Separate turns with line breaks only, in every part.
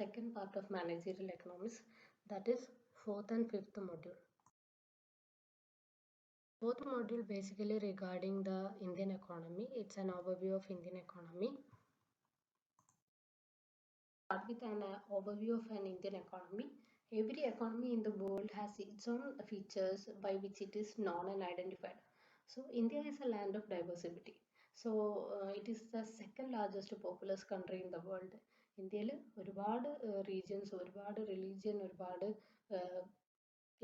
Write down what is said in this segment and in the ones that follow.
second part of managerial economics, that is fourth and fifth module. Fourth module basically regarding the Indian economy. It's an overview of Indian economy. Start with an overview of an Indian economy. Every economy in the world has its own features by which it is known and identified. So India is a land of diversity. So it is the second largest populous country in the world. ഇന്ത്യയിൽ ഒരുപാട് regions, ഒരുപാട് religion, ഒരുപാട്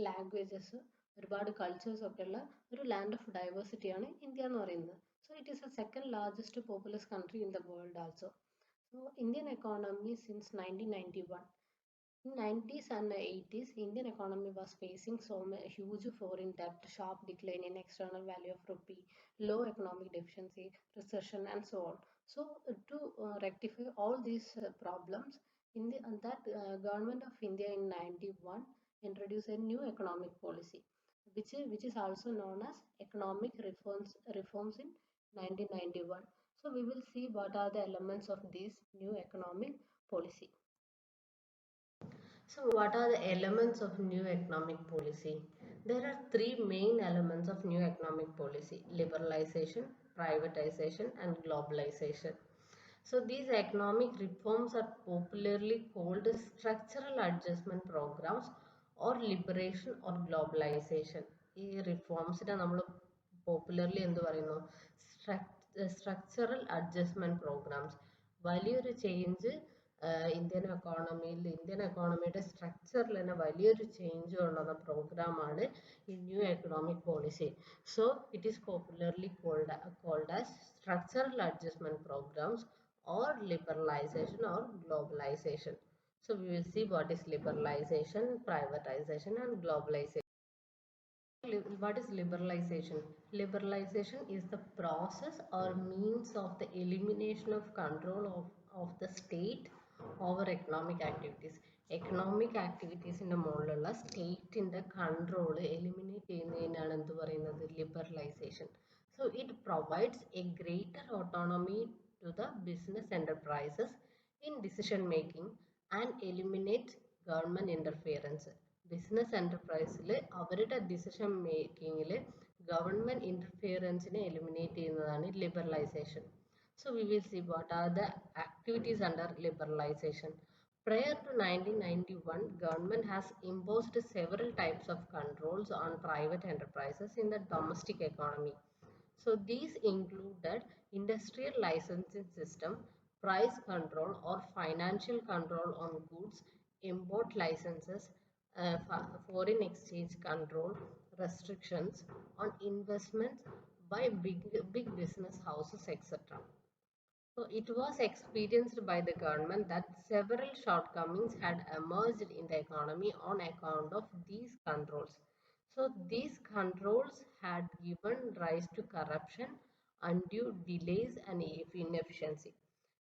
languages, ഒരുപാട് cultures ഒക്കെ ഉള്ള ഒരു land of ഡൈവേഴ്സിറ്റിയാണ് India എന്ന് പറയുന്നത്. So it is A second largest populous country in the world also. So Indian economy since 1991. In 90s and 80s, Indian economy was facing huge foreign debt, sharp decline in external value of rupee, low economic deficiency, recession, and so on. So to rectify all these problems, government of India in 91 introduced a new economic policy, which is also known as economic reforms in 1991. So we will see what are the elements of this new economic policy. So what are the elements of new economic policy? There are three main elements of new economic policy: liberalization, privatization, and globalization. So these economic reforms are popularly called structural adjustment programs or liberation or globalization. ഈ reformsനെ നമ്മൾ popularly എന്ത് പറയുന്നു? Structural adjustment programs. വലിയൊരു change Indian എക്കോണമിയുടെ സ്ട്രക്ചറിൽ തന്നെ വലിയൊരു change കൊണ്ടുവന്ന പ്രോഗ്രാമാണ് ഈ new economic policy. So it is popularly called as structural adjustment programs or liberalization or globalization. So we will see what is liberalization, privatization, and globalization. What is liberalization? Liberalization is the process or means of the elimination of control of the state over economic activities. Economic activities in the model state in the control eliminate ചെയ്യുന്നതിനാണ് എന്ത് പറയുന്നത്? Liberalization. So it provides a greater autonomy to the business enterprises in decision making and eliminates government interference. Business എൻ്റർപ്രൈസിൽ അവരുടെ decision മേക്കിങ്ങിൽ government ഇൻ്റർഫിയറൻസിനെ eliminate ചെയ്യുന്നതാണ് liberalisation. So we will see what are the activities under liberalization. Prior to 1991, government has imposed several types of controls on private enterprises in the domestic economy. So these included industrial licensing system, price control or financial control on goods, import licenses, foreign exchange control, restrictions on investments by big business houses, etc. So it was experienced by the government that several shortcomings had emerged in the economy on account of these controls. So these controls had given rise to corruption, undue delays, and inefficiency.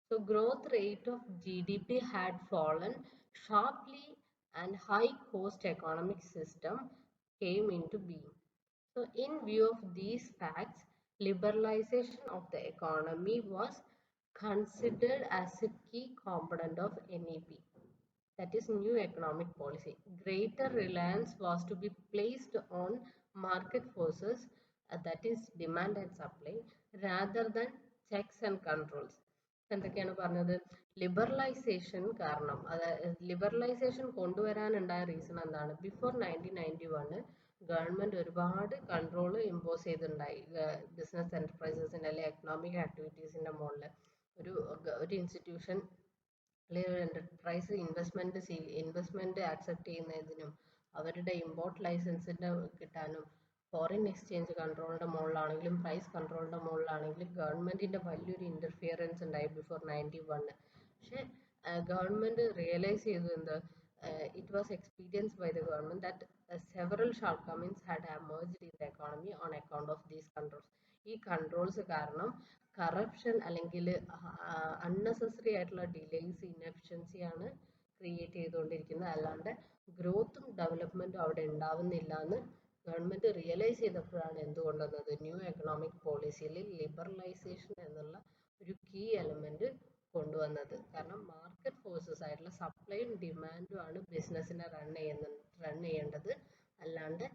So growth rate of GDP had fallen sharply and high cost economic system came into being. So in view of these facts, liberalization of the economy was considered as a key component of NEP, that is new economic policy. Greater reliance was to be placed on market forces, that is demand and supply, rather than checks and controls. എന്തൊക്കെയാണ് പറഞ്ഞത്? Liberalisation കാരണം, അതായത് liberalisation കൊണ്ടുവരാനുണ്ടായ reason എന്താണ്? Before 1991 government ഒരുപാട് control impose ചെയ്തിട്ടുണ്ടായി business എൻ്റർപ്രൈസസിൻ്റെ അല്ലെങ്കിൽ economic ആക്ടിവിറ്റീസിൻ്റെ മുകളിൽ. ഒരു institution അല്ലെങ്കിൽ ഒരു എൻ്റർപ്രൈസ് ഇൻവെസ്റ്റ്മെൻറ്റ് ആക്സെപ്റ്റ് ചെയ്യുന്നതിനും അവരുടെ ഇമ്പോർട്ട് ലൈസൻസിൻ്റെ കിട്ടാനും ഫോറിൻ എക്സ്ചേഞ്ച് കൺട്രോളിൻ്റെ മുകളിലാണെങ്കിലും പ്രൈസ് കൺട്രോളിൻ്റെ മുകളിലാണെങ്കിലും ഗവൺമെൻറ്റിൻ്റെ വലിയൊരു ഇൻ്റർഫിയറൻസ് ഉണ്ടായി ബിഫോർ 91. പക്ഷേ ഗവൺമെൻറ് റിയലൈസ് ചെയ്തു എന്ത്? It was experienced by the government that several shortcomings had emerged in the economy on account of these controls. ഈ കൺട്രോൾസ് കാരണം കറപ്ഷൻ അല്ലെങ്കിൽ അൺനെസസറി ആയിട്ടുള്ള ഡിലേസ്, ഇൻഎഫിഷ്യൻസിയാണ് ക്രിയേറ്റ് ചെയ്തുകൊണ്ടിരിക്കുന്നത്. അല്ലാണ്ട് ഗ്രോത്തും ഡെവലപ്മെൻറ്റും അവിടെ ഉണ്ടാവുന്നില്ല എന്ന് ഗവൺമെൻറ് റിയലൈസ് ചെയ്തപ്പോഴാണ് എന്തുകൊണ്ടുവന്നത്? ന്യൂ എക്കണോമിക് പോളിസിയിൽ ലിബറലൈസേഷൻ എന്നുള്ള ഒരു കീ എലമെൻറ്റ് കൊണ്ടുവന്നത്. കാരണം മാർക്കറ്റ് ഫോഴ്സസ് ആയിട്ടുള്ള സപ്ലൈയും ഡിമാൻഡും ആണ് ബിസിനസ്സിനെ റൺ ചെയ്യേണ്ടത്, അല്ലാണ്ട്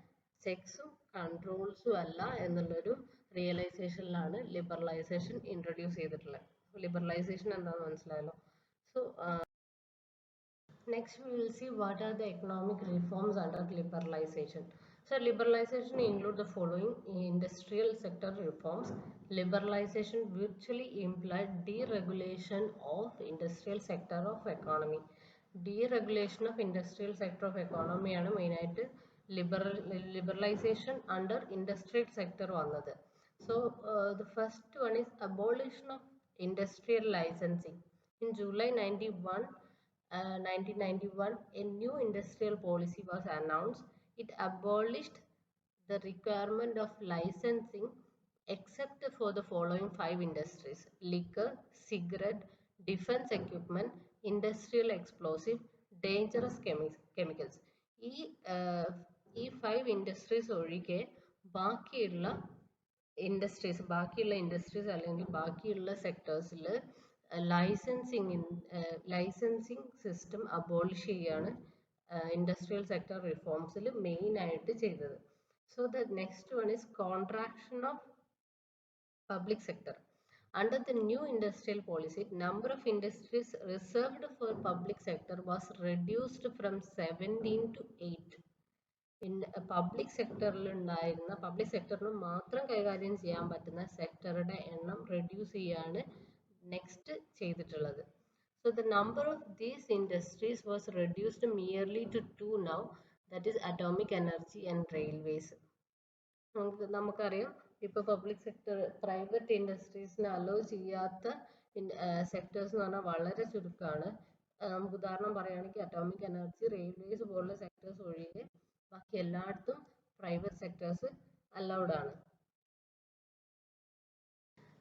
സെക്സും കൺട്രോൾസും അല്ല എന്നുള്ളൊരു റിയലൈസേഷനിലാണ് ലിബറലൈസേഷൻ ഇൻട്രൊഡ്യൂസ് ചെയ്തിട്ടുള്ളത്. ലിബറലൈസേഷൻ എന്താണെന്ന് മനസ്സിലായല്ലോ. So next, we will see what are the economic reforms under liberalization. So, liberalization include the following industrial sector reforms. Liberalization virtually implied deregulation of industrial sector of economy. Deregulation of industrial sector of economy ആണ് മെയിനായിട്ട് liberalization under industrial sector വന്നത്. So, the first one is abolition of industrial licensing. In July 1991, a new industrial policy was announced. It abolished the requirement of licensing except for the following 5 industries: liquor, cigarette, defense equipment, industrial explosive, dangerous chemicals. ഈ 5 industries ഒഴികെ ബാക്കിയുള്ള industries അല്ലെങ്കിൽ ബാക്കിയുള്ള സെക്ടേഴ്സിൽ licensing system abolish ചെയ്യാണ് industrial sector റിഫോംസിൽ main ആയിട്ട് ചെയ്തത്. So the next one is contraction of public sector. Under the new industrial policy, number of industries reserved for public sector was reduced from 17 to 8. Public സെക്ടറിൽ മാത്രം കൈകാര്യം ചെയ്യാൻ പറ്റുന്ന സെക്ടറുടെ എണ്ണം reduce ചെയ്യാണ് നെക്സ്റ്റ് ചെയ്തിട്ടുള്ളത്. So the number of these industries was reduced merely to 2 now, that is atomic energy and railways. നമുക്കറിയാം ഇപ്പോൾ പബ്ലിക് സെക്ടർ പ്രൈവറ്റ് ഇൻഡസ്ട്രീസിനെ അലോ ചെയ്യാത്ത സെക്ടേഴ്സ് എന്ന് പറഞ്ഞാൽ വളരെ ചുരുക്കമാണ്. നമുക്ക് ഉദാഹരണം പറയുകയാണെങ്കിൽ അറ്റോമിക് എനർജി, റെയിൽവേസ് പോലുള്ള സെക്ടേഴ്സ് ഒഴികെ ബാക്കി എല്ലായിടത്തും പ്രൈവറ്റ് സെക്ടേഴ്സ് അലൗഡ് ആണ്.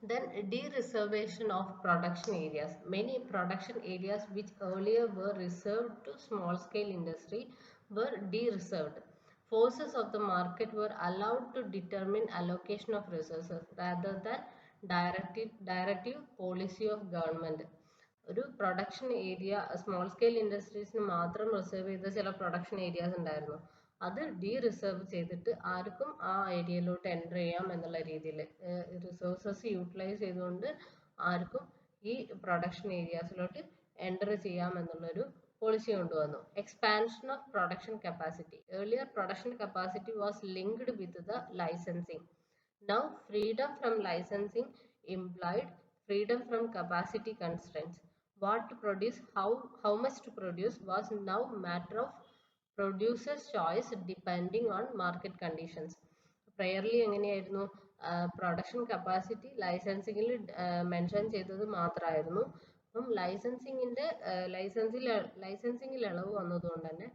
Then de-reservation of production areas. Many production areas which earlier were reserved to small-scale industry were de-reserved. Forces of the market were allowed to determine allocation of resources rather than directive policy of government. ഒരു production area small scale ഇൻഡസ്ട്രീസിന് മാത്രം reserve ചെയ്ത ചില production areas ഉണ്ടായിരുന്നു. അത് reserve ചെയ്തിട്ട് ആർക്കും ആ ഏരിയയിലോട്ട് enter ചെയ്യാം എന്നുള്ള രീതിയിൽ റിസോഴ്സസ് യൂട്ടിലൈസ് ചെയ്തുകൊണ്ട് ആർക്കും ഈ പ്രൊഡക്ഷൻ ഏരിയാസിലോട്ട് എൻ്റർ ചെയ്യാം എന്നുള്ളൊരു പോളിസി കൊണ്ടുവന്നു. Expansion of production capacity. Earlier production capacity was linked with the licensing. Now freedom from licensing implied freedom from capacity constraints. What to produce, how much to produce was now matter of producer's choice depending on market conditions. പ്രയർലി എങ്ങനെയായിരുന്നു? Production capacity ലൈസൻസിങ്ങിൽ mention ചെയ്തത് മാത്രമായിരുന്നു. അപ്പം ലൈസൻസിങ്ങിൽ ഇളവ് വന്നതുകൊണ്ട് തന്നെ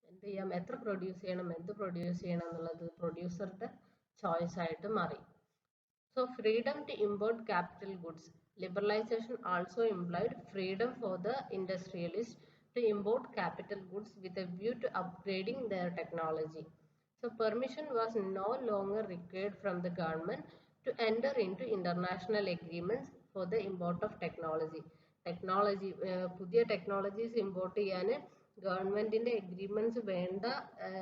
എന്ത് ചെയ്യാം, എത്ര പ്രൊഡ്യൂസ് ചെയ്യണം, എന്ത് പ്രൊഡ്യൂസ് ചെയ്യണം എന്നുള്ളത് പ്രൊഡ്യൂസറുടെ ചോയ്സ് ആയിട്ട് മാറി. So freedom to import capital goods. Liberalization also implied freedom for the industrialists to import capital goods with a view to upgrading their technology. So permission was no longer required from the government to enter into international agreements for the import of technology. പുതിയ technologies import ചെയ്യാൻ ഗവൺമെന്റിന്റെ agreements വേണ്ട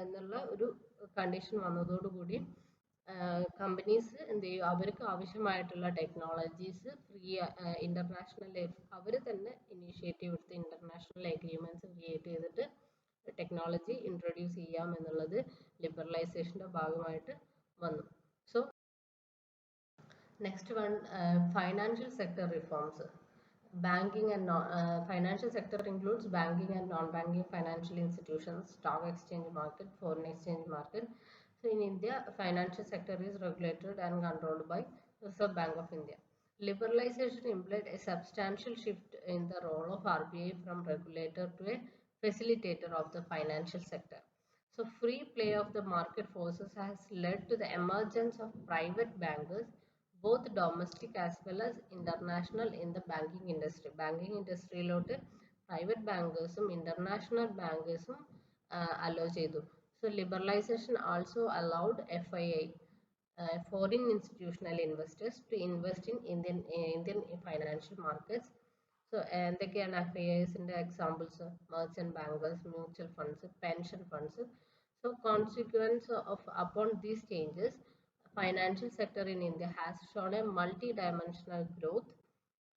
എന്നുള്ള ഒരു condition വന്നതോടുകൂടി companies എന്ത് ചെയ്യും, അവർക്ക് ആവശ്യമായിട്ടുള്ള ടെക്നോളജീസ് ഇന്റർനാഷണൽ അവർ തന്നെ ഇനീഷ്യേറ്റീവ് എടുത്ത് ഇന്റർനാഷണൽ എഗ്രിമെന്റ്സ് ക്രിയേറ്റ് ചെയ്തിട്ട് ടെക്നോളജി ഇൻട്രൊഡ്യൂസ് ചെയ്യാം എന്നുള്ളത് ലിബറലൈസേഷന്റെ ഭാഗമായിട്ട് വന്നു. So next one, financial sector reforms. Banking and financial sector includes banking and non-banking financial institutions, stock exchange market, foreign exchange market. So in India, financial sector is regulated and controlled by Reserve Bank of India. Liberalization implied a substantial shift in the role of RBI from regulator to a facilitator of the financial sector. So free play of the market forces has led to the emergence of private bankers, both domestic as well as international, in the banking industry. Banking industry lote private bankers international bankers allow chedu. So liberalization also allowed FII, foreign institutional investors, to invest in Indian financial markets. So എന്തൊക്കെയാണ് FIIസിന്റെ examples? Merchant bankers, mutual funds, pension funds. So consequence of upon these changes, financial sector in India has shown a multi-dimensional growth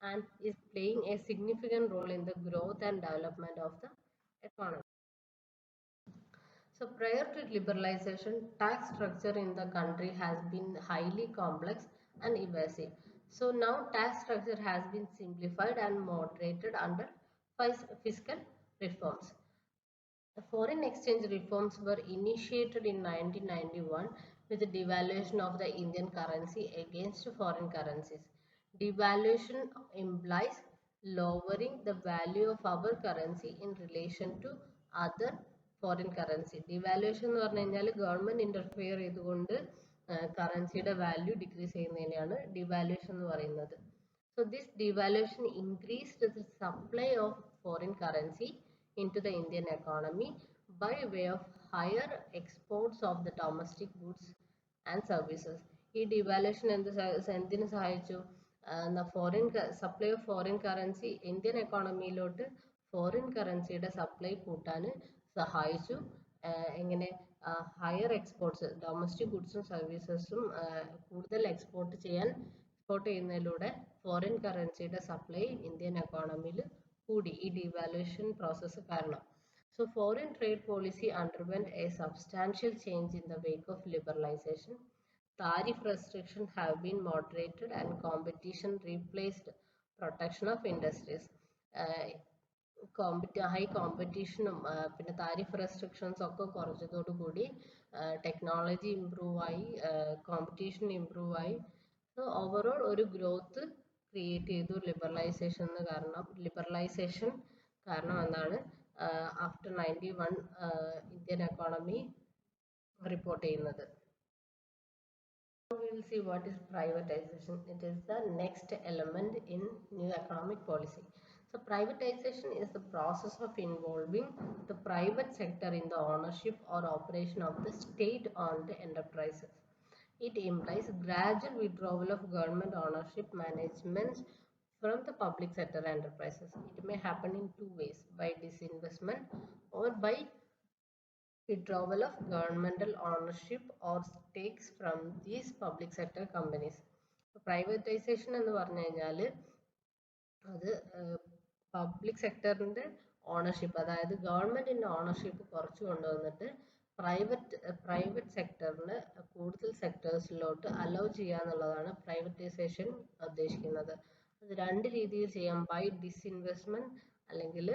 and is playing a significant role in the growth and development of the economy. So prior to liberalization, tax structure in the country has been highly complex and evasive. So now tax structure has been simplified and moderated under fiscal reforms. The foreign exchange reforms were initiated in 1991 with the devaluation of the Indian currency against foreign currencies. Devaluation implies lowering the value of our currency in relation to other foreign currency. Devaluation എന്ന് പറഞ്ഞു കഴിഞ്ഞാൽ government interfere ചെയ്തുകൊണ്ട് കറൻസിയുടെ value decrease ചെയ്യുന്നതിനെയാണ് devaluation എന്ന് പറയുന്നത്. So this devaluation increased the supply of foreign currency into the Indian economy by way of higher exports of the domestic goods and services. ഈ devaluation എന്തിനു സഹായിച്ചു? Foreign supply of foreign currency Indian എക്കോണമിയിലോട്ട് foreign കറൻസിയുടെ supply കൂട്ടാൻ സഹായിച്ചു. എങ്ങനെ? Higher exports, domestic ഗുഡ്സും സർവീസസും കൂടുതൽ എക്സ്പോർട്ട് ചെയ്യുന്നതിലൂടെ ഫോറിൻ കറൻസിയുടെ സപ്ലൈ ഇന്ത്യൻ എക്കോണമിയിൽ കൂടി ഈ devaluation പ്രോസസ്സ് കാരണം. So foreign trade policy underwent a substantial change in the wake of liberalization. Tariff restrictions have been moderated and competition replaced protection of industries. High കോമ്പറ്റീഷനും പിന്നെ tariff restrictions ഒക്കെ കുറച്ചതോടുകൂടി technology improve ആയി, competition improve ആയി. So overall ഒരു growth create ചെയ്തു liberalisation കാരണം എന്നാണ് after 91 Indian economy report ചെയ്യുന്നത്. We will see what is privatization. It is the next element in new economic policy. So privatization is the process of involving the private sector in the ownership or operation of the state-owned enterprises. It implies gradual withdrawal of government ownership management from the public sector enterprises. It may happen in two ways: by disinvestment or by withdrawal of governmental ownership or stakes from these public sector companies. Privatization എന്ന് പറഞ്ഞു കഴിഞ്ഞാൽ അത് public സെക്ടറിന്റെ ownership, അതായത് ഗവൺമെന്റിന്റെ ownership കുറച്ച് കൊണ്ടുവന്നിട്ട് private സെക്ടറിന് കൂടുതൽ സെക്ടേഴ്സിലോട്ട് hello ചെയ്യുക എന്നുള്ളതാണ് പ്രൈവറ്റൈസേഷൻ ഉദ്ദേശിക്കുന്നത്. അത് രണ്ട് രീതിയിൽ ചെയ്യാം: ബൈ ഡിസ്ഇൻവെസ്റ്റ്മെന്റ് അല്ലെങ്കിൽ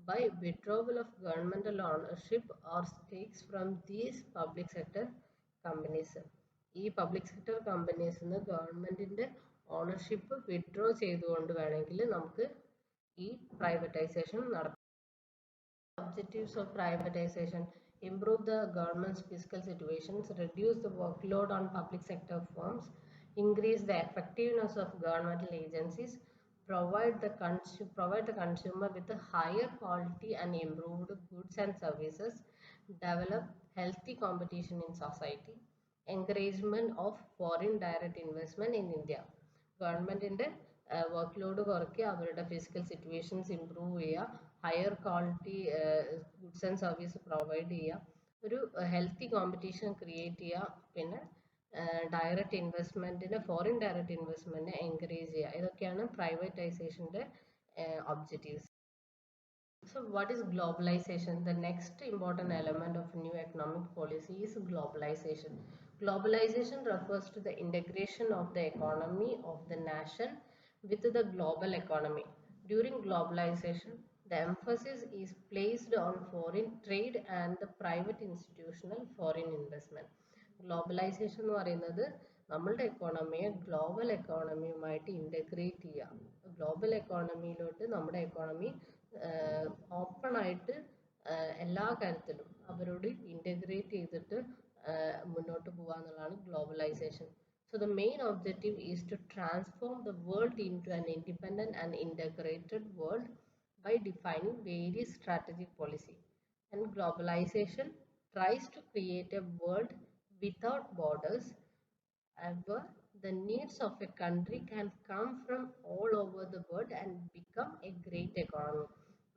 by withdrawal of governmental ownership or stakes from these public sector companies. ഈ പബ്ലിക് സെക്ടർ കമ്പനീസിന് ഗവൺമെന്റിന്റെ ഓണർഷിപ്പ് വിഡ്രോ ചെയ്തുകൊണ്ട് വേണമെങ്കിൽ നമുക്ക് ഈ പ്രൈവറ്റൈസേഷൻ നടത്താം. Objectives of privatization: improve the government's fiscal situations, reduce the workload on public sector firms, increase the effectiveness of governmental agencies, provide the consumer with a higher quality and improved goods and services, develop healthy competition in society, encouragement of foreign direct investment in India. ഗവൺമെന്റിന്റെ work load കുറയ്ക്കുക, അവരുടെ physical situations improve ചെയ്യുക, higher quality goods and service provide ചെയ്യുക, ഒരു healthy competition create ചെയ്യുക, പിന്നെ direct ഇൻവെസ്റ്റ്മെന്റിന് foreign direct ഇൻവെസ്റ്റ്മെന്റിനെ encourage ചെയ്യുക. ഇതൊക്കെയാണ് പ്രൈവറ്റൈസേഷന്റെ objectives. So what is globalization? The next important element of new economic policy is globalization. Globalization refers to the integration of the economy of the nation with the global economy. During globalization, the emphasis is placed on foreign trade and the private institutional foreign investment. Globalization എന്ന് പറയുന്നത് നമ്മളുടെ എക്കോണമിയെ global എക്കോണമിയുമായിട്ട് integrate ചെയ്യുക. Global എക്കോണമിയിലോട്ട് നമ്മുടെ economy open ആയിട്ട് എല്ലാ കാര്യത്തിലും അവരോട് integrate ചെയ്തിട്ട് മുന്നോട്ട് പോകുക എന്നുള്ളതാണ് globalization. So the main objective is to transform the world into an independent and integrated world by defining various strategic policy. And globalization tries to create a world without borders However, the needs of a country can come from all over the world and become a great economy.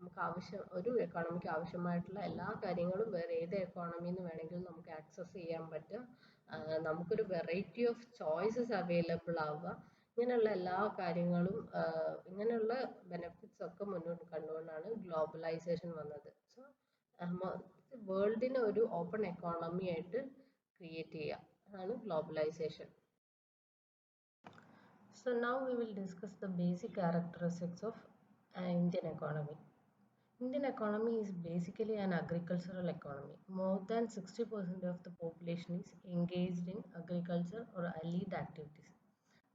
നമുക്ക് ഒരു economic ആവശ്യമായിട്ടുള്ള എല്ലാ കാര്യങ്ങളും വേറെ ഏത് എക്കോണമിന്ന് വേണമെങ്കിലും നമുക്ക് access ചെയ്യാൻ പറ്റും. നമുക്കൊരു വെറൈറ്റി ഓഫ് ചോയ്സസ് അവൈലബിൾ ആവുക. ഇങ്ങനെയുള്ള എല്ലാ കാര്യങ്ങളും ഇങ്ങനെയുള്ള ബെനിഫിറ്റ്സ് ഒക്കെ മുന്നോട്ട് കണ്ടുകൊണ്ടാണ് ഗ്ലോബലൈസേഷൻ വന്നത്. സോ വേൾഡിനെ ഒരു ഓപ്പൺ എക്കോണമി ആയിട്ട് ക്രിയേറ്റ് ചെയ്യുക, അതാണ് globalisation. So now we will discuss the basic characteristics of Indian economy. Indian economy is basically an agricultural economy. More than 60% of the population is engaged in agriculture or allied activities.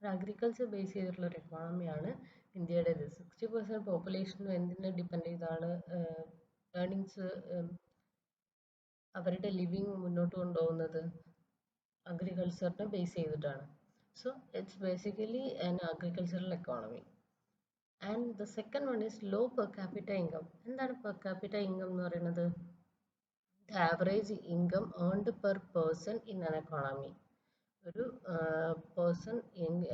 Agriculture base ചെയ്തിട്ടുള്ള ഒരു എക്കോണമിയാണ് ഇന്ത്യയുടേത്. 60% population എന്തിനെ depend ചെയ്താണ് earnings, അവരുടെ living മുന്നോട്ട് കൊണ്ടുപോകുന്നത് അഗ്രികൾച്ചറിനെ base ചെയ്തിട്ടാണ്. So it's basically an agricultural economy. And the second one is low per capita income. എന്താണ് per capita income എന്ന് പറയുന്നത്? The average income earned per person in an economy. ഒരു person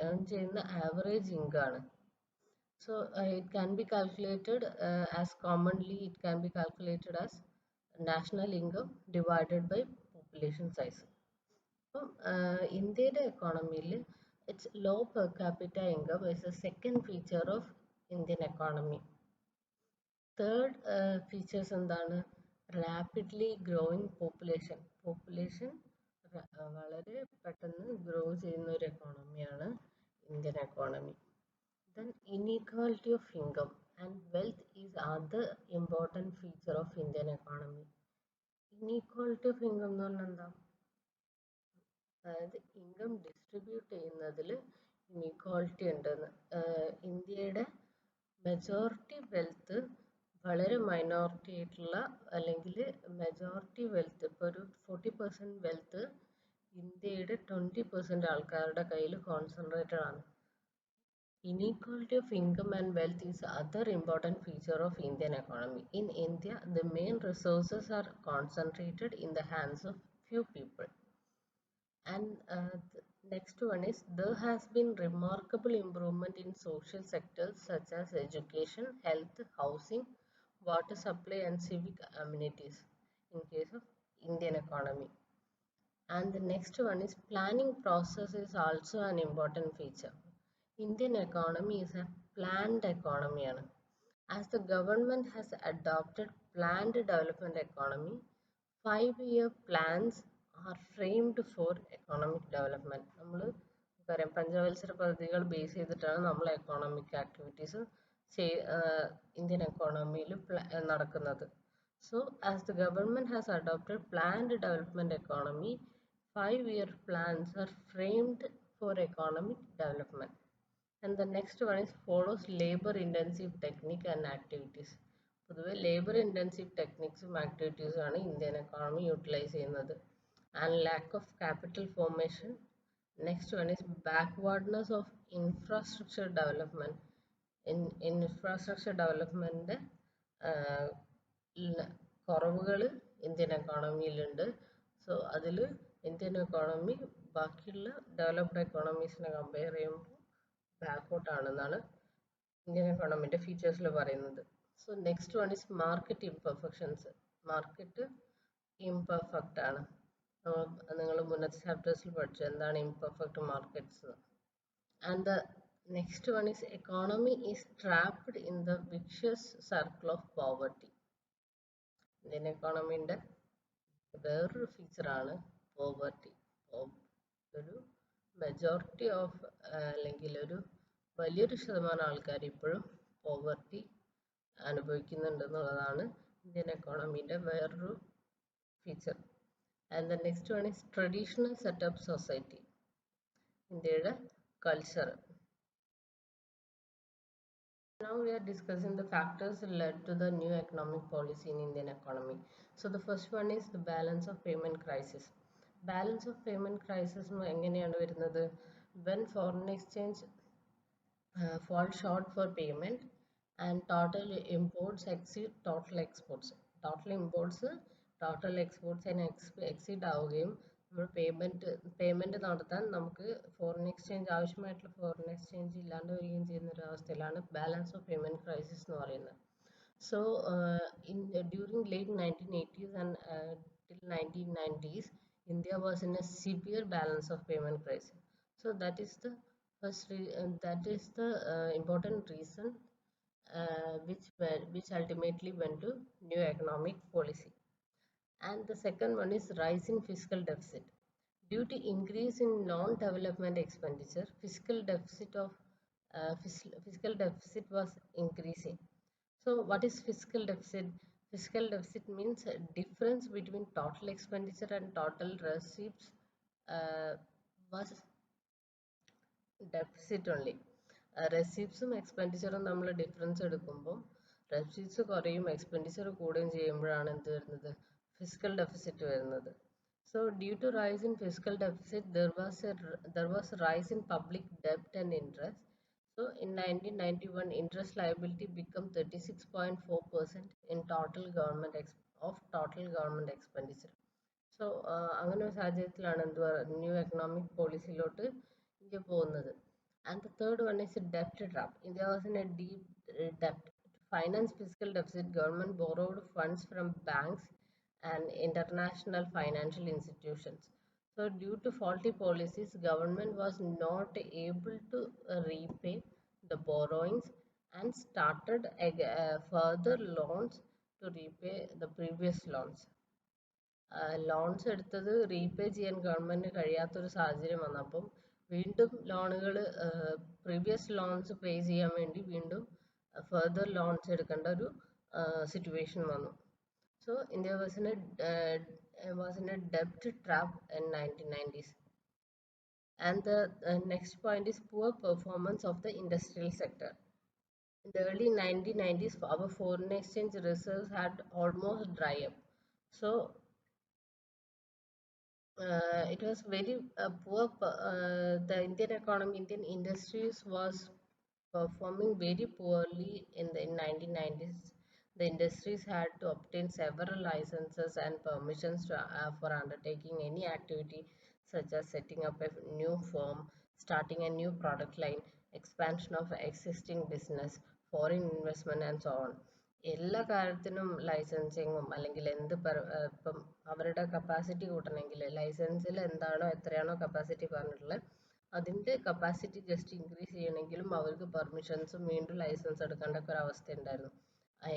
earn ചെയ്യുന്ന average income ആണ്. So it can be calculated as commonly it can be calculated as national income divided by population size. അപ്പം ഇന്ത്യയുടെ എക്കോണമിയിൽ its low per capita income is the second feature of Indian economy. Third features എന്താണ്? Rapidly growing population. Population വളരെ പെട്ടെന്ന് grow ചെയ്യുന്ന ഒരു എക്കോണമിയാണ് Indian economy. Then inequality of income and wealth is other important feature of Indian economy. Inequality of income എന്ന് പറഞ്ഞാൽ എന്താ? അതായത് ഇൻകം ഡിസ്ട്രിബ്യൂട്ട് ചെയ്യുന്നതിൽ ഇനീക്വാളിറ്റി ഉണ്ടെന്ന്. ഇന്ത്യയുടെ മെജോറിറ്റി വെൽത്ത് വളരെ മൈനോറിറ്റി ആയിട്ടുള്ള, അല്ലെങ്കിൽ മെജോറിറ്റി വെൽത്ത് ഇപ്പോൾ ഒരു 40% വെൽത്ത് ഇന്ത്യയുടെ 20% ആൾക്കാരുടെ കയ്യിൽ കോൺസെൻട്രേറ്റഡ് ആണ്. Inequality of income and wealth is other important feature of Indian economy. In India, the main resources are concentrated in the hands of few people. And the next one is there has been remarkable improvement in social sectors such as education, health, housing, water supply and civic amenities in case of Indian economy. And the next one is planning process is also an important feature. Indian economy is a planned economy. As the government has adopted planned development economy, 5-year plans are framed for economic development. നമ്മൾ പറയാം പഞ്ചവത്സര പദ്ധതികൾ base ചെയ്തിട്ടാണ് നമ്മൾ economic activities Indian എക്കോണമിയിൽ നടക്കുന്നത്. So as the government has adopted planned development economy, 5-year plans are framed for economic development. And the next one is follows labor intensive technique and activities. പൊതുവെ labour intensive ടെക്നിക്സും ആക്ടിവിറ്റീസും ആണ് Indian economy utilise ചെയ്യുന്നത്. And lack of capital formation. Next one is backwardness of infrastructure development. Infrastructure ഡെവലപ്മെൻറ്റിൻ്റെ കുറവുകൾ Indian എക്കോണമിയിലുണ്ട്. So അതിൽ Indian economy ബാക്കിയുള്ള ഡെവലപ്ഡ് എക്കോണമീസിനെ കമ്പയർ ചെയ്യുമ്പോൾ ബാക്കൗട്ട് ആണെന്നാണ് ഇന്ത്യൻ എക്കോണമിൻ്റെ ഫീച്ചേഴ്സിൽ പറയുന്നത്. So next one is market imperfections. Market imperfect ആണ്. നിങ്ങൾ മുന്നത്തെ ചാപ്റ്റേഴ്സിൽ പഠിച്ചു എന്താണ് imperfect markets. And the next one is economy is trapped in the vicious circle of poverty. Indian എക്കോണമിൻ്റെ വേറൊരു ഫീച്ചറാണ് പോവർട്ടി. ഒരു മെജോറിറ്റി ഓഫ് അല്ലെങ്കിൽ ഒരു വലിയൊരു ശതമാനം ആൾക്കാർ ഇപ്പോഴും പോവർട്ടി അനുഭവിക്കുന്നുണ്ടെന്നുള്ളതാണ് ഇന്ത്യൻ എക്കോണമിയുടെ വേറൊരു feature. And the next one is traditional setup society. ഇന്ത്യയുടെ culture. Now we are discussing the factors that led to the new economic policy in Indian economy. So the first one is the balance of payment crisis. Balance of payment crisis എങ്ങനെയാണ് വരുന്നത്? When foreign exchange fall short for payment and total imports exceed total exports. Total imports total exports exceed ആവുകയും നമ്മൾ payment നടത്താൻ നമുക്ക് foreign exchange ആവശ്യമായിട്ടുള്ള foreign exchange ഇല്ലാണ്ട് വരികയും ചെയ്യുന്ന ഒരു അവസ്ഥയിലാണ് ബാലൻസ് ഓഫ് പേയ്മെന്റ് ക്രൈസിസ് എന്ന് പറയുന്നത്. So, during late 1980s and till 1990s, India was in a severe balance of payment crisis. So that is the that is the important reason which ultimately went to new economic policy. And the second one is rise in fiscal deficit. Due to increase in non-development expenditure, fiscal deficit was increasing. So what is fiscal deficit? Fiscal deficit means a difference between total expenditure and total receipts was deficit only. റെസിപ്റ്റ്സും എക്സ്പെൻഡിച്ചറും നമ്മൾ difference എടുക്കുമ്പോൾ receipts കുറയും expenditure കൂടുകയും ചെയ്യുമ്പോഴാണ് എന്ത് വരുന്നത്, physical deficit വരുന്നത്. So due to rise in fiscal deficit, there was a rise in public debt and interest. So in 1991, interest liability became 36.4% in total government expenditure. So അങ്ങനെ ഒരു സാഹചര്യത്തിലാണ് ന്യൂ എക്കണോമിക് പോളിസിയിലോട്ട് ഇന്ത്യ പോകുന്നത്. And the third one is a debt trap. India was in a deep debt. To finance fiscal deficit, government borrowed funds from banks and international financial institutions. So due to faulty policies, government was not able to repay the borrowings and started further loans to repay the previous loans. Loans എടുത്തത് repay ചെയ്യാൻ government കഴിയാത്തൊരു സാഹചര്യം വന്നപ്പം വീണ്ടും ലോണുകൾ previous loans പേ ചെയ്യാൻ വേണ്ടി വീണ്ടും ഫർദർ ലോൺസ് എടുക്കേണ്ട ഒരു സിറ്റുവേഷൻ വന്നു. So India was in a debt trap in 1990s. And the next point is poor performance of the industrial sector. In the early 1990s, our foreign exchange reserves had almost dried up. So it was very poor. The Indian industries was performing very poorly in the 1990s. The industries had to obtain several licenses and permissions for undertaking any activity, such as setting up a new firm, starting a new product line, expansion of existing business, foreign investment, and so on. എല്ലാ കാര്യത്തിനും ലൈസൻസിങ്ങും അല്ലെങ്കിൽ ഇപ്പം അവരുടെ capacity കൂട്ടണമെങ്കിൽ ലൈസൻസിൽ എന്താണോ എത്രയാണോ capacity പറഞ്ഞിട്ടുള്ളത് അതിൻ്റെ capacity just increase ചെയ്യണമെങ്കിലും അവർക്ക് പെർമിഷൻസും വീണ്ടും ലൈസൻസ് എടുക്കേണ്ട ഒക്കെ ഒരു അവസ്ഥ ഉണ്ടായിരുന്നു.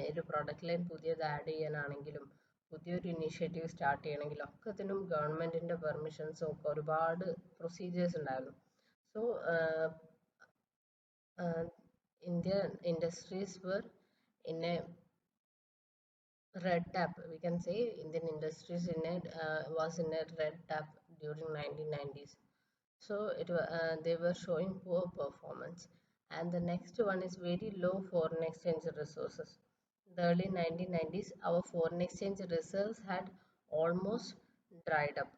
ഒരു പ്രൊഡക്റ്റ് ലൈൻ പുതിയത് ആഡ് ചെയ്യാനാണെങ്കിലും പുതിയൊരു ഇനീഷ്യേറ്റീവ് സ്റ്റാർട്ട് ചെയ്യണമെങ്കിലും ഒക്കത്തിനും ഗവൺമെൻറ്റിൻ്റെ പെർമിഷൻസും ഒക്കെ ഒരുപാട് പ്രൊസീജിയേഴ്സ് ഉണ്ടായിരുന്നു. So Indian industries were in a red tap. We can say Indian industries was in a red tap during 1990s. So they were showing poor performance. And the next one is very low foreign exchange resources. In the early 1990s, our foreign exchange reserves had almost dried up.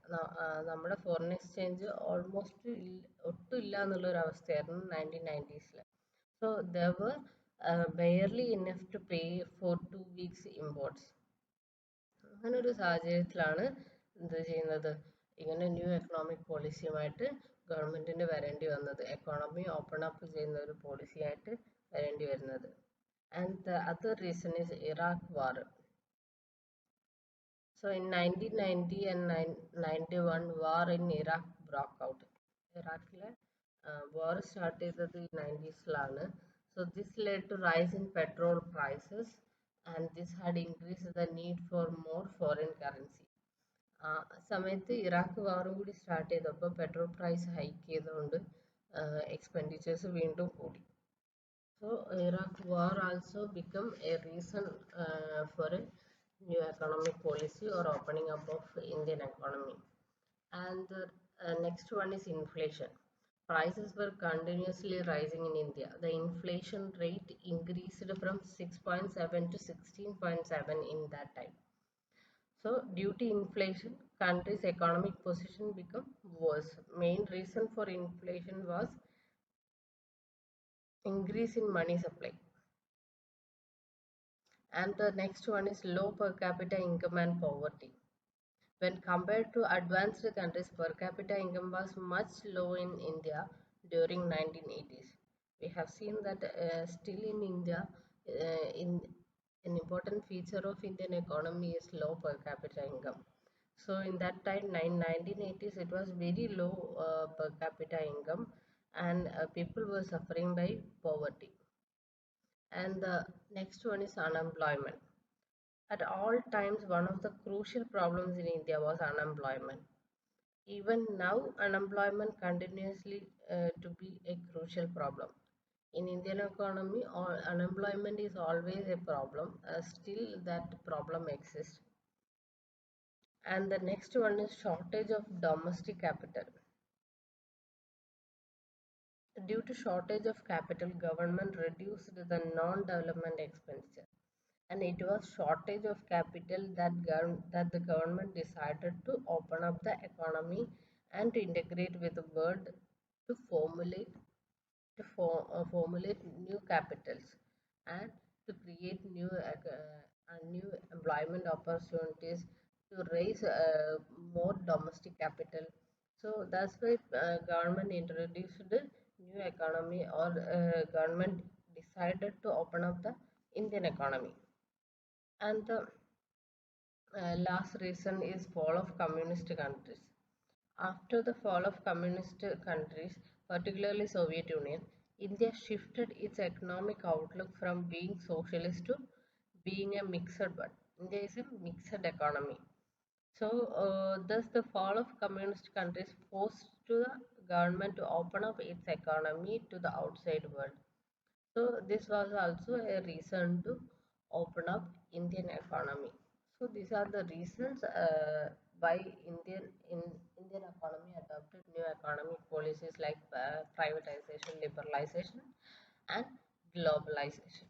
നമ്മുടെ foreign exchange almost ഒട്ടും ഇല്ല എന്നുള്ളൊരു അവസ്ഥയായിരുന്നു 1990s. So there were barely enough to pay for 2 weeks imports. അങ്ങനെ ഒരു സാഹചര്യത്തിലാണ് എന്ത് ചെയ്യുന്നത്, ഇങ്ങനെ ന്യൂ എക്കണോമിക് പോളിസിയുമായിട്ട് ഗവൺമെൻറ്റിന് വരേണ്ടി വന്നത്, എക്കോണമി ഓപ്പൺ അപ്പ് ചെയ്യുന്ന ഒരു പോളിസിയായിട്ട് വരേണ്ടി വരുന്നത്. And the other reason is Iraq war. So in 1990 and 91 war in Iraq broke out. ഇറാഖിലെ വാർ സ്റ്റാർട്ട് ചെയ്തത് ഈ 90s. So this led to rise in petrol prices and this had increased the need for more foreign currency. ആ സമയത്ത് Iraq വാറും കൂടി start ചെയ്തപ്പോൾ petrol price hike ചെയ്തുകൊണ്ട് expenditures വീണ്ടും കൂടി. So Iraq war also become a reason for a new economic policy or opening up of Indian economy. And the next one is inflation. Prices were continuously rising in India. The inflation rate increased from 6.7 to 16.7 in that time. So due to inflation, country's economic position became worse. Main reason for inflation was increase in money supply. And the next one is low per capita income and poverty. When compared to advanced countries, per capita income was much low in India during 1980s. We have seen that still in India, in an important feature of Indian economy is low per capita income. So in that time, 1980s, it was very low per capita income, and people were suffering by poverty. And the next one is unemployment. At all times, one of the crucial problems in India was unemployment. Even now, unemployment continuously to be a crucial problem. In Indian economy, unemployment is always a problem. Still, that problem exists. And the next one is shortage of domestic capital. Due to shortage of capital, government reduced the non-development expenditure. And it was shortage of capital that the government decided to open up the economy and to integrate with the world to formulate new capitals and to create new employment opportunities to raise more domestic capital. So that's why government introduced the new economy, or government decided to open up the Indian economy. And the last reason is fall of communist countries. After the fall of communist countries, particularly Soviet Union, India shifted its economic outlook from being socialist to being a mixed one. India is a mixed economy. So, thus the fall of communist countries forced to the government to open up its economy to the outside world. So this was also a reason to open up Indian economy. So these are the reasons why Indian economy adopted new economic policies like privatization, liberalization, and globalization.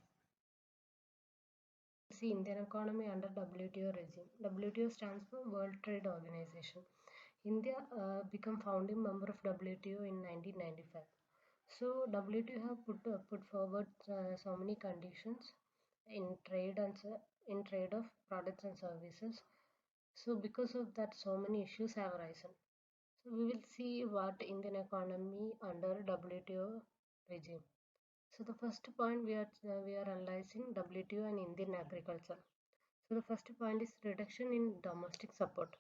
See, Indian economy under WTO regime. WTO stands for World Trade Organization. India became founding member of WTO in 1995. So WTO have put forward so many conditions in trade in trade of products and services. So because of that, so many issues have arisen. So we will see what Indian economy under WTO regime. So the first point we are analyzing WTO and Indian agriculture. So the first point is reduction in domestic support.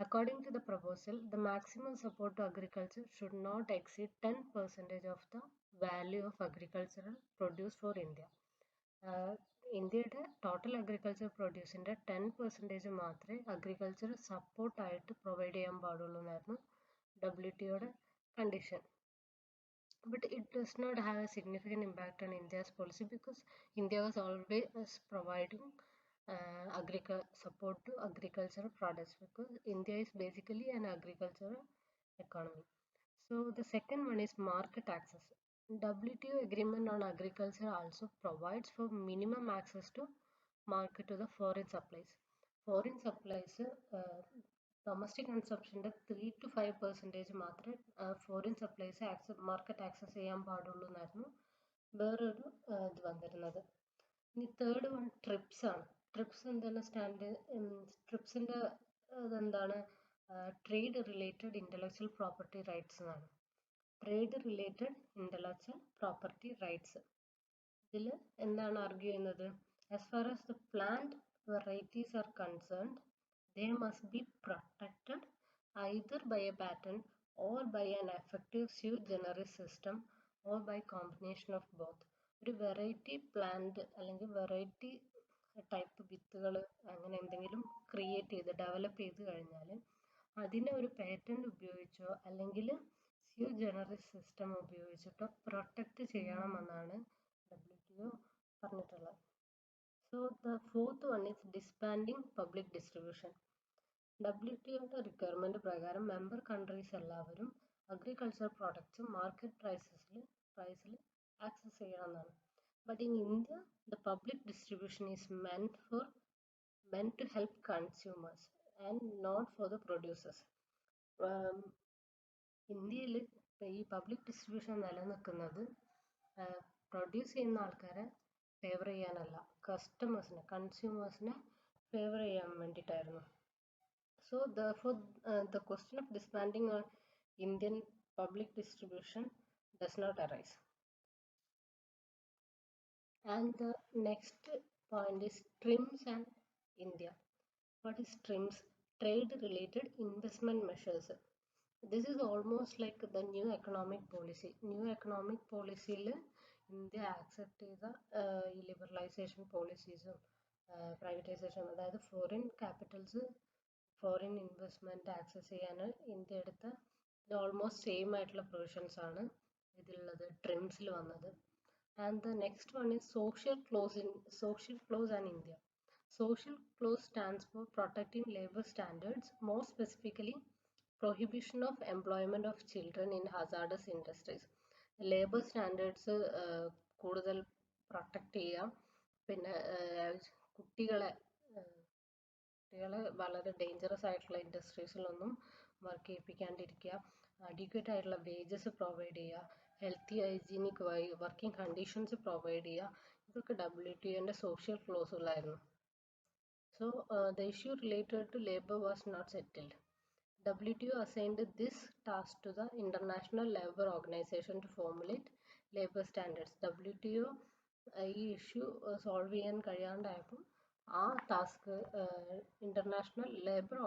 According to the proposal, the maximum support to agriculture should not exceed 10% of the value of agricultural produce for India. ഇന്ത്യയുടെ total agriculture പ്രൊഡ്യൂസിൻ്റെ 10% മാത്രമേ agriculture സപ്പോർട്ടായിട്ട് provide ചെയ്യാൻ പാടുള്ളൂ എന്നായിരുന്നു WTOയുടെ condition. But it does not have a significant impact on India's policy because India was always providing support to agricultural products, because India is basically an agricultural economy. So the second one is market access. WTO agreement on agriculture also provides for minimum access to market to the foreign supplies. Foreign supplies domestic കൺസപ്ഷൻ്റെ 3 to 5% മാത്രമേ foreign supplies market access ചെയ്യാൻ പാടുള്ളൂ എന്നായിരുന്നു വേറൊരു ഇത് വന്നിരുന്നത്. ഇനി third one TRIPS ആണ്. ട്രിപ്സ് എന്താണ് ട്രിപ്സിൻ്റെ ഇതെന്താണ്? Trade related intellectual property rights എന്നാണ്. Trade related intellectual property rights ഇതിൽ എന്താണ് ആർഗ്യൂ ചെയ്യുന്നത്? As far as the plant varieties are concerned, they must be protected either by a patent or by an effective sui generis system or by combination of both. ഒരു variety plant അല്ലെങ്കിൽ variety type വിത്തുകൾ അങ്ങനെ എന്തെങ്കിലും create ചെയ്ത് develop ചെയ്ത് കഴിഞ്ഞാൽ അതിനെ ഒരു പേറ്റന്റ് ഉപയോഗിച്ചോ അല്ലെങ്കിൽ സ്യു ജനറിസ് സിസ്റ്റം ഉപയോഗിച്ചിട്ടോ പ്രൊട്ടക്റ്റ് ചെയ്യണമെന്നാണ് WTO പറഞ്ഞിട്ടുള്ളത്. So the fourth one is disbanding public distribution. WTOയുടെ റിക്വയർമെൻറ്റ് പ്രകാരം മെമ്പർ കൺട്രീസ് എല്ലാവരും അഗ്രികൾച്ചർ പ്രോഡക്ട്സ് മാർക്കറ്റ് പ്രൈസിൽ ആക്സസ് ചെയ്യണമെന്നാണ്. But in India the public distribution is meant to help consumers and not for the producers. ഇന്ത്യയിൽ ഈ public distribution നിലനിൽക്കുന്നത് produce ചെയ്യുന്ന ആൾക്കാരെ ഫേവർ ചെയ്യാനല്ല, കൺസ്യൂമേഴ്സിനെ ഫേവർ ചെയ്യാൻ വേണ്ടിയിട്ടായിരുന്നു. So therefore, the question of disbanding on Indian public distribution does not arise. And the next point is TRIMS and India. What is TRIMS? Trade related investment measures. This is almost like the new economic policy. New economic policy India accept the liberalization policies, privatization, അതായത് foreign capitals, foreign investment access ചെയ്യാൻ India എടുത്ത almost same ആയിട്ടുള്ള provisions ആണ് ഇതിലുള്ളത് ട്രിംസിൽ വന്നത്. And the next one is social clause and India. Social clause stands for protecting labor standards, more specifically prohibition of employment of children in hazardous industries. Labor standards കൂടുതൽ protect ചെയ്യുക, പിന്നെ കുട്ടികളെ വളരെ dangerous ആയിട്ടുള്ള ഇൻഡസ്ട്രീസിലൊന്നും work ചെയ്യിപ്പിക്കാണ്ടിരിക്കുക, adequate ആയിട്ടുള്ള wages provide ചെയ്യുക, healthy hygienic working conditions provide ചെയ്യുക, ഇതൊക്കെ WTOന്റെ social ക്ലോസുകളായിരുന്നു. So the issue related to labor was not settled. WTO assigned this task to the International Labour Organization to formulate labor standards. WTO ഈ issue solve ചെയ്യാൻ കഴിയാണ്ടായപ്പോൾ ആ task international labour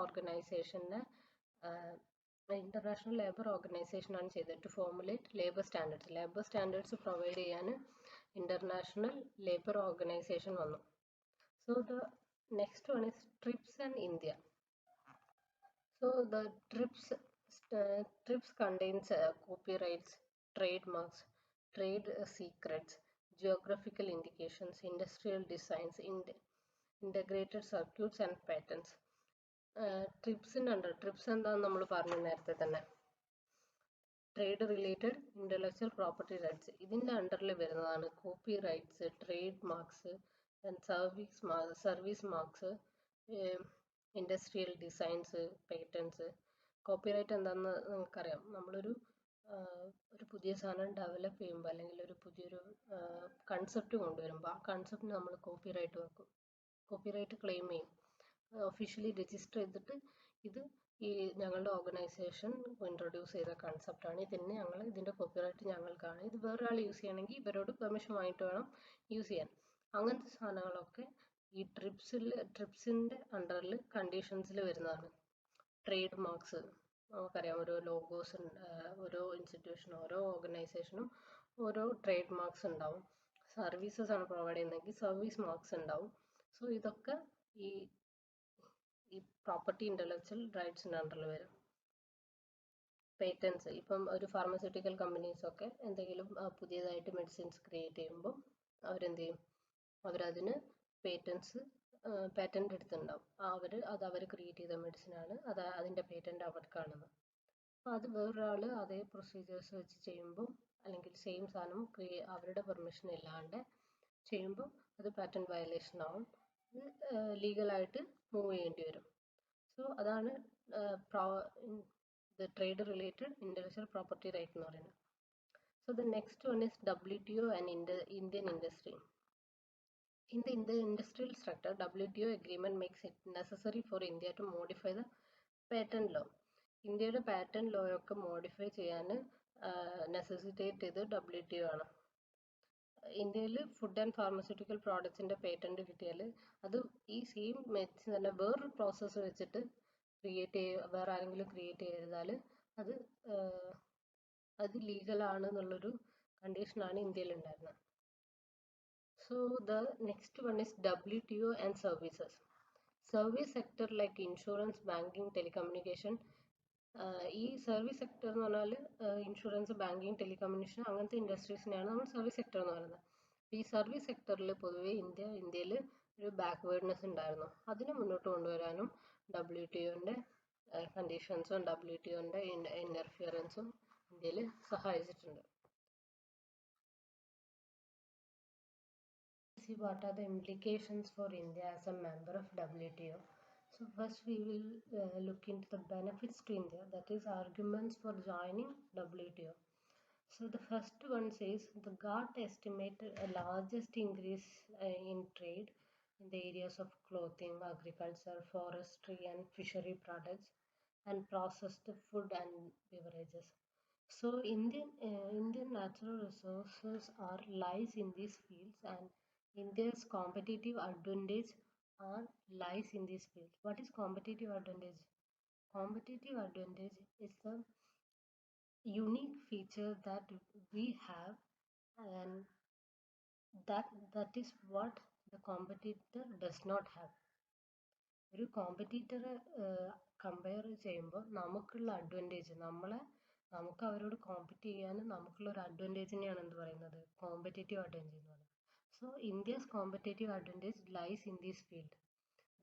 ഓർഗനൈസേഷനെ ആണ് ചെയ്തത്. To formulate labour standards provide ചെയ്യാൻ international labour organisation വന്നു. So the next one is TRIPS and India. So the TRIPS contains copyrights, trademarks, trade secrets, geographical indications, industrial designs, integrated circuits and patents. TRIPS എന്താണെന്ന് നമ്മൾ പറഞ്ഞു നേരത്തെ തന്നെ. Trade related intellectual property rights ഇതിൻ്റെ അണ്ടറിൽ വരുന്നതാണ് copy rights, trade marks, service marks, industrial designs, patents. Copyright എന്താണെന്ന് നമുക്കറിയാം. നമ്മളൊരു പുതിയ സാധനം ഡെവലപ്പ് ചെയ്യുമ്പോൾ അല്ലെങ്കിൽ ഒരു പുതിയൊരു കൺസെപ്റ്റ് കൊണ്ടുവരുമ്പോൾ ആ കൺസെപ്റ്റിന് നമ്മൾ കോപ്പിറൈറ്റ് വെക്കും, കോപ്പിറൈറ്റ് ക്ലെയിം ചെയ്യും, ഒഫീഷ്യലി രജിസ്റ്റർ ചെയ്തിട്ട് ഇത് ഈ ഞങ്ങളുടെ ഓർഗനൈസേഷൻ ഇൻട്രൊഡ്യൂസ് ചെയ്ത കൺസെപ്റ്റാണ്, ഇതിൻ്റെ കോപ്പിറൈറ്റ് ഞങ്ങൾക്കാണ്, ഇത് വേറൊരാൾ യൂസ് ചെയ്യണമെങ്കിൽ ഇവരോട് പെർമിഷൻ വാങ്ങിയിട്ട് വേണം യൂസ് ചെയ്യാൻ. അങ്ങനത്തെ സാധനങ്ങളൊക്കെ ഈ ട്രിപ്സിൻ്റെ അണ്ടറിൽ കണ്ടീഷൻസിൽ വരുന്നതാണ്. ട്രേഡ് മാർക്സ് നമുക്കറിയാം, ഓരോ ലോഗോസ്, ഓരോ ഇൻസ്റ്റിറ്റ്യൂഷനും ഓരോ ഓർഗനൈസേഷനും ഓരോ ട്രേഡ് മാർക്സ് ഉണ്ടാവും. സർവീസസ് ആണ് പ്രൊവൈഡ് ചെയ്യുന്നതെങ്കിൽ സർവീസ് മാർക്സ് ഉണ്ടാവും. സോ ഇതൊക്കെ ഈ പ്രോപ്പർട്ടി ഇന്റലക്ച്വൽ റൈറ്റ്സിൻ്റെ അണ്ടറിൽ വരും. പേറ്റൻസ്, ഇപ്പം ഒരു ഫാർമസ്യൂട്ടിക്കൽ കമ്പനീസൊക്കെ എന്തെങ്കിലും പുതിയതായിട്ട് മെഡിസിൻസ് ക്രിയേറ്റ് ചെയ്യുമ്പോൾ അവരെന്ത് ചെയ്യും, അവരതിന് പാറ്റന്റ് എടുത്തിട്ടുണ്ടാവും. അവർ ക്രിയേറ്റ് ചെയ്ത മെഡിസിനാണ്, അതിൻ്റെ പേറ്റന്റ് അവർക്കാണെന്ന്. അപ്പോൾ അത് വേറൊരാൾ അതേ പ്രൊസീജിയേഴ്സ് വെച്ച് ചെയ്യുമ്പോൾ അല്ലെങ്കിൽ സെയിം സാധനം അവരുടെ പെർമിഷൻ ഇല്ലാണ്ട് ചെയ്യുമ്പോൾ അത് പാറ്റന്റ് വയലേഷൻ ആവും, ലീഗലായിട്ട് മൂവ് ചെയ്യേണ്ടി വരും. സോ അതാണ് trade related intellectual property right എന്ന് പറയുന്നത്. So the next one is WTO and Indian industry. In the industrial structure, WTO agreement makes it necessary for India to modify the patent law. ഇന്ത്യയുടെ patent law ഒക്കെ modify ചെയ്യാൻ necessitate ചെയ്ത് WTO ആണ്. ഇന്ത്യയിൽ food and pharmaceutical പ്രോഡക്ട്സിൻ്റെ patent കിട്ടിയാൽ അത് ഈ same medicine തന്നെ വേറൊരു പ്രോസസ്സ് വെച്ചിട്ട് വേറെ ആരെങ്കിലും ക്രിയേറ്റ് ചെയ്താൽ അത് ലീഗലാണ് എന്നുള്ളൊരു കണ്ടീഷനാണ് ഇന്ത്യയിൽ ഉണ്ടായിരുന്നത്. So the next one is WTO and services. Service sector like insurance, banking, telecommunication. ഈ സർവീസ് സെക്ടർ എന്ന് പറഞ്ഞാൽ ഇൻഷുറൻസ്, ബാങ്കിങ്, ടെലികമ്മ്യൂണിക്കേഷൻ അങ്ങനത്തെ ഇൻഡസ്ട്രീസിനെയാണ് നമ്മൾ സർവീസ് സെക്ടർ എന്ന് പറയുന്നത്. ഈ സർവീസ് സെക്ടറിൽ പൊതുവേ ഇന്ത്യയിൽ ഒരു ബാക്ക്വേർഡ്നെസ് ഉണ്ടായിരുന്നു. അതിനെ മുന്നോട്ട് കൊണ്ടുവരാനും WTOന്റെ കണ്ടീഷൻസും WTOന്റെ ഇന്റർഫിയറൻസും ഇന്ത്യയിൽ സഹായിച്ചിട്ടുണ്ട്. See what are the implications for India as a member of WTO. So first we will look into the benefits to India, that is arguments for joining WTO. So the first one says the GATT estimated a largest increase in trade in the areas of clothing, agriculture, forestry and fishery products, and processed food and beverages. So Indian natural resources are lies in these fields, and India's competitive advantage are lies in these fields. What is competitive advantage? Competitive advantage is the unique feature that we have, and that is what the competitor does not have. ഒരു കോമ്പറ്റീറ്ററെ compare ചെയ്യുമ്പോൾ നമുക്കുള്ള advantage നമുക്ക് അവരോട് compete ചെയ്യാനും നമുക്കുള്ള ഒരു അഡ്വാൻറ്റേജിനെയാണ് എന്ത് പറയുന്നത്, കോമ്പറ്റേറ്റീവ് അഡ്വാൻറ്റേജ് എന്ന് പറയുന്നത്. So India's competitive advantage lies in this field.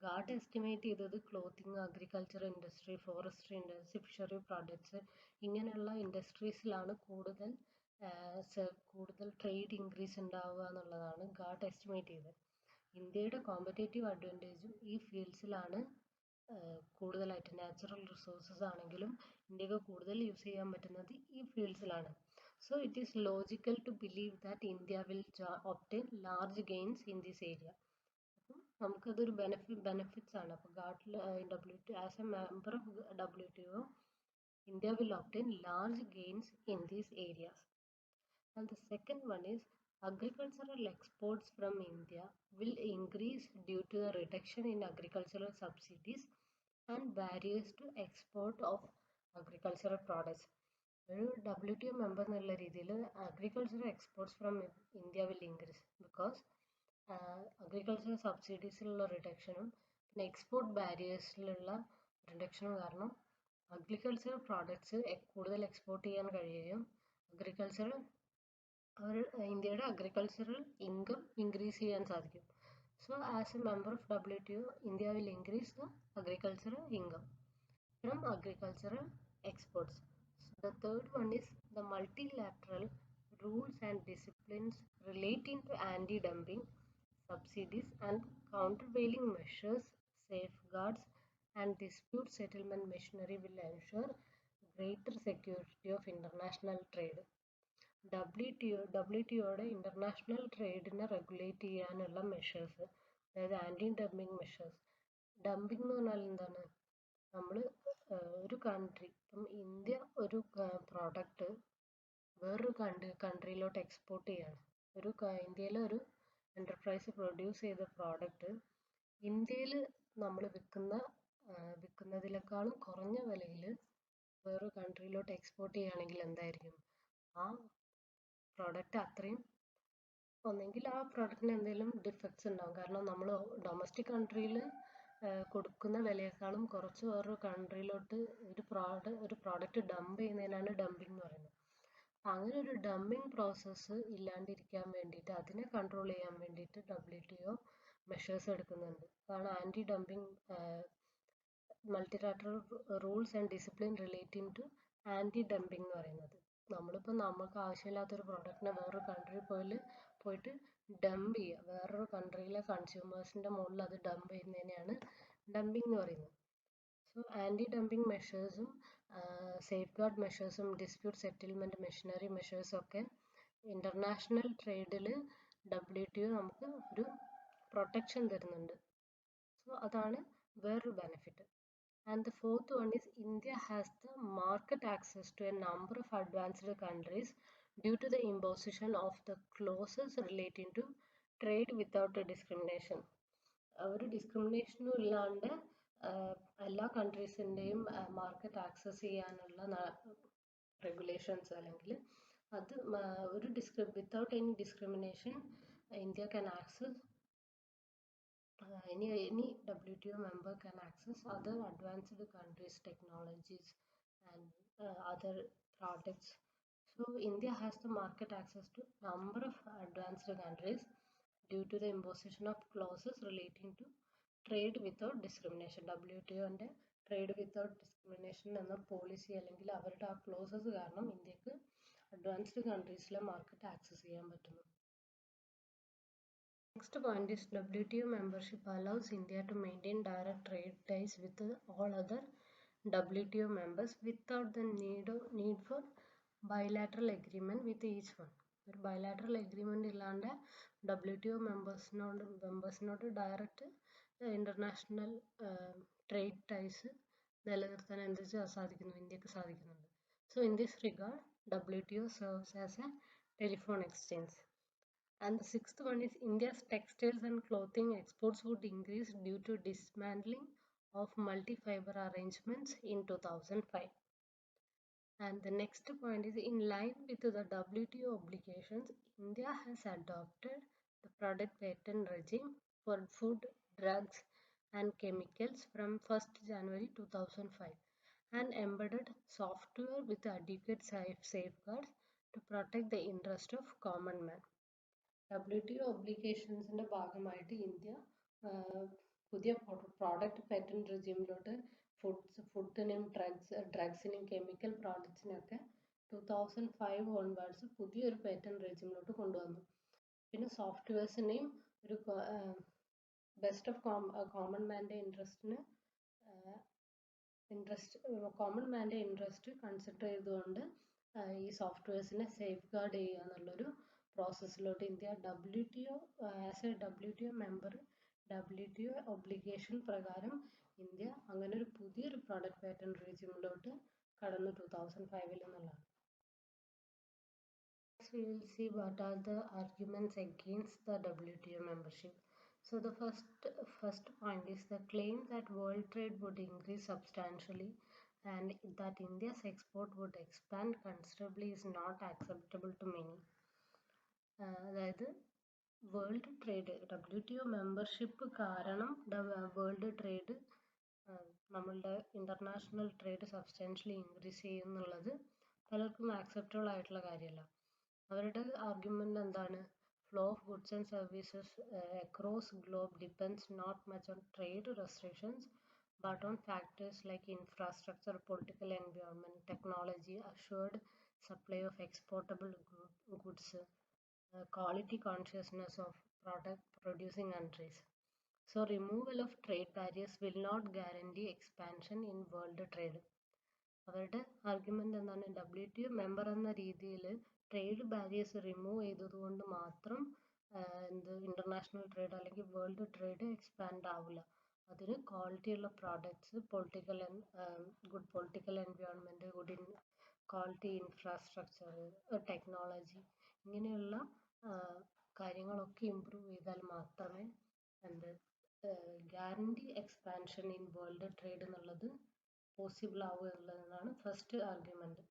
ഗാർഡ് എസ്റ്റിമേറ്റ് ചെയ്തത് clothing, agriculture industry, forestry industry, fishery products ഇങ്ങനെയുള്ള ഇൻഡസ്ട്രീസിലാണ് കൂടുതൽ ട്രേഡ് ഇൻക്രീസ് ഉണ്ടാവുക എന്നുള്ളതാണ് ഗാർഡ് എസ്റ്റിമേറ്റ് ചെയ്തത്. ഇന്ത്യയുടെ കോമ്പറ്റേറ്റീവ് അഡ്വാൻറ്റേജും ഈ ഫീൽഡ്സിലാണ് കൂടുതലായിട്ട്. നാച്ചുറൽ റിസോഴ്സസ് ആണെങ്കിലും ഇന്ത്യക്ക് കൂടുതൽ യൂസ് ചെയ്യാൻ പറ്റുന്നത് ഈ ഫീൽഡ്സിലാണ്. So it is logical to believe that India will obtain large gains in this area. അപ്പം നമുക്കതൊരു ബെനിഫിറ്റ്സ് ആണ്. അപ്പോൾ WTO as a member of WTO, India will obtain large gains in these areas. And the second one is agricultural exports from India will increase due to the reduction in agricultural subsidies and barriers to export of agricultural products. ഒരു WTO member എന്നുള്ള രീതിയിൽ agricultural exports from India will increase because agricultural സബ്സിഡീസിലുള്ള റിഡക്ഷനും പിന്നെ export ബാരിയേഴ്സിലുള്ള റിഡക്ഷനും കാരണം agricultural products കൂടുതൽ export ചെയ്യാൻ കഴിയുകയും ഇന്ത്യയുടെ അഗ്രികൾച്ചറൽ ഇൻകം ഇൻക്രീസ് ചെയ്യാൻ സാധിക്കും. So as a member of WTO, India will increase the agricultural income from agricultural exports. So the third one is the multilateral rules and disciplines relating to anti-dumping, subsidies and countervailing measures, safeguards and dispute settlement machinery will ensure greater security of international trade. WTOയുടെ international ട്രേഡിനെ regulate ചെയ്യാനുള്ള measures, അതായത് anti dumping measures. Dumping എന്ന് പറഞ്ഞാൽ എന്താണ്? നമ്മൾ ഒരു country, ഇപ്പം ഇന്ത്യ ഒരു പ്രോഡക്റ്റ് വേറൊരു കൺട്രിയിലോട്ട് എക്സ്പോർട്ട് ചെയ്യാണ്. ഇന്ത്യയിലെ ഒരു എൻ്റർപ്രൈസ് പ്രൊഡ്യൂസ് ചെയ്ത പ്രോഡക്റ്റ് ഇന്ത്യയിൽ നമ്മൾ വിൽക്കുന്നതിനേക്കാളും കുറഞ്ഞ വിലയിൽ വേറൊരു കൺട്രിയിലോട്ട് എക്സ്പോർട്ട് ചെയ്യുകയാണെങ്കിൽ എന്തായിരിക്കും? ആ പ്രോഡക്റ്റ് അത്രയും ഒന്നെങ്കിൽ ആ പ്രോഡക്റ്റിന് എന്തെങ്കിലും ഡിഫക്ട്സ് ഉണ്ടാകും. കാരണം നമ്മൾ ഡൊമസ്റ്റിക് കൺട്രിയിൽ കൊടുക്കുന്ന വിലയേക്കാളും കുറച്ച് വേറൊരു കൺട്രിയിലോട്ട് ഒരു പ്രോഡക്റ്റ് ഡംപ് ചെയ്യുന്നതിനാണ് ഡംപിങ് എന്ന് പറയുന്നത്. അങ്ങനെ ഒരു ഡംപിങ് പ്രോസസ്സ് ഇല്ലാണ്ടിരിക്കാൻ വേണ്ടിയിട്ട്, അതിനെ കൺട്രോൾ ചെയ്യാൻ വേണ്ടിയിട്ട് WTO മെഷേഴ്സ് എടുക്കുന്നുണ്ട്. അതാണ് anti dumping multilateral rules and discipline relating to anti dumping എന്ന് പറയുന്നത്. നമ്മളിപ്പോൾ നമുക്ക് ആവശ്യമില്ലാത്തൊരു പ്രോഡക്റ്റിനെ വേറൊരു കൺട്രിയിൽ പോയിട്ട് ഡംപ് ചെയ്യുക, വേറൊരു കൺട്രിയിലെ കൺസ്യൂമേഴ്സിൻ്റെ മുകളിൽ അത് ഡംപ് ചെയ്യുന്നതിനെയാണ് ഡംപിങ് എന്ന് പറയുന്നത്. സോ ആൻറ്റി ഡംപിങ് മെഷേഴ്സും സേഫ് ഗാർഡ് മെഷേഴ്സും ഡിസ്പ്യൂട്ട് സെറ്റിൽമെൻറ്റ് മെഷീനറി മെഷേഴ്സും ഒക്കെ ഇൻ്റർനാഷണൽ ട്രേഡിൽ WTO നമുക്ക് ഒരു പ്രൊട്ടക്ഷൻ തരുന്നുണ്ട്. സോ അതാണ് വേറൊരു benefit. And the fourth one is India has the market access to a number of advanced countries due to the imposition of the clauses relating to trade without a discrimination. ഒരു ഡിസ്ക്രിമിനേഷനും ഇല്ലാണ്ട് എല്ലാ കൺട്രീസിൻ്റെയും market access ചെയ്യാനുള്ള regulations, അല്ലെങ്കിൽ അത് without any discrimination India can access any WTO member can access other advanced countries' technologies and other products. So India has the market access to number of advanced countries due to the imposition of clauses relating to trade without discrimination. WTO and trade without discrimination എന്ന policy അല്ലെങ്കിൽ അവരുടെ ആ closes കാരണം ഇന്ത്യക്ക് advanced കൺട്രീസിലെ market access ചെയ്യാൻ പറ്റുന്നു. Next point is WTO membership allows India to maintain direct trade ties with all other WTO members without the need for bilateral agreement with each one. ഒരു bilateral agreement ഇല്ലാണ്ട് WTO മെമ്പേഴ്സിനോട് direct international trade ties നിലനിർത്താൻ ഇന്ത്യക്ക് സാധിക്കുന്നുണ്ട്. So in this regard, WTO serves as a telephone exchange. And the sixth one is India's textiles and clothing exports would increase due to dismantling of multi-fiber arrangements in 2005. And the next point is in line with the WTO obligations, India has adopted the product patent regime for food, drugs and chemicals from 1st January 2005 and embedded software with adequate safeguards to protect the interest of common man. WTO obligations ഭാഗമായിട്ട് India പുതിയ product patent റെജിമിലോട്ട് ഫുഡിനും ഡ്രഗ്സിനും chemical പ്രോഡക്ട്സിനൊക്കെ 2005 onwards പുതിയൊരു patent റെജിമിലോട്ട് കൊണ്ടുവന്നു. പിന്നെ സോഫ്റ്റ്വെയർസിനെയും ഒരു ബെസ്റ്റ് ഓഫ് കോമൺ മാൻ്റെ കോമൺ മാൻ്റെ ഇൻട്രസ്റ്റ് കൺസിഡർ ചെയ്തുകൊണ്ട് ഈ സോഫ്റ്റ്വെയർസിനെ സേഫ് ഗാർഡ് ചെയ്യുക എന്നുള്ളൊരു പ്രോസസ്സിലോട്ട് India as a WTO member WTO obligation പ്രകാരം ഇന്ത്യ അങ്ങനെ ഒരു പുതിയൊരു പ്രോഡക്റ്റ് പാറ്റന്റ് റെജിമിലോട്ട് കടന്നു 2005 എന്നുള്ളതാണ്. Next we will see what are the arguments against the WTO membership. So the first point is the claim that world trade would increase substantially and that India's export would expand considerably is not acceptable to many. അതായത് world trade WTO membership കാരണം world trade നമ്മളുടെ international trade substantially increase ചെയ്യുന്നുള്ളത് പലർക്കും acceptable ആയിട്ടുള്ള കാര്യമല്ല. അവരുടെ argument എന്താണ്? Flow of goods and services across globe depends not much on trade restrictions but on factors like infrastructure, political environment, technology, assured supply of exportable goods, quality consciousness of product producing countries. So removal of trade barriers will not guarantee expansion in world trade. അവരുടെ argument എന്താണ്? WTO member എന്ന രീതിയിൽ trade barriers remove ചെയ്തതുകൊണ്ട് മാത്രം international trade അല്ലെങ്കിൽ world trade expand ആവില്ല. അതിന് ക്വാളിറ്റിയുള്ള products, good political environment, good quality infrastructure, technology, ഇങ്ങനെയുള്ള കാര്യങ്ങളൊക്കെ ഇമ്പ്രൂവ് ചെയ്താൽ മാത്രമേ guarantee expansion in world trade എന്നുള്ളത് പോസിബിൾ ആവുക എന്നുള്ളതാണ് first argument.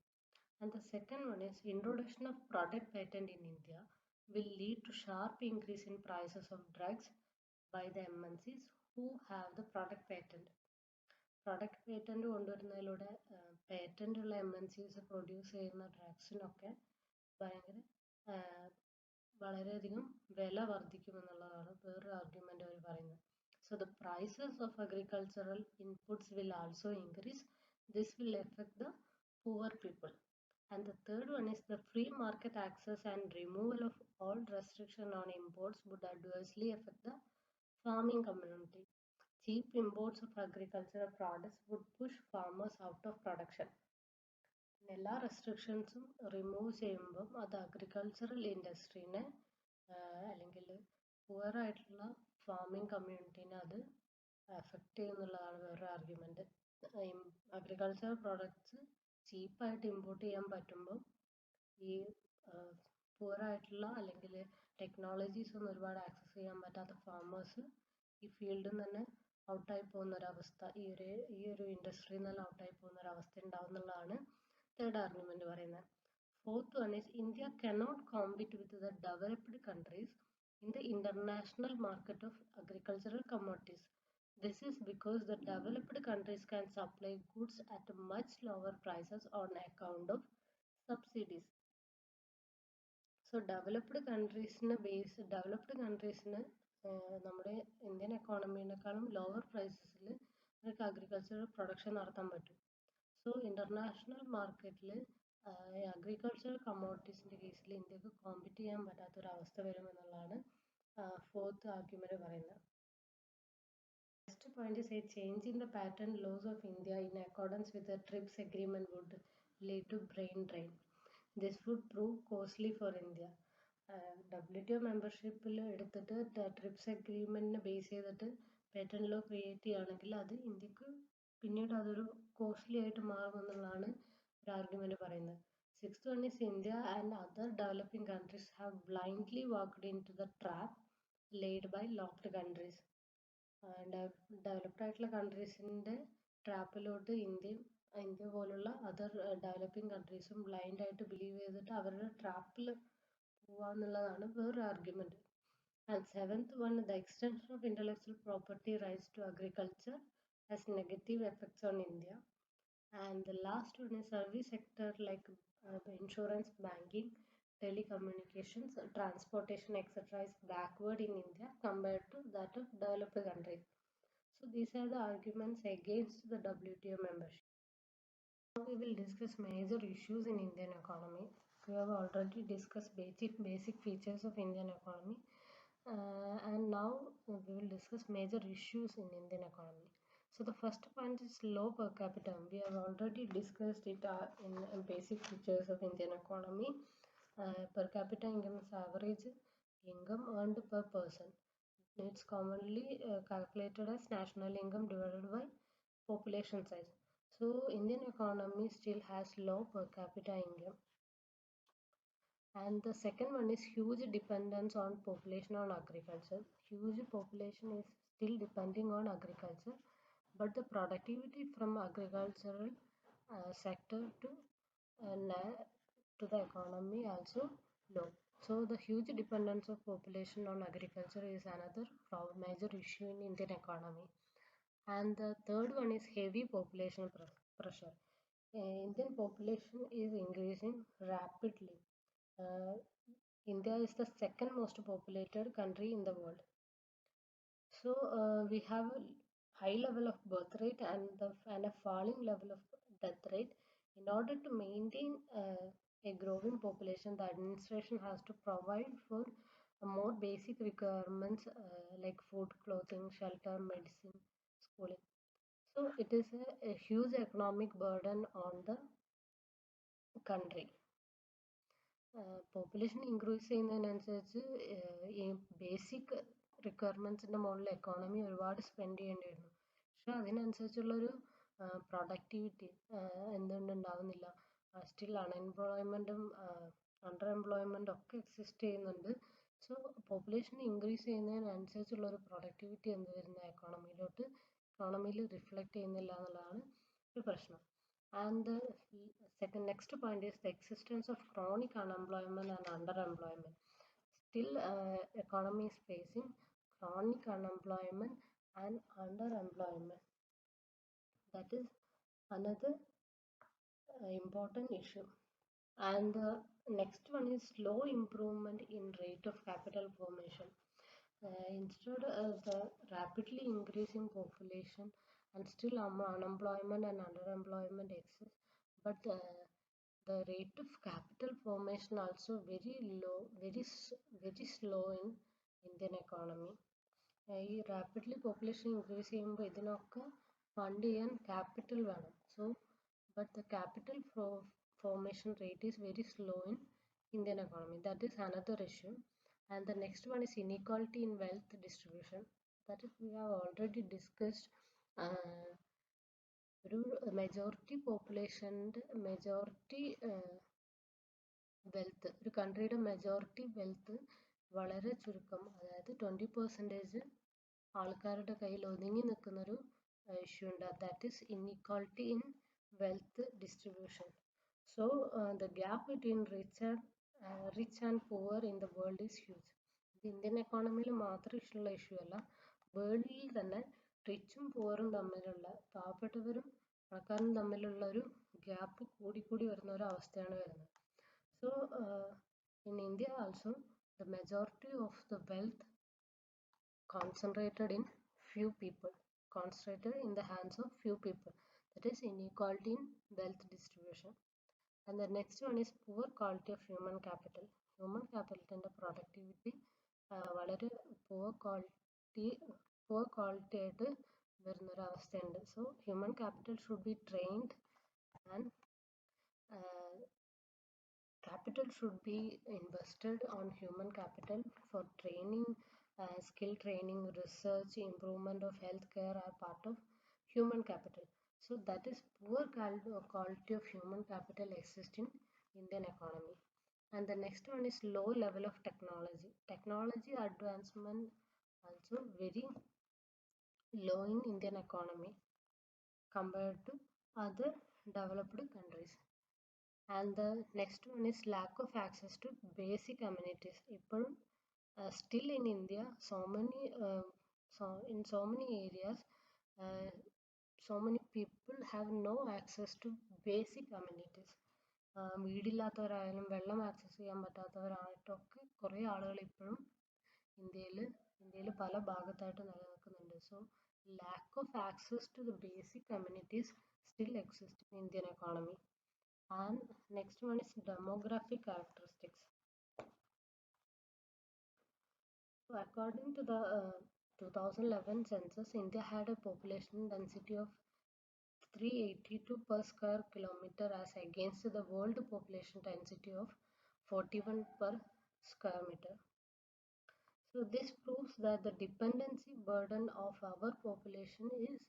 And the second one is introduction of product patent in India will lead to sharp increase in prices of drugs by the MNCs who have the product patent. Product patent കൊണ്ടുവരുന്നതിലൂടെ patent ഉള്ള MNCs produce ചെയ്യുന്ന ഡ്രഗ്സിനൊക്കെ വളരെയധികം വില വർദ്ധിക്കുമെന്നുള്ളതാണ് വേറൊരു argument അവർ പറയുന്നത്. So the prices of agricultural inputs will also increase. This will affect the poor people. And the third one is the free market access and removal of all restriction on imports would adversely affect the farming community. Cheap imports of agricultural products would push farmers out of production. എല്ലാ റെസ്ട്രിക്ഷൻസും remove ചെയ്യുമ്പം അത് agricultural ഇൻഡസ്ട്രീനെ അല്ലെങ്കിൽ poor ആയിട്ടുള്ള farming കമ്മ്യൂണിറ്റീനെ അത് affect ചെയ്യുന്നുള്ളതാണ് വേറൊരു argument. Agricultural products ചീപ്പായിട്ട് import ചെയ്യാൻ പറ്റുമ്പോൾ ഈ പുവറായിട്ടുള്ള അല്ലെങ്കിൽ ടെക്നോളജീസ് ഒന്നും ഒരുപാട് ആക്സസ് ചെയ്യാൻ പറ്റാത്ത ഫാമേഴ്സ് ഈ ഫീൽഡിൽ നിന്ന് തന്നെ ഔട്ടായി പോകുന്നൊരവസ്ഥ, ഈ ഒരു ഇൻഡസ്ട്രിയിൽ നിന്ന് തന്നെ ഔട്ടായി പോകുന്നൊരവസ്ഥ ഉണ്ടാവും എന്നുള്ളതാണ് തേർഡ് ആർഗ്യുമെൻ്റ് പറയുന്നത്. Fourth one is India cannot compete with the developed countries in the international market of agricultural commodities. This is because the developed countries can supply goods at much lower prices on account of subsidies. So developed countries' നമ്മുടെ Indian എക്കോണമീനേക്കാളും lower പ്രൈസസിൽ അവർക്ക് agricultural production നടത്താൻ പറ്റും. So international മാർക്കറ്റിൽ agricultural കമ്മോഡിറ്റീസിൻ്റെ കേസിൽ ഇന്ത്യക്ക് compete ചെയ്യാൻ പറ്റാത്തൊരവസ്ഥ വരുമെന്നുള്ളതാണ് fourth argument പറയുന്നത്. Next point is a change in the patent laws of India in accordance with the TRIPS agreement would lead to brain drain. This would prove costly for India. WTO മെമ്പർഷിപ്പിൽ എടുത്തിട്ട് TRIPS അഗ്രിമെന്റിനെ base ചെയ്തിട്ട് patent law create ചെയ്യുകയാണെങ്കിൽ അത് ഇന്ത്യക്ക് പിന്നീട് അതൊരു costly ആയിട്ട് മാറുമെന്നുള്ളതാണ് ഒരു argument പറയുന്നത്. Sixth one is India and other developing countries have blindly walked into the trap laid by locked countries. Developed ആയിട്ടുള്ള കൺട്രീസിൻ്റെ ട്രാപ്പിലോട്ട് ഇന്ത്യ പോലുള്ള അതർ ഡെവലപ്പിംഗ് കൺട്രീസും ബ്ലൈൻഡ് ആയിട്ട് ബിലീവ് ചെയ്തിട്ട് അവരുടെ ട്രാപ്പിൽ പോവാന്നുള്ളതാണ് വേറൊരു argument. And seventh one, the extension of intellectual property rights to agriculture has negative effects on India. And the last one is service sector like insurance, banking, telecommunications, transportation, etc. is backward in India compared to that of developed countries. So these are the arguments against the WTO membership. Now we will discuss major issues in Indian economy. We have already discussed basic features of Indian economy, and now we will discuss major issues in Indian economy. So the first point is low per capita. We have already discussed it in basic features of Indian economy. Per capita income is average income earned per person. It's commonly calculated as national income divided by population size. So Indian economy still has low per capita income. And the second one is huge dependence on population on agriculture. Huge population is still depending on agriculture, but the productivity from agricultural sector to the economy also low. So the huge dependence of population on agriculture is another major issue in Indian economy. And the third one is heavy population pressure. Indian population is increasing rapidly. India is the second most populated country in the world. So we have a high level of birth rate and a falling level of death rate. In order to maintain a growing population, the administration has to provide for more basic requirements like food, clothing, shelter, medicine, schooling. So it is a huge economic burden on the country. Population increase ചെയ്യുന്നതിനനുസരിച്ച് ഈ basic റിക്വയർമെൻറ്റ്സിൻ്റെ മുകളിൽ economy ഒരുപാട് spend ചെയ്യേണ്ടി വരുന്നു. പക്ഷെ അതിനനുസരിച്ചുള്ളൊരു productivity എന്തുകൊണ്ടുണ്ടാവുന്നില്ല. Still അൺഎംപ്ലോയ്മെൻറ്റും under എംപ്ലോയ്മെൻറ്റും ഒക്കെ exist ചെയ്യുന്നുണ്ട്. So population increase ചെയ്യുന്നതിനനുസരിച്ചുള്ളൊരു productivity എന്ത് വരുന്ന എക്കോണമിയിൽ റിഫ്ലക്റ്റ് ചെയ്യുന്നില്ല എന്നുള്ളതാണ് ഒരു പ്രശ്നം. And the next point is the existence of chronic unemployment and underemployment. Still, economy is facing chronic unemployment and underemployment. That is another important issue. And the next one is slow improvement in rate of capital formation. Instead of the rapidly increasing population and still unemployment and underemployment exists, but the rate of capital formation also very low, very slow in Indian economy. ഈ rapidly population increase ചെയ്യുമ്പോൾ ഇതിനൊക്കെ fund ചെയ്യാൻ capital വേണം. So but the capital formation rate is very slow in Indian economy. That is another issue. And the next one is inequality in wealth distribution. That is we have already discussed. ഒരു majority പോപ്പുലേഷൻ്റെ majority wealth, ഒരു കൺട്രിയുടെ majority wealth വളരെ ചുരുക്കം, അതായത് 20% ആൾക്കാരുടെ കയ്യിൽ ഒതുങ്ങി നിൽക്കുന്നൊരു issue ഉണ്ട്. That is inequality in wealth distribution. So the gap between rich and poor in the world is huge. ഇത് ഇന്ത്യൻ എക്കോണമിയിൽ മാത്രം ഉള്ള ഇഷ്യൂ അല്ല, വേൾഡിൽ തന്നെ റിച്ചും പുവറും തമ്മിലുള്ള, പാവപ്പെട്ടവരും പണക്കാരും തമ്മിലുള്ള ഒരു ഗ്യാപ്പ് കൂടി വരുന്ന ഒരു അവസ്ഥയാണ് വരുന്നത്. So in India also the majority of the wealth concentrated in the hands of few people. That is inequality in wealth distribution. And the next one is poor quality of human capital. Human capital and the productivity വളരെ poor quality ആയിട്ട് വരുന്നൊരു അവസ്ഥയുണ്ട്. So human capital should be trained and capital should be invested on human capital for training, skill training, research, improvement of healthcare are part of human capital. So that is poor quality of human capital exists in Indian economy. And the next one is low level of technology. Technology advancement also very low in Indian economy compared to other developed countries. And the next one is lack of access to basic amenities. Still in India, in so many areas, uh, so many people have no access to basic amenities. വീടില്ലാത്തവരായാലും വെള്ളം access ചെയ്യാൻ പറ്റാത്തവരായിട്ടൊക്കെ കുറേ ആളുകൾ ഇപ്പോഴും ഇന്ത്യയിൽ പല ഭാഗത്തായിട്ട് നിലനിൽക്കുന്നുണ്ട്. So lack of access to the basic amenities still exist in Indian economy. And next one is demographic characteristics. So according to the 2011 census, India had a population density of 382 per square kilometer as against the world population density of 41 per square meter. So this proves that the dependency burden of our population is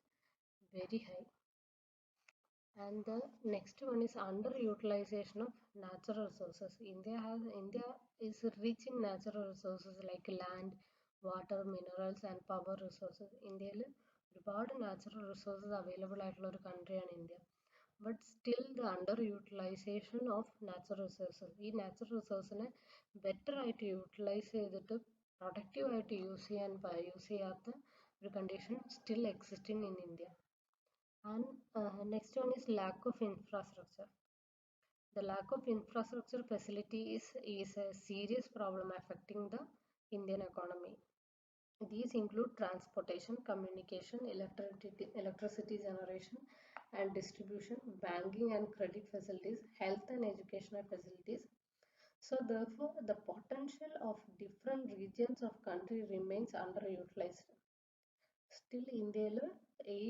very high. And the next one is underutilization of natural resources. India is rich in natural resources like land, water, minerals and power resources. ഇന്ത്യയിൽ ഒരുപാട് natural resources available ആയിട്ടുള്ള ഒരു countryയാണ് India. But still the underutilization of natural resources. ഈ natural resources better ആയിട്ട് utilize ചെയ്തിട്ട് productive ആയിട്ട് use ചെയ്യാത്ത ഒരു condition still existing in India. And next one is lack of infrastructure. The lack of infrastructure facility is a serious problem affecting the Indian economy. These include transportation, communication, electricity generation and distribution, banking and credit facilities, health and educational facilities. So therefore, the potential of different regions of country remains underutilized. Still ഇന്ത്യയിൽ ഈ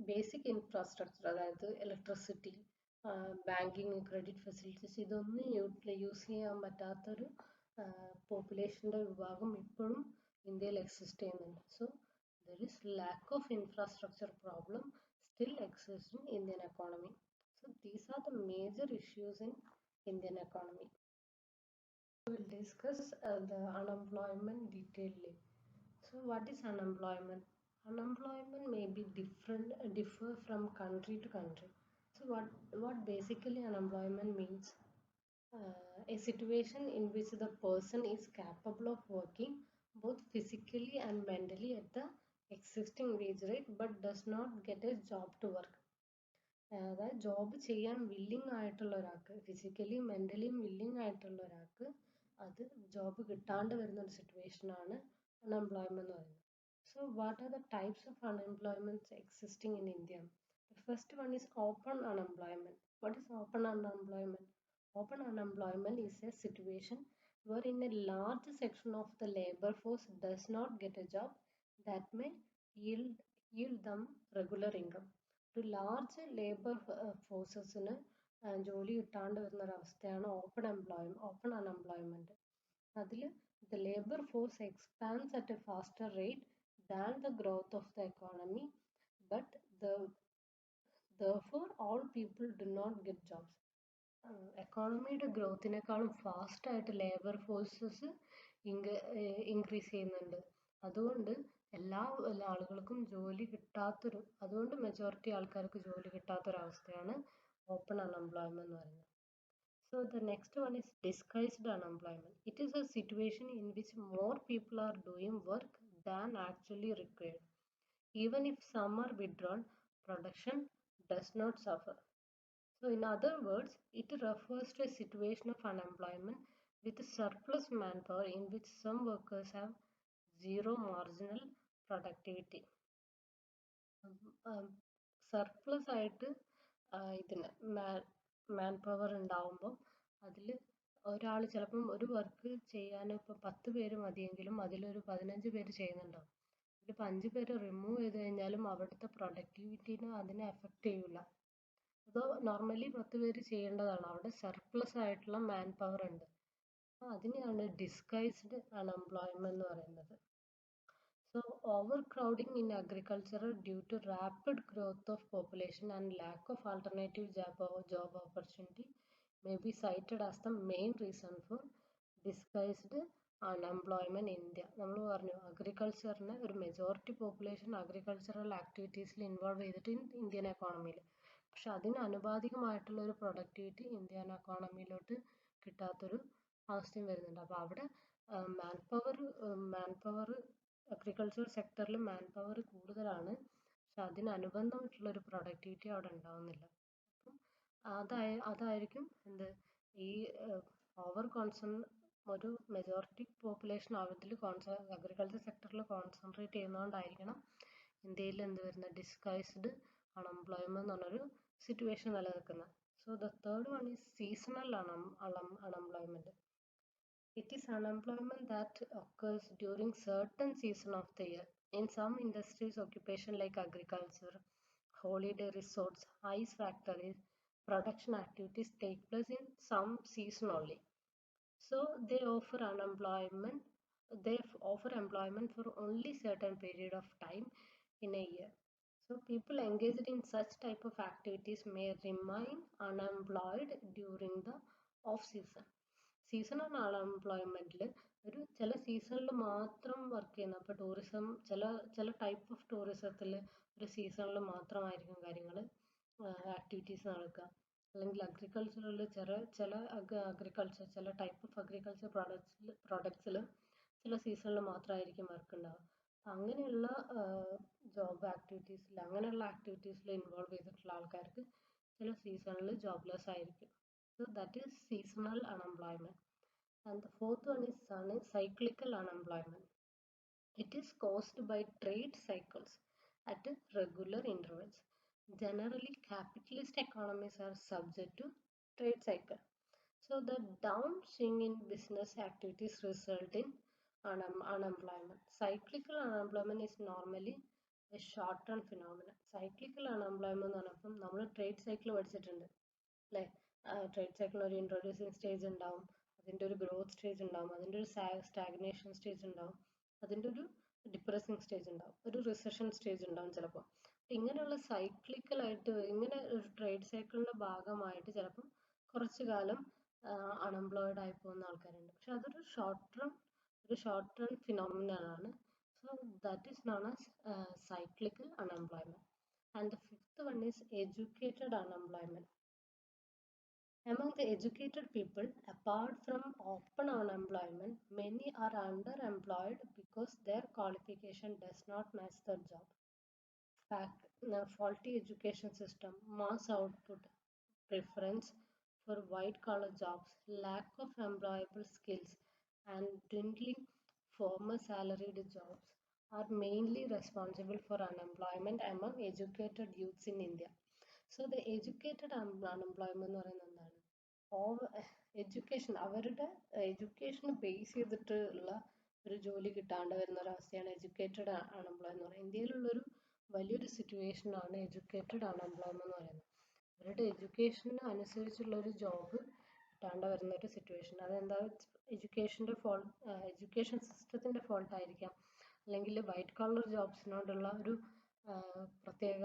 basic infrastructure അതായത് electricity, banking, credit facilities ഇതൊന്നും use ചെയ്യാൻ പറ്റാത്തൊരു പോപ്പുലേഷൻ്റെ വിഭാഗം ഇപ്പോഴും ഇന്ത്യയിൽ exist ചെയ്യുന്നുണ്ട്. So there is lack of infrastructure problem still exists in Indian economy. So these are the major issues in Indian economy. We will discuss the unemployment detailedly. So what is unemployment? Unemployment may be differ from country to country. So what basically unemployment means? A situation in which the person is capable of working both physically and mentally at the existing wage rate but does not get a job to work. അതായത് job ചെയ്യാൻ willing ആയിട്ടുള്ള ഒരാൾക്ക്, physically മെൻ്റലിയും willing ആയിട്ടുള്ള ഒരാൾക്ക് അത് job കിട്ടാണ്ട് വരുന്ന ഒരു സിറ്റുവേഷനാണ് unemployment എന്ന് പറയുന്നത്. So what are the types of unemployment existing in India? The first one is open unemployment. What is open unemployment? Open unemployment is a situation wherein a large section of the labor force does not get a job that may yield them regular income. ഒരു large labour ഫോഴ്സസിന് ജോലി കിട്ടാണ്ട് വരുന്ന ഒരവസ്ഥയാണ് open unemployment. അതിൽ the labor force expands at a faster rate than the growth of the economy, but therefore all people do not get jobs. എക്കോണമിയുടെ ഗ്രോത്തിനേക്കാളും ഫാസ്റ്റായിട്ട് labour forces increase ചെയ്യുന്നുണ്ട്. അതുകൊണ്ട് എല്ലാ ആളുകൾക്കും ജോലി അതുകൊണ്ട് മെജോറിറ്റി ആൾക്കാർക്ക് ജോലി കിട്ടാത്തൊരവസ്ഥയാണ് ഓപ്പൺ അൺഎംപ്ലോയ്മെന്റ് എന്ന് പറയുന്നത്. So the next one is disguised unemployment. It is a situation in which more people are doing work than actually required. Even if some are withdrawn, production does not suffer. So in other words, it refers to a situation of unemployment with surplus manpower in which some workers have zero marginal productivity. Surplus ആയിട്ട് ഇതിന് man power ഉണ്ടാവുമ്പം അതിൽ ഒരാൾ ചിലപ്പം ഒരു work ചെയ്യാൻ ഇപ്പോൾ 10 പേര് മതിയെങ്കിലും അതിലൊരു 15 പേര് ചെയ്യുന്നുണ്ടാവും. ഇതിപ്പോൾ 5 പേര് റിമൂവ് ചെയ്ത് കഴിഞ്ഞാലും അവിടുത്തെ പ്രൊഡക്ടിവിറ്റീനെ അതിനെ എഫക്റ്റ് ചെയ്യില്ല. അത് നോർമലി 10 പേര് ചെയ്യേണ്ടതാണ്. അവിടെ സർപ്ലസ് ആയിട്ടുള്ള മാൻ പവർ ഉണ്ട്. അപ്പോൾ അതിനെയാണ് ഡിസ്ഗൈസ്ഡ് അൺഎംപ്ലോയ്മെന്റ് എന്ന് പറയുന്നത്. So, overcrowding in agriculture due to rapid growth of population and lack of alternative job opportunity may be cited as the main reason for disguised unemployment in India. നമ്മൾ പറഞ്ഞു അഗ്രികൾച്ചറിന് ഒരു majority population agricultural ആക്ടിവിറ്റീസിൽ involve ചെയ്തിട്ട് Indian എക്കോണമിയിൽ, പക്ഷെ അതിന് അനുപാതികമായിട്ടുള്ള ഒരു productivity Indian എക്കോണമിയിലോട്ട് കിട്ടാത്തൊരു അവസ്ഥയും വരുന്നുണ്ട്. അപ്പോൾ അവിടെ മാൻ പവർ അഗ്രികൾച്ചർ സെക്ടറിൽ മാൻ പവർ കൂടുതലാണ്, പക്ഷെ അതിനനുബന്ധമായിട്ടുള്ള ഒരു പ്രൊഡക്ടിവിറ്റി അവിടെ ഉണ്ടാവുന്നില്ല. അപ്പം അതായിരിക്കും എന്ത് ഈ ഓവർ ഒരു മെജോറിറ്റി പോപ്പുലേഷൻ അതിൽ അഗ്രികൾച്ചർ സെക്ടറിൽ കോൺസെൻട്രേറ്റ് ചെയ്യുന്നതുകൊണ്ടായിരിക്കണം ഇന്ത്യയിൽ എന്ത് വരുന്നത് ഡിസ്ഗൈസ്ഡ് അൺഎംപ്ലോയ്മെന്റ് എന്ന് പറഞ്ഞൊരു സിറ്റുവേഷൻ നിലനിൽക്കുന്നത്. So the third one is seasonal unemployment. It is unemployment that occurs during certain season of the year. In some industries, occupation like agriculture, holiday resorts, ice factories, production activities take place in some season only. So they offer unemployment. They offer employment for only certain period of time in a year. So people engaged in such type of activities may remain unemployed during the off season. Seasonal അൺഎംപ്ലോയ്മെന്റിൽ ഒരു ചില സീസണിൽ മാത്രം work ചെയ്യുന്ന, അപ്പോൾ tourism ചില type of ടൂറിസത്തിൽ ഒരു സീസണിൽ മാത്രമായിരിക്കും കാര്യങ്ങൾ ആക്ടിവിറ്റീസ് നടക്കുക. അല്ലെങ്കിൽ അഗ്രികൾച്ചറിൽ ചില ടൈപ്പ് ഓഫ് അഗ്രികൾച്ചർ പ്രോഡക്ട്സിൽ ചില സീസണിൽ മാത്രമായിരിക്കും വർക്ക് ഉണ്ടാവുക. അങ്ങനെയുള്ള ജോബ് ആക്ടിവിറ്റീസിൽ ഇൻവോൾവ് ചെയ്തിട്ടുള്ള ആൾക്കാർക്ക് ചില സീസണിൽ ജോബ്ലെസ് ആയിരിക്കും. So that is seasonal unemployment. And the fourth one is cyclical unemployment. It is caused by trade cycles at regular intervals. Generally, capitalist economies are subject to trade cycle. So the downswing in business activities result in unemployment. Cyclical unemployment is normally a short-term phenomenon. Cyclical unemployment എന്ന് പറഞ്ഞപ്പോൾ നമ്മൾ trade cycle പഠിച്ചിട്ടുണ്ട് അല്ലേ? Trade cycle ഒരു introducing stage ഉണ്ടാവും, അതിൻ്റെ ഒരു growth stage ഉണ്ടാവും, അതിൻ്റെ ഒരു സ്റ്റാഗ്നേഷൻ സ്റ്റേജ് ഉണ്ടാവും, അതിൻ്റെ ഒരു ഡിപ്രസിങ് സ്റ്റേജ് ഉണ്ടാവും, ഒരു റിസഷൻ സ്റ്റേജ് ഉണ്ടാവും ചിലപ്പോൾ. ഇങ്ങനെയുള്ള സൈക്ലിക്കലായിട്ട് ഇങ്ങനെ ഒരു ട്രേഡ് സൈക്കിളിൻ്റെ ഭാഗമായിട്ട് ചിലപ്പം കുറച്ചു കാലം അൺഎംപ്ലോയിഡ് ആയി പോകുന്ന ആൾക്കാരുണ്ട്. പക്ഷെ അതൊരു ഷോർട്ട് ടേം ഫിനോമിനയാണ്. So that is known as cyclical unemployment. And the fifth one is educated unemployment. Among the educated people, apart from open unemployment, many are underemployed because their qualification does not match their job. Faulty education system, mass output, preference for white-collar jobs, lack of employable skills, and dwindling former salaried jobs are mainly responsible for unemployment among educated youths in India. So the educated unemployment എന്ന് പറയുന്നത് എന്താണ്? Education, അവരുടെ education base ചെയ്തിട്ട് ഉള്ള ഒരു ജോലി കിട്ടാണ്ട് വരുന്ന ഒരവസ്ഥയാണ് എഡ്യൂക്കേറ്റഡ് അൺഎംപ്ലോയ് എന്ന് പറയുന്നത്. ഇന്ത്യയിലുള്ളൊരു വലിയൊരു സിറ്റുവേഷനാണ് എഡ്യൂക്കേറ്റഡ് അൺഎംപ്ലോയ്മെന്റ് എന്ന് പറയുന്നത്. അവരുടെ എഡ്യൂക്കേഷന് അനുസരിച്ചുള്ള ഒരു ജോബ് കിട്ടാണ്ട് വരുന്ന ഒരു സിറ്റുവേഷൻ. അതെന്താ? എഡ്യൂക്കേഷൻ സിസ്റ്റത്തിന്റെ ഫോൾട്ട് ആയിരിക്കാം, അല്ലെങ്കിൽ വൈറ്റ് കോളർ ജോബ്സിനോടുള്ള ഒരു പ്രത്യേക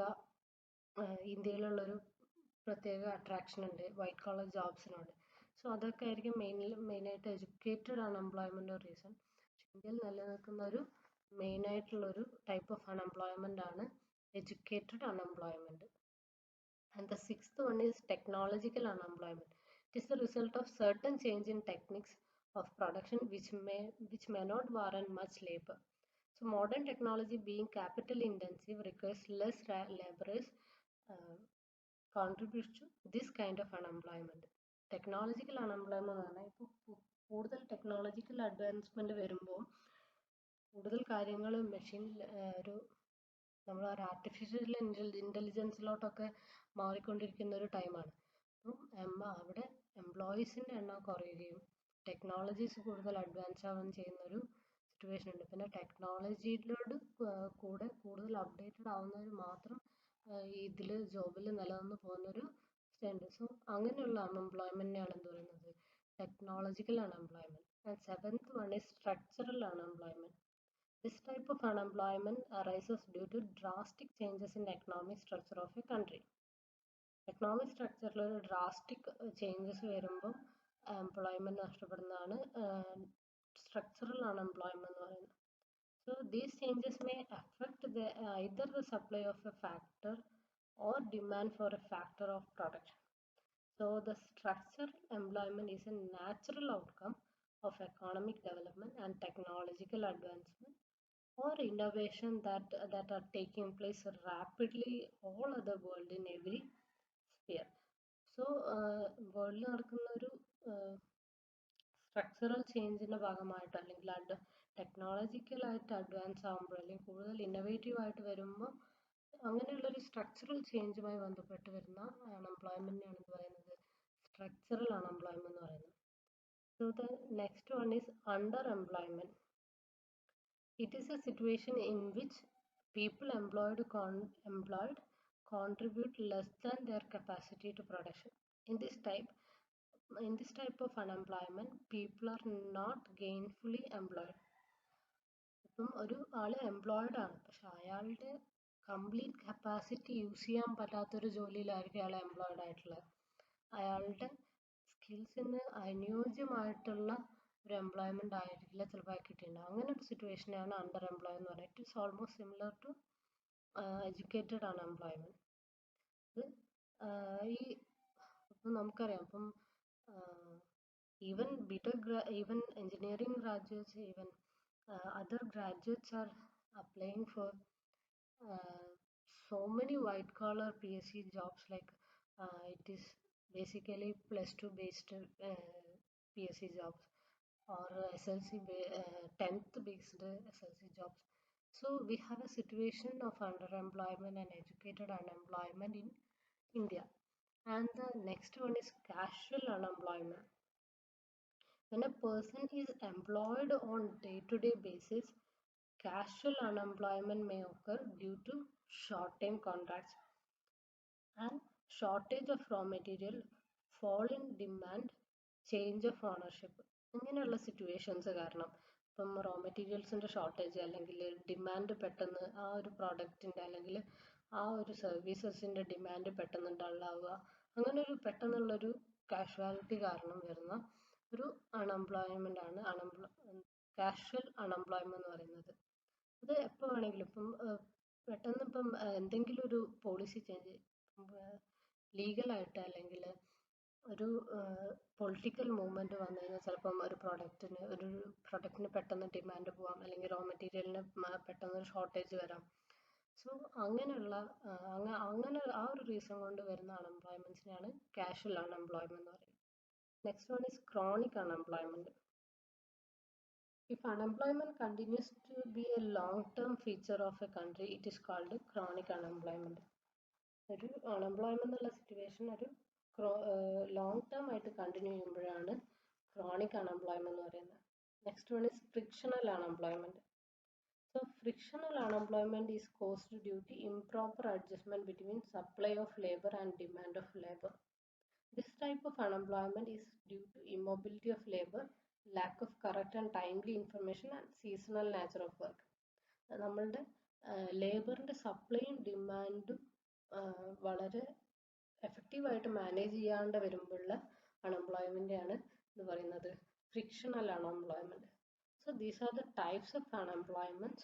ഇന്ത്യയിലുള്ളൊരു പ്രത്യേക അട്രാക്ഷൻ ഉണ്ട് വൈറ്റ് കോളർ ജോബ്സിനോട്. സോ അതൊക്കെ ആയിരിക്കും മെയിനായിട്ട് എഡ്യൂക്കേറ്റഡ് അൺഎംപ്ലോയ്മെന്റ് റീസൺ. ഇന്ത്യയിൽ നിലനിൽക്കുന്ന ഒരു മെയിനായിട്ടുള്ളൊരു ടൈപ്പ് ഓഫ് അൺഎംപ്ലോയ്മെന്റ് ആണ് educated unemployment. And the sixth one is technological unemployment. It is the result of certain change in techniques of production which may not warrant much labor. So modern technology being capital intensive requires less laborers contributes to this kind of unemployment. Technological unemployment എന്ന് പറഞ്ഞാൽ ഇപ്പോൾ കൂടുതൽ technological advancement വരുമ്പോൾ കൂടുതൽ കാര്യങ്ങൾ നമ്മൾ ഒരു artificial ഇൻ്റലിജൻസിലോട്ടൊക്കെ മാറിക്കൊണ്ടിരിക്കുന്ന ഒരു ടൈമാണ്. അപ്പം അവിടെ എംപ്ലോയീസിൻ്റെ എണ്ണം കുറയുകയും ടെക്നോളജീസ് കൂടുതൽ അഡ്വാൻസ് ആവുകയും ചെയ്യുന്ന ഒരു സിറ്റുവേഷൻ ഉണ്ട്. പിന്നെ ടെക്നോളജിയിലോട് കൂടെ കൂടുതൽ അപ്ഡേറ്റഡ് ആവുന്നവർ മാത്രം ഇതിൽ ജോബിൽ നിലനിന്ന് പോകുന്നൊരു നെക്സ്റ്റ് ഉണ്ട്. സോ അങ്ങനെയുള്ള അൺഎംപ്ലോയ്മെന്റിനെയാണ് എന്ത് പറയുന്നത്, technological unemployment. And seventh one is structural unemployment. This type of unemployment arises due to drastic changes in economic structure of a country. Economic സ്ട്രക്ചറിൽ ഒരു ഡ്രാസ്റ്റിക് ചേഞ്ചസ് വരുമ്പോൾ എംപ്ലോയ്മെന്റ് നഷ്ടപ്പെടുന്നതാണ് സ്ട്രക്ചറൽ അൺഎംപ്ലോയ്മെന്റ് എന്ന് പറയുന്നത്. So these changes may affect either the supply of a factor or demand for a factor of production. So the structural employment is a natural outcome of economic development and technological advancement or innovation that are taking place rapidly all over the world in every sphere. So വേൾഡിൽ നടക്കുന്ന ഒരു structural ചേഞ്ചിന്റെ ഭാഗമായിട്ട് അല്ലെങ്കിൽ ടെക്നോളജിക്കലായിട്ട് advance ആകുമ്പോൾ അല്ലെങ്കിൽ കൂടുതൽ innovative ആയിട്ട് വരുമ്പോൾ അങ്ങനെയുള്ളൊരു സ്ട്രക്ചറൽ ചേഞ്ചുമായി ബന്ധപ്പെട്ട് വരുന്ന അൺഎംപ്ലോയ്മെന്റിനെയാണ് എന്ന് പറയുന്നത് സ്ട്രക്ചറൽ അൺഎംപ്ലോയ്മെന്റ് എന്ന് പറയുന്നത്. So the next one is underemployment. It is a situation in which people employed contribute less than their capacity to production. In this type of unemployment, people are not gainfully employed. ഇപ്പം ഒരു ആള് employed ആണ്, പക്ഷെ അയാളുടെ complete capacity use ചെയ്യാൻ പറ്റാത്തൊരു ജോലിയിലായിരിക്കും അയാൾ employed ആയിട്ടുള്ളത്. അയാളുടെ സ്കിൽസിന് അനുയോജ്യമായിട്ടുള്ള ഒരു എംപ്ലോയ്മെന്റ് ആയിരിക്കില്ല ചിലപ്പോൾ കിട്ടിയിട്ടുണ്ടാവും. അങ്ങനെ ഒരു സിറ്റുവേഷനെയാണ് അണ്ടർ എംപ്ലോയ് എന്ന് പറയുന്നത്. It is almost similar to educated unemployment. ഈ ഇപ്പം നമുക്കറിയാം, ഇപ്പം even engineering graduates, even other graduates are applying for so many white collar PSC jobs, like it is basically +2 based PSC jobs or SLC 10th based SLC jobs. So we have a situation of underemployment and educated unemployment in India. And the next one is casual unemployment. When a person is employed on day-to-day basis, casual unemployment may occur due to short-term contracts and shortage of raw material, fall in demand, change of ownership. ഇങ്ങനെയുള്ള situations കാരണം ഇപ്പം raw മെറ്റീരിയൽസിൻ്റെ shortage അല്ലെങ്കിൽ demand പെട്ടെന്ന് ആ ഒരു പ്രോഡക്റ്റിൻ്റെ അല്ലെങ്കിൽ ആ ഒരു സർവീസസിൻ്റെ ഡിമാൻഡ് പെട്ടെന്ന് ഡള്ളാവുക, അങ്ങനെ ഒരു പെട്ടെന്നുള്ളൊരു കാഷ്വാലിറ്റി കാരണം വരുന്ന ഒരു അൺഎംപ്ലോയ്മെന്റ് ആണ് കാഷ്വൽ അൺഎംപ്ലോയ്മെന്റ് എന്ന് പറയുന്നത്. അത് എപ്പോൾ വേണമെങ്കിലും ഇപ്പം പെട്ടെന്ന് ഇപ്പം എന്തെങ്കിലും ഒരു പോളിസി ചേഞ്ച് ലീഗലായിട്ട് അല്ലെങ്കിൽ ഒരു പൊളിറ്റിക്കൽ മൂവ്മെന്റ് വന്നു കഴിഞ്ഞാൽ ചിലപ്പം ഒരു പ്രൊഡക്റ്റിന് പെട്ടെന്ന് ഡിമാൻഡ് പോവാം, അല്ലെങ്കിൽ റോ മെറ്റീരിയലിന് പെട്ടെന്ന് ഒരു ഷോർട്ടേജ് വരാം. സോ അങ്ങനെയുള്ള അങ്ങനെ ആ ഒരു റീസൺ കൊണ്ട് വരുന്ന അൺഎംപ്ലോയ്മെന്റ്സിനെയാണ് കാഷ്വൽ അൺഎംപ്ലോയ്മെന്റ് എന്ന് പറയുന്നത്. Next one is chronic unemployment. If unemployment continues to be a long-term feature of a country, it is called chronic unemployment. ഒരു അൺഎംപ്ലോയ്മെന്റ് എന്നുള്ള സിറ്റുവേഷൻ ഒരു ലോങ് ടേം ആയിട്ട് കണ്ടിന്യൂ ചെയ്യുമ്പോഴാണ് ക്രോണിക് അൺഎംപ്ലോയ്മെന്റ് എന്ന് പറയുന്നത്. Next one is frictional unemployment. So frictional unemployment is caused due to improper adjustment between supply of labor and demand of labor. This type of unemployment is due to immobility of labor, lack of correct and timely information and seasonal nature of work. നമ്മളുടെ ലേബറിൻ്റെ സപ്ലൈയും ഡിമാൻഡും വളരെ എഫക്റ്റീവായിട്ട് manage ചെയ്യാണ്ട് വരുമ്പോഴുള്ള അൺഎംപ്ലോയ്മെൻ്റാണ് എന്ന് പറയുന്നത് frictional unemployment. So these are the types of unemployment.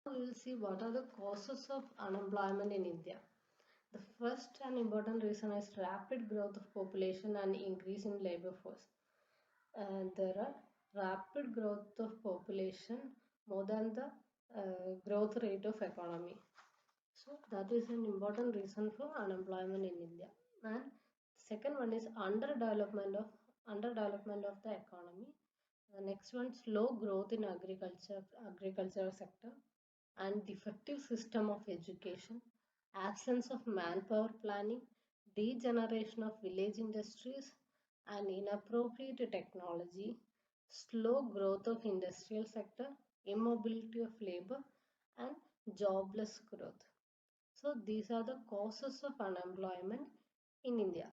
Now we will see what are the causes of unemployment in India. The first and important reason is rapid growth of population and increase in labor force. There are rapid growth of population more than the growth rate of economy. So that is an important reason for unemployment in India. And second one is underdevelopment of the economy. The next one, slow growth in agriculture sector and defective system of education, absence of manpower planning, degeneration of village industries and inappropriate technology, slow growth of industrial sector, immobility of labor and jobless growth. So these are the causes of unemployment in India.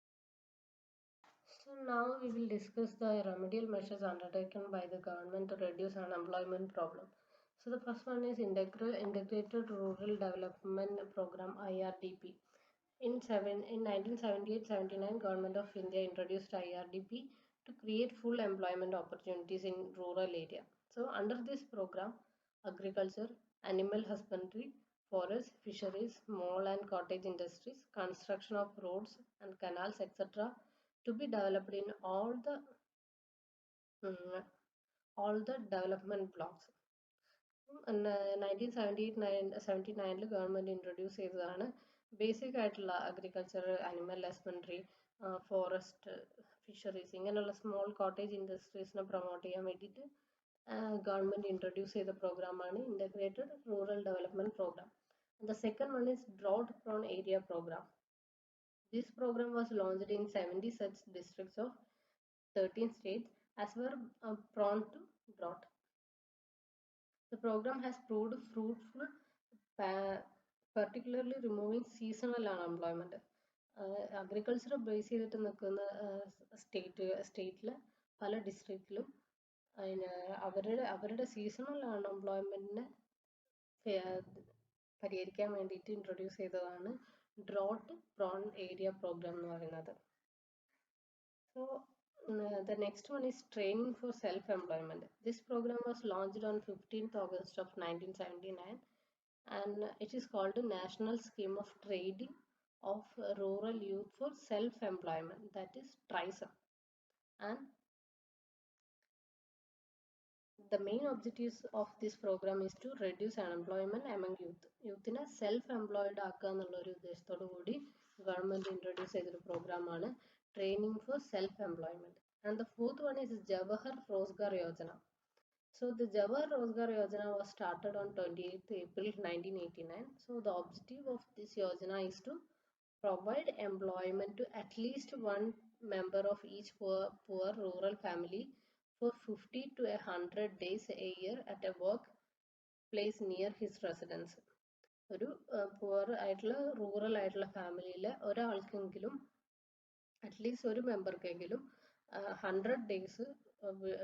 So now we will discuss the remedial measures undertaken by the government to reduce unemployment problem. So the first one is Integrated Rural Development Program, IRDP. In 1978-79, Government of India introduced IRDP to create full employment opportunities in rural area. So under this program, agriculture, animal husbandry, forest, fisheries, small and cottage industries, construction of roads and canals, etc., to be developed in mm, all the development blocks. In 1979 government introduced ചെയ്തതാണ് basic ആയിട്ടുള്ള agriculture animal husbandry forest fisheries ഇങ്ങനെയുള്ള small cottage ഇൻഡസ്ട്രീസിനെ promote ചെയ്യാൻ വേണ്ടിയിട്ട് government introduced ചെയ്ത പ്രോഗ്രാമാണ് Integrated Rural Development Program. And the second one is Drought Prone Area Program. This program was launched in 70 such districts of 13 states as were prone to drought. The program has proved fruitful, particularly removing seasonal unemployment. Agriculture base ചെയ്തിട്ട് നിൽക്കുന്ന സ്റ്റേറ്റിലെ പല ഡിസ്ട്രിക്റ്റിലും അവരുടെ seasonal അൺഎംപ്ലോയ്മെന്റിനെ പരിഹരിക്കാൻ വേണ്ടിയിട്ട് introduce ചെയ്തതാണ് drought prawn area programme എന്ന് പറയുന്നത്. So the next one is training for self-employment. This program was launched on 15th August of 1979 and it is called the National Scheme of Training of Rural Youth for Self-Employment, that is TRISEM. And the main objectives of this program is to reduce unemployment among youth. യൂത്തിനെ self employed ആക്കുക എന്നുള്ള ഒരു ഉദ്ദേശത്തോടു കൂടി government introduce ചെയ്തൊരു പ്രോഗ്രാമാണ് training for self employment. And the fourth one is Jawahar Rozgar Yojana. So the Jawahar Rozgar Yojana was started on 28th April 1989. So the objective of this Yojana is to provide employment to at least one member of each poor rural family for 50 to 100 days a year at a work place near his residence. ഒരു poor ആയിട്ടുള്ള rural ആയിട്ടുള്ള ഫാമിലിയിലെ ഒരാൾക്കെങ്കിലും at least ഒരു മെമ്പർക്കെങ്കിലും 100 days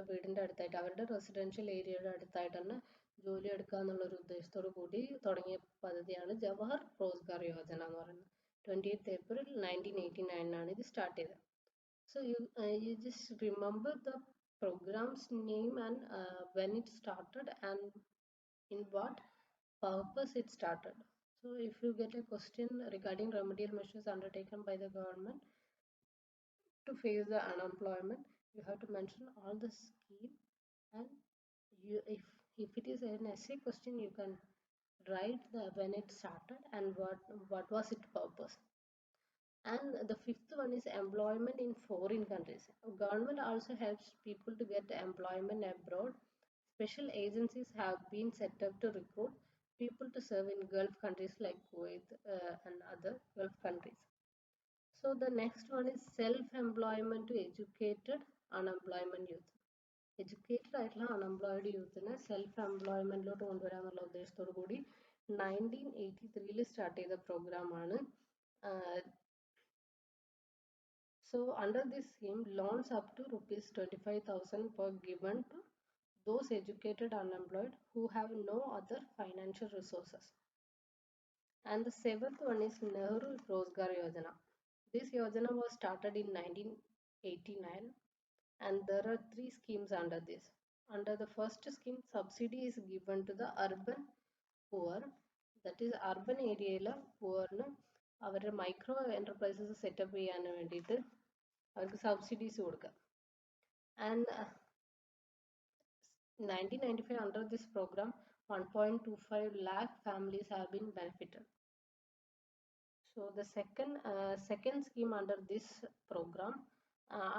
വീടിൻ്റെ അടുത്തായിട്ട് അവരുടെ residential ഏരിയയുടെ അടുത്തായിട്ട് തന്നെ ജോലി എടുക്കുക എന്നുള്ള ഒരു ഉദ്ദേശത്തോടു കൂടി തുടങ്ങിയ പദ്ധതിയാണ് ജവഹർ റോസ്ഗാർ യോജന എന്ന് പറയുന്നത്. 28th April 1989 ആണ് ഇത് സ്റ്റാർട്ട് ചെയ്തത്. So you just remember the program's name and when it started and in what purpose it started. So if you get a question regarding remedial measures undertaken by the government to face the unemployment, you have to mention all the scheme, and you if it is an essay question, you can write the when it started and what was its purpose. And the fifth one is employment in foreign countries. Government also helps people to get employment abroad. Special agencies have been set up to recruit people to serve in Gulf countries like Kuwait and other Gulf countries. So the next one is self-employment to educated unemployment youth. Educated ആയിട്ടുള്ള unemployed യൂത്തിനെ self എംപ്ലോയ്മെന്റിലോട്ട് കൊണ്ടുവരാന്നുള്ള ഉദ്ദേശത്തോടു കൂടി 1983 start ചെയ്ത പ്രോഗ്രാമാണ്. So under this scheme, loans up to rupees 25,000 were given to those educated unemployed who have no other financial resources. And the seventh one is Nehru Rozgar Yojana. This Yojana was started in 1989 and there are three schemes under this. Under the first scheme, subsidy is given to the urban poor, that is urban area poor അവരുടെ micro enterprises setup ചെയ്യാൻ വേണ്ടിയിട്ട് അവർക്ക് subsidies കൊടുക്കുക. And 1995 under this program 1.25 lakh families have been benefited. So the second scheme under this program,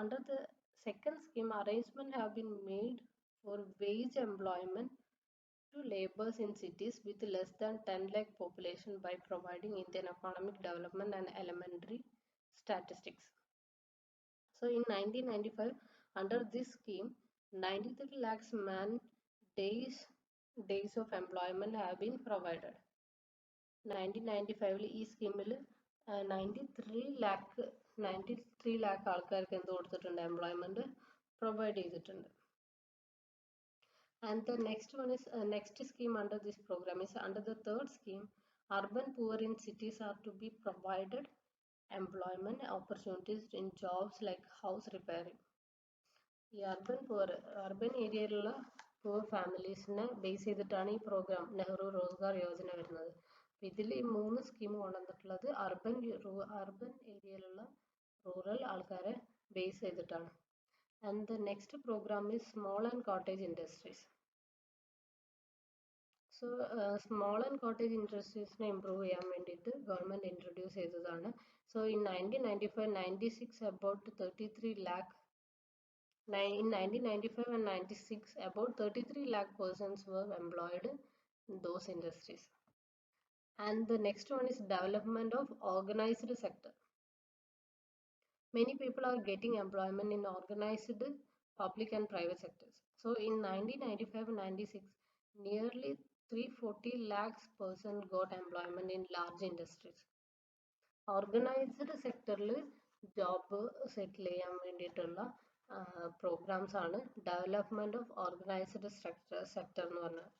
under the second scheme, arrangement have been made for wage employment to laborers in cities with less than 10 lakh population by providing Indian economic development and elementary statistics. So in 1995 under this scheme 93 lakhs man days of employment have been provided. 1995 ഈ സ്കീമിൽ 93 lakh ആൾക്കാർക്ക് എന്ത് കൊടുത്തിട്ടുണ്ട്, employment provide ചെയ്തിട്ടുണ്ട്. And the next one is next scheme under this program is under the third scheme, urban poor in cities are to be provided employment opportunities in jobs like house repairing. ഈ urban ഏരിയയിലുള്ള പൂർ ഫാമിലീസിനെ base ചെയ്തിട്ടാണ് ഈ programme Nehru Rozgar Yojana വരുന്നത്. ഇതിൽ ഈ 3 scheme കൊണ്ടുവന്നിട്ടുള്ളത് urban ഏരിയയിലുള്ള rural ആൾക്കാരെ ബേസ് ചെയ്തിട്ടാണ്. And the next program is small and cottage industries. So small and cottage industries improve ചെയ്യാൻ വേണ്ടിയിട്ട് ഗവൺമെന്റ് ഇൻട്രൊഡ്യൂസ് ചെയ്തതാണ്. So in 1995 about 33 lakh in 1995 and 96 about 33 lakh persons were employed in those industries. And the next one is development of organized sector. Many people are getting employment in organized public and private sectors. So in 1995 and 96, nearly 340 lakhs person got employment in large industries. Organized sectoril job settle ചെയ്യാൻ വേണ്ടിയിട്ടുള്ള programs ആണ് development of organized sector എന്ന് പറഞ്ഞത്.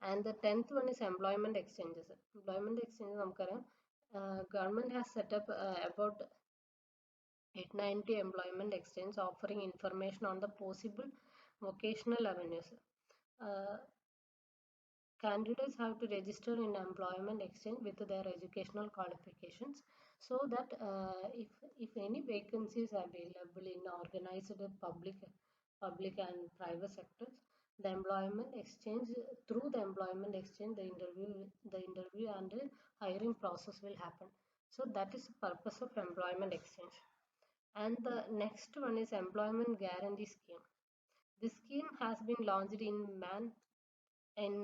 And the 10th one is employment exchanges. Employment exchanges നമുക്കറിയാം, government has set up about 890 employment exchange offering information on the possible vocational avenues. Candidates have to register in employment exchange with their educational qualifications, so that if any vacancies are available in organized public and private sectors, the employment exchange through the employment exchange the interview and the hiring process will happen. So that is the purpose of employment exchange. And the next one is employment guarantee scheme. This scheme has been launched in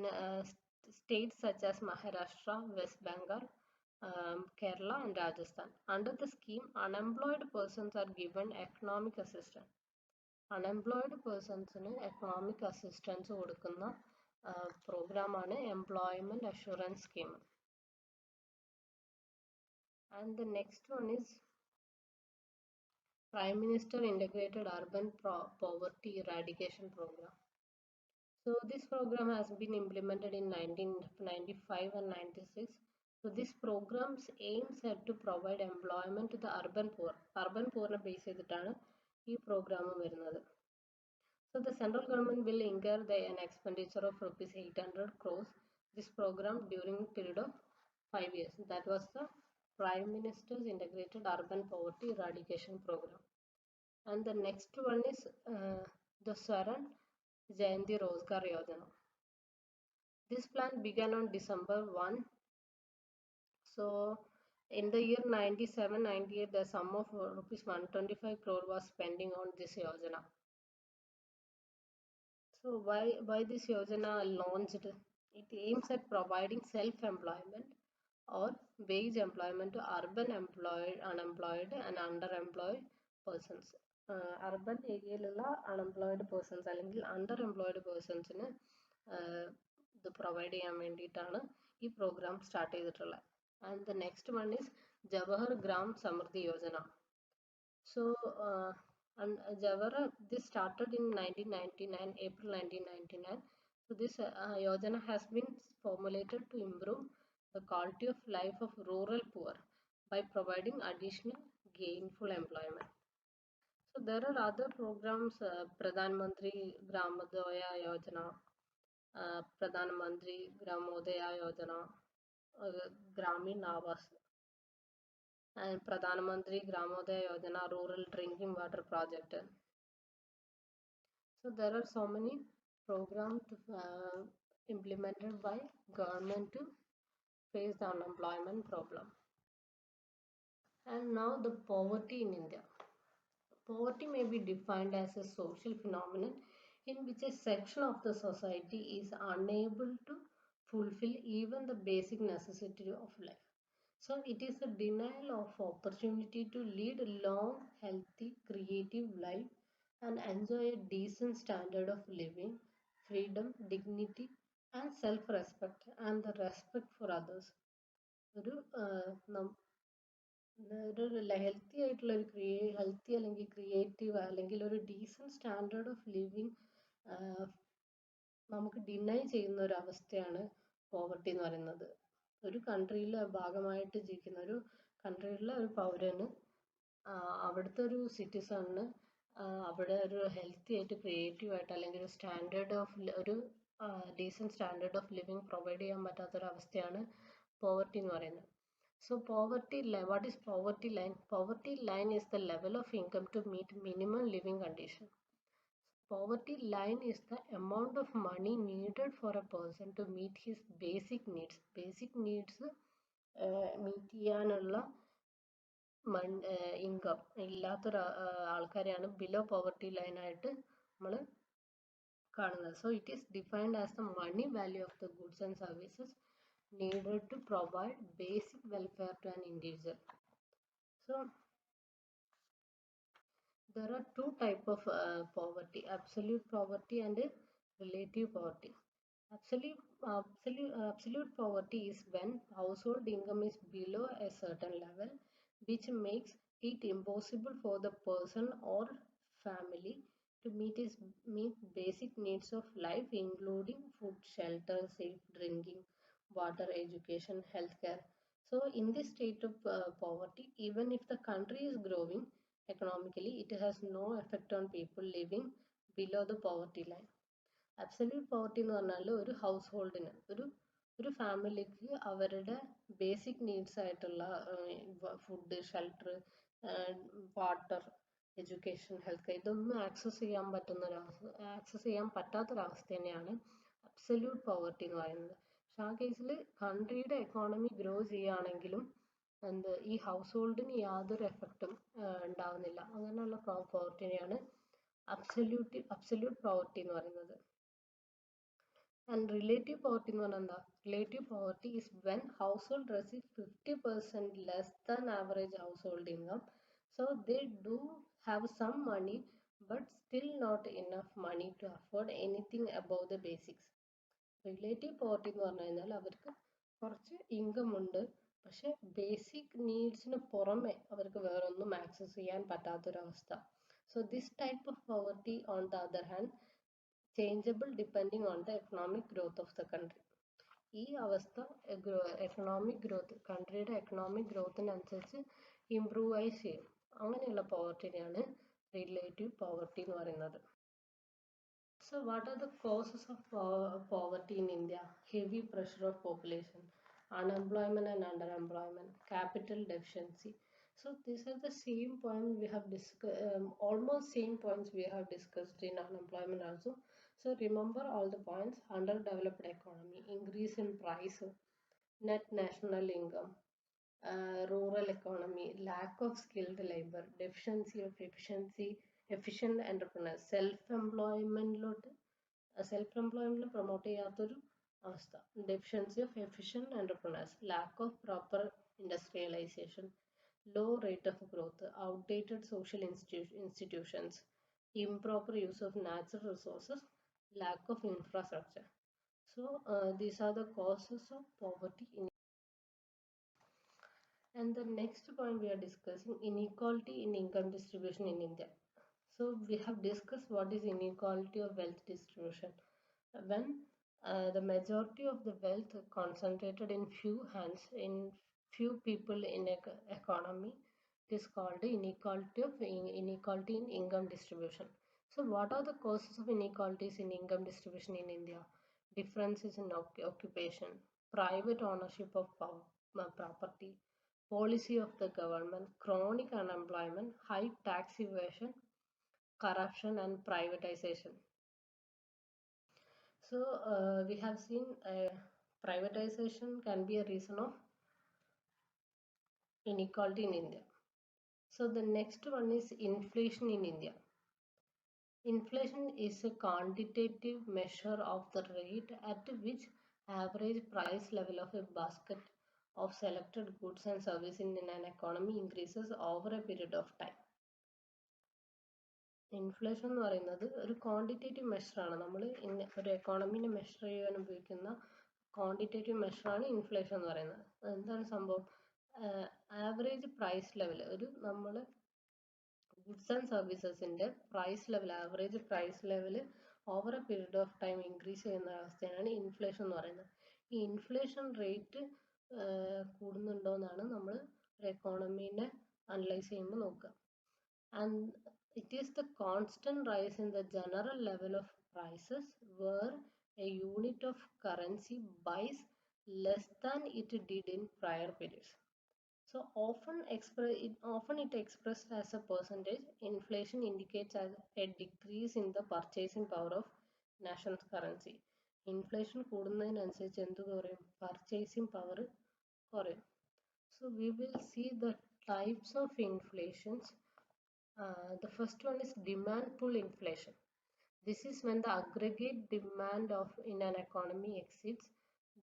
states such as Maharashtra, West Bengal, Kerala and Rajasthan. Under the scheme, unemployed persons are given economic assistance. Unemployed persons economic assistance കൊടുക്കുന്ന പ്രോഗ്രാമാണ് employment assurance scheme. And the next one is Prime Minister Integrated Urban Poverty Eradication Program. So this program has been implemented in 1995 and 96. So this program's aims are to provide employment to the urban poor. Urban poor base ചെയ്തിട്ടാണ് ഈ program വരുന്നത്. So the central government will incur an expenditure of rupees 800 crores this program during a period of 5 years. That was the Prime Minister's Integrated Urban Poverty Eradication Program. And the next one is the Swaran Jayanti Rozgar Yojana. This plan began on December 1. So in the year 97-98, the sum of rupees 125 crore was spending on this Yojana. So why this Yojana launched? It aims at providing self-employment or wage employment to urban unemployed and underemployed persons. Urban ഏരിയയിലുള്ള unemployed persons അല്ലെങ്കിൽ underemployed personsന് ഇത് provide ചെയ്യാൻ വേണ്ടിയിട്ടാണ് ഈ programme start ചെയ്തിട്ടുള്ളത്. And the next one is Jawahar Gram Samriddhi Yojana. So Jawahar, this started in 1999, April 1999. So this Yojana has been formulated to improve the quality of life of rural poor by providing additional gainful employment. So there are other programs, Pradhan Mantri Gramodoya Yojana, Pradhan Mantri Gramodaya Yojana, Gramin Awas, and Pradhan Mantri Gramodaya Yojana Rural Drinking Water Project. So there are so many programs implemented by government to face the unemployment problem. And now the poverty in India. Poverty may be defined as a social phenomenon in which a section of the society is unable to fulfill even the basic necessity of life. So it is a denial of opportunity to lead a long, healthy, creative life and enjoy a decent standard of living, freedom, dignity and self-respect and the respect for others. ഒരു healthy ആയിട്ടുള്ള ഒരു healthy അല്ലെങ്കിൽ creative അല്ലെങ്കിൽ ഒരു decent standard of living നമുക്ക് deny ചെയ്യുന്ന ഒരു അവസ്ഥയാണ് പോവർട്ടി എന്ന് പറയുന്നത്. ഒരു കൺട്രിയിലെ ഭാഗമായിട്ട് ജീവിക്കുന്ന ഒരു കൺട്രിയിലെ ഒരു പൗരന് അവിടുത്തെ ഒരു സിറ്റിസണിന് അവിടെ ഒരു ഹെൽത്തി ആയിട്ട് ക്രിയേറ്റീവ് ആയിട്ട് അല്ലെങ്കിൽ ഒരു സ്റ്റാൻഡേർഡ് ഓഫ് ഒരു decent standard of living provide ചെയ്യാൻ പറ്റാത്തൊരവസ്ഥയാണ് പോവർട്ടി എന്ന് പറയുന്നത്. So poverty line, what is poverty line? Poverty line is the level of income to meet minimum living condition. Poverty line is the amount of money needed for a person to meet his basic needs. Basic needs meet ചെയ്യാനുള്ള income ഇല്ലാത്തൊരു ആൾക്കാരെയാണ് below poverty line ആയിട്ട് നമ്മൾ കാണുന്നത്. So it is defined as the money value of the goods and services needed to provide basic welfare to an individual. So there are two types of poverty: absolute poverty and relative poverty. Absolute poverty is when household income is below a certain level, which makes it impossible for the person or family to meet basic needs of life, including food, shelter, safe drinking, water, education, healthcare. So, in this state of poverty, even if the country is growing economically, it has no effect on people living below the poverty line. Absolute poverty എന്ന് പറഞ്ഞാൽ ഒരു house ഹോൾഡിന് ഒരു ഫാമിലിക്ക് അവരുടെ basic needs ആയിട്ടുള്ള food, shelter, water, education, health care ഇതൊന്നും access ചെയ്യാൻ പറ്റാത്തൊരവസ്ഥ തന്നെയാണ് അബ്സല്യൂട്ട് പോവർട്ടി എന്ന് പറയുന്നത്. പക്ഷെ ആ കേസിൽ കൺട്രിയുടെ എക്കോണമി ഗ്രോ ചെയ്യുകയാണെങ്കിലും ഈ ഹൗസ് ഹോൾഡിന് യാതൊരു എഫക്റ്റും ഉണ്ടാവുന്നില്ല. അങ്ങനെയുള്ള പോവർട്ടിനെയാണ് അബ്സല്യൂട്ട് പോവർട്ടി എന്ന് പറയുന്നത്. And relative poverty എന്ന് പറഞ്ഞാൽ എന്താ? Relative poverty is when household receives 50% less than average household income. So they do have some money but still not enough money to afford anything above the basics. Relative poverty എന്ന് പറഞ്ഞു കഴിഞ്ഞാൽ അവർക്ക് കുറച്ച് income ഉണ്ട്, പക്ഷെ basic നീഡ്സിന് പുറമെ അവർക്ക് വേറൊന്നും ആക്സസ് ചെയ്യാൻ പറ്റാത്തൊരവസ്ഥ. So this type of poverty on the other hand changeable depending on the economic growth of the country. ഈ അവസ്ഥ എക്കണോമിക് ഗ്രോത്ത്, കൺട്രിയുടെ എക്കണോമിക് ഗ്രോത്തിനനുസരിച്ച് ഇംപ്രൂവൈസ് ചെയ്യും. അങ്ങനെയുള്ള പോവർട്ടിനെയാണ് റിലേറ്റീവ് പോവർട്ടി എന്ന് പറയുന്നത്. So what are the causes of poverty in India? Heavy pressure of population, unemployment and underemployment, capital deficiency. So these are the same points we have discussed, almost same points we have discussed in unemployment also. So remember all the points: underdeveloped economy, increase in price, net national income, rural economy, lack of skilled labor, deficiency of efficient entrepreneurs, self-employment promote ചെയ്യാത്തൊരു അവസ്ഥ, deficiency of efficient entrepreneurs, lack of proper industrialization, low rate of growth, outdated social institutions, improper use of natural resources, lack of infrastructure. So these are the causes of poverty in. And the next point we are discussing, inequality in income distribution in India. So we have discussed what is inequality of wealth distribution. When the majority of the wealth concentrated in few hands, in few people in economy, it is called inequality in income distribution. So what are the causes of inequalities in income distribution in India? Differences in occupation, private ownership of property, policy of the government, chronic unemployment, high tax evasion, corruption and privatization. So we have seen privatization can be a reason of inequality in India. So the next one is inflation in India. Inflation is a quantitative measure of the rate at which average price level of a basket of selected goods and services in an economy increases over a period of time. Inflation എന്ന് പറയുന്നത് ഒരു quantitative മെഷറാണ്. നമ്മൾ ഒരു എക്കോണമിനെ measure ചെയ്യാൻ ഉപയോഗിക്കുന്ന quantitative മെഷറാണ് inflation എന്ന് പറയുന്നത്. എന്താണ് സംഭവം? ആവറേജ് പ്രൈസ് ലെവൽ, ഒരു നമ്മൾ ഗുഡ്സ് ആൻഡ് സർവീസസിൻ്റെ price level, average price level over a period of time increase ചെയ്യുന്ന അവസ്ഥയാണ് ഇൻഫ്ലേഷൻ എന്ന് പറയുന്നത്. ഈ ഇൻഫ്ലേഷൻ റേറ്റ് കൂടുന്നുണ്ടോ എന്നാണ് നമ്മൾ ഒരു എക്കോണമീനെ അനലൈസ് ചെയ്യുമ്പോൾ നോക്കുക. And it is the constant rise in the general level of prices where a unit of currency buys less than it did in prior periods. So often it expressed as a percentage. Inflation indicates as a decrease in the purchasing power of nation's currency. Inflation കൂടുന്നതിനനുസരിച്ച് എന്ത് കുറയും? Purchasing power കുറയും. So we will see the types of inflations. The first one is demand pull inflation. This is when the aggregate demand of in an economy exceeds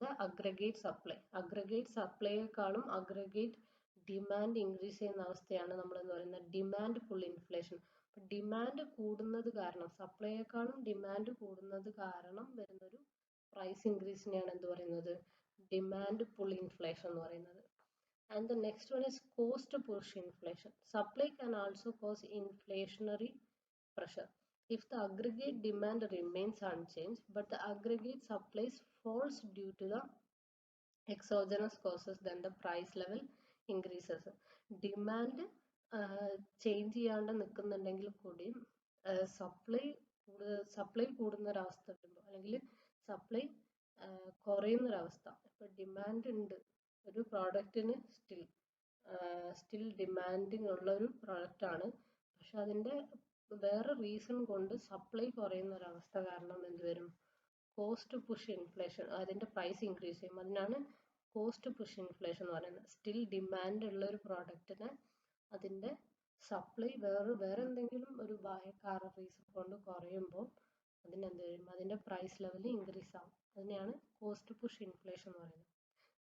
the aggregate supply. Aggregate supply ക്കാളും aggregate demand increase ചെയ്യുന്ന അവസ്ഥയാണ് നമ്മൾ എന്ന് പറയുന്നത് demand pull inflation. Demand കൂടുന്നത് കാരണം, സപ്ലൈയേക്കാളും demand കൂടുന്നത് കാരണം വരുന്നൊരു പ്രൈസ് ഇൻക്രീസിനെയാണ് എന്ത് പറയുന്നത്? ഡിമാൻഡ് പുൾ ഇൻഫ്ലേഷൻ എന്ന് പറയുന്നത്. And the next one is cost push inflation. Supply can also cause inflationary pressure. If the aggregate demand remains unchanged, but the aggregate supplies falls due to the exogenous causes, then the price level increases. Demand change ചെയ്യാണ്ട് നിൽക്കുന്നുണ്ടെങ്കിൽ കൂടി supply കൂടുന്നൊരവസ്ഥ വരുമ്പോൾ, അല്ലെങ്കിൽ supply കുറയുന്നൊരവസ്ഥ, ഇപ്പോൾ demand ഉണ്ട് ഒരു പ്രോഡക്റ്റിന്, still demanding ഉള്ള ഒരു പ്രോഡക്റ്റാണ്, പക്ഷെ അതിൻ്റെ വേറെ റീസൺ കൊണ്ട് സപ്ലൈ കുറയുന്ന ഒരവസ്ഥ കാരണം എന്ത് വരും? കോസ്റ്റ് പുഷ് ഇൻഫ്ലേഷൻ, അതിൻ്റെ പ്രൈസ് ഇൻക്രീസ് ചെയ്യും. അതിനാണ് കോസ്റ്റ് പുഷ് ഇൻഫ്ലേഷൻ എന്ന് പറയുന്നത്. സ്റ്റിൽ ഡിമാൻഡ് ഉള്ള ഒരു പ്രോഡക്റ്റിന് അതിൻ്റെ സപ്ലൈ വേറെ എന്തെങ്കിലും ഒരു കാരണം റീസൺ കൊണ്ട് കുറയുമ്പോൾ അതിനെന്ത് വരും? അതിൻ്റെ പ്രൈസ് ലെവൽ ഇൻക്രീസ് ആവും. അതിനെയാണ് കോസ്റ്റ് പുഷ് ഇൻഫ്ലേഷൻ എന്ന് പറയുന്നത്.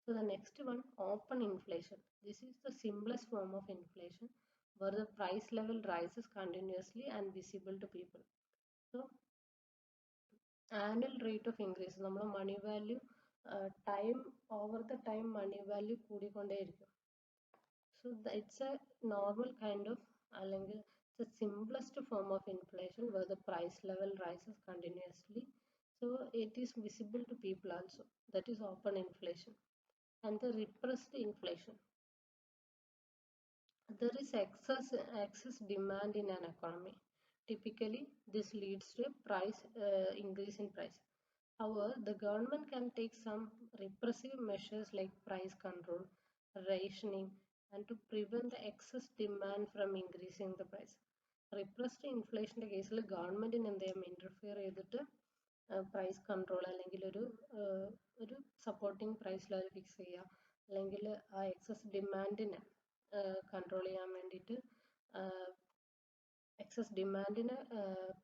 So the next one, open inflation. This is the simplest form of inflation where the price level rises continuously and visible to people. So annual rate of increase, നമ്മൾ money value time over the time money value കൂടിക്കൊണ്ടേയിരിക്കും. So it's a normal kind of, അല്ലെങ്കിൽ the simplest form of inflation where the price level rises continuously. So it is visible to people also. That is open inflation. And the repressed inflation. There is excess demand in an economy. Typically, this leads to a price increase in price. However, the government can take some repressive measures like price control, rationing, and to prevent the excess demand from increasing the price. Repressed inflation കേസിൽ ഗവൺമെന്റിന് എന്ത് ചെയ്യും? Interfere ചെയ്തിട്ട് price control, അല്ലെങ്കിൽ ഒരു supporting price level fix ചെയ്യുക, അല്ലെങ്കിൽ ആ എക്സസ് ഡിമാൻഡിനെ കൺട്രോൾ ചെയ്യാൻ വേണ്ടിയിട്ട് എക്സസ് ഡിമാൻഡിനെ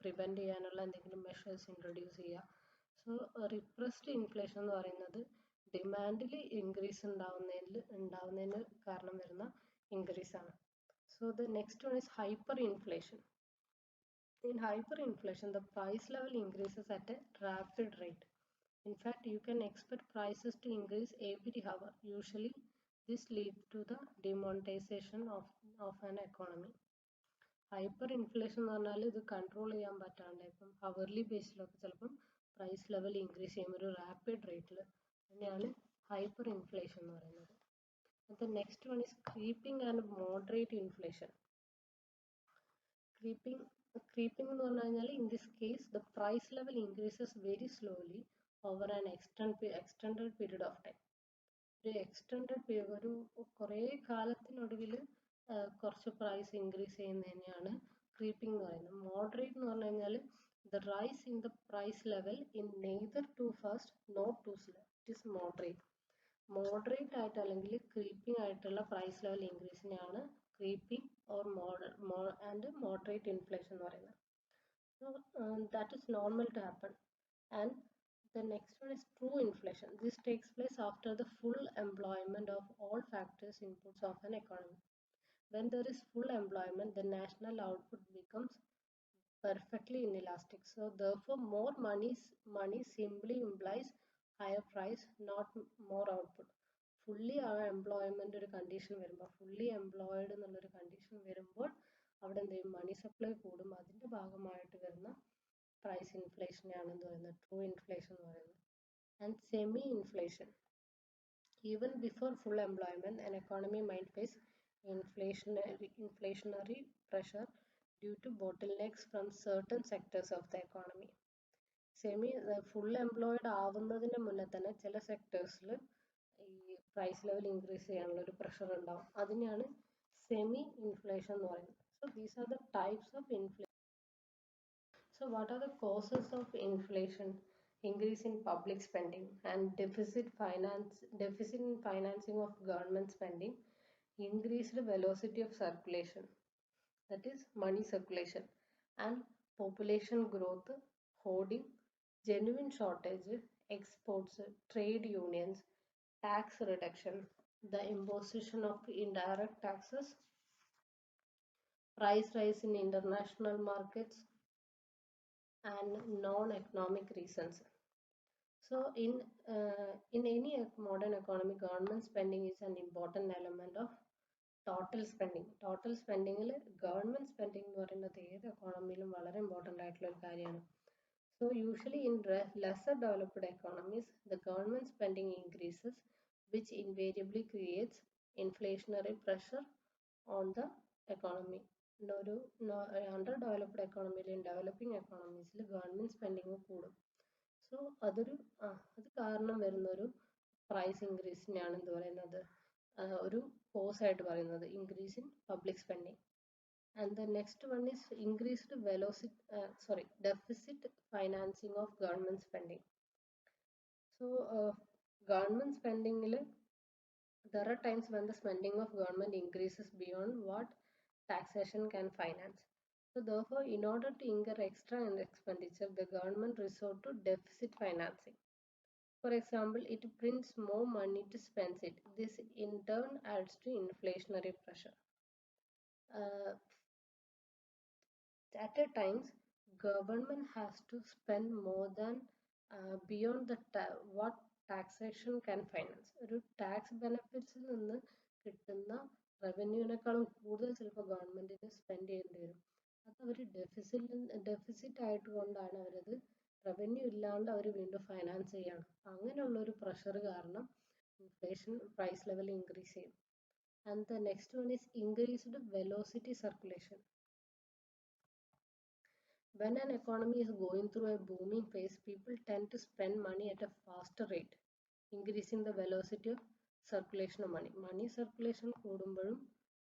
പ്രിവെൻറ്റ് ചെയ്യാനുള്ള എന്തെങ്കിലും മെഷേഴ്സ് ഇൻട്രൊഡ്യൂസ് ചെയ്യുക. സോ റിപ്രസ്ഡ് ഇൻഫ്ലേഷൻ എന്ന് പറയുന്നത് ഡിമാൻഡിൽ ഇൻക്രീസ് ഉണ്ടാവുന്നതിന് കാരണം വരുന്ന ഇൻക്രീസ് ആണ്. So the next one is hyper inflation. In hyperinflation, the price level increases at a rapid rate. In fact, you can expect prices to increase every hour. Usually, this leads to the demonetization of an economy. Hyperinflation എന്ന് പറഞ്ഞാൽ ഇത് control ചെയ്യാൻ പറ്റാണ്ട് ഇപ്പം hourly ബേസിലൊക്കെ ചിലപ്പം price level increase ചെയ്യുമ്പോൾ ഒരു rapid റേറ്റിൽ, അതിനെയാണ് ഹൈപ്പർ ഇൻഫ്ലേഷൻ എന്ന് പറയുന്നത്. The next one is creeping and moderate inflation. Creeping എന്ന് പറഞ്ഞു കഴിഞ്ഞാൽ in this case the price level increases very slowly over an extended period of time. ഒരു കുറേ കാലത്തിനൊടുവിൽ കുറച്ച് പ്രൈസ് ഇൻക്രീസ് ചെയ്യുന്നതിനെയാണ് ക്രീപ്പിംഗ് എന്ന് പറയുന്നത്. മോഡറേറ്റ് എന്ന് പറഞ്ഞു കഴിഞ്ഞാൽ the rise in the price level in neither too fast nor too slow. It is moderate. Moderate ആയിട്ട് അല്ലെങ്കിൽ ക്രീപ്പിംഗ് ആയിട്ടുള്ള പ്രൈസ് ലെവൽ ഇൻക്രീസിനെയാണ് creeping or and moderate inflation എന്ന് പറയുന്നത്. So that is normal to happen. And the next one is true inflation. This takes place after the full employment of all factors inputs of an economy. When there is full employment, the national output becomes perfectly inelastic. So therefore, more money simply implies higher price, not more output. Fully employment ഒരു condition വരുമ്പോൾ fully employed എന്നുള്ളൊരു condition വരുമ്പോൾ അവിടെ എന്ത് ചെയ്യും, money supply കൂടും. അതിൻ്റെ ഭാഗമായിട്ട് വരുന്ന പ്രൈസ് ഇൻഫ്ലേഷനെയാണ് എന്ത് പറയുന്നത്, ട്രൂ ഇൻഫ്ലേഷൻ എന്ന് പറയുന്നത്. And semi inflation, even before full employment, an economy might face inflationary pressure due to bottlenecks from certain sectors of the economy. Full employed ആവുന്നതിന് മുന്നേ തന്നെ ചില സെക്ടേഴ്സിൽ ഈ പ്രൈസ് ലെവൽ ഇൻക്രീസ് ചെയ്യാനുള്ള ഒരു പ്രഷർ ഉണ്ടാവും. അതിനെയാണ് സെമി ഇൻഫ്ലേഷൻ എന്ന് പറയുന്നത്. So these are the types of inflation. So what are the causes of inflation? Increase in public spending and deficit in financing of government spending, increased velocity of circulation, that is money circulation, and population growth, hoarding, genuine shortage, exports, trade unions, tax reduction, the imposition of indirect taxes, price rise in international markets, and non-economic reasons. So in any modern economy, government spending is an important element of total spending. Total spending government spending എന്ന് പറയുന്നത് ഏത് എക്കോണമിയിലും വളരെ important ആയിട്ടുള്ള ഒരു കാര്യമാണ്. So usually in lesser developed economies, the government spending increases, which invariably creates inflationary pressure on the economy. ഒരു under developed എക്കോണമിയിൽ, developing എക്കോണമീസിൽ ഗവൺമെൻറ് സ്പെൻഡിങ് കൂടും. സോ അത് കാരണം വരുന്നൊരു പ്രൈസ് ഇൻക്രീസിനെയാണ് എന്ത് പറയുന്നത്, ഒരു കോസ് ആയിട്ട് പറയുന്നത് increase in public spending. And the next one is increased deficit financing of government spending. So government സ്പെൻഡിങ്ങിൽ there are times when the spending of government increases beyond what taxation can finance. So therefore, in order to incur extra expenditure, the government resort to deficit financing. For example, it prints more money to spend it. This in turn adds to inflationary pressure. At a times, government has to spend more than beyond what taxation can finance. ഒരു tax ബെനിഫിറ്റ്സിൽ നിന്ന് കിട്ടുന്ന റവന്യൂവിനേക്കാളും കൂടുതൽ ചിലപ്പോൾ ഗവൺമെന്റിന് spend ചെയ്യേണ്ടി വരും. അത് അവർ deficit ആയിട്ട് കൊണ്ടാണ് അവരത് റവന്യൂ ഇല്ലാണ്ട് അവർ വീണ്ടും ഫൈനാൻസ് ചെയ്യാണ്. അങ്ങനെയുള്ള ഒരു പ്രഷർ കാരണം ഇൻഫ്ലേഷൻ പ്രൈസ് ലെവൽ ഇൻക്രീസ് ചെയ്യും. And the next one is increased velocity circulation. When an economy is going through a booming phase, people tend to spend money at a faster rate, increasing the velocity of circulation of money. Money circulation കൂടുമ്പോഴും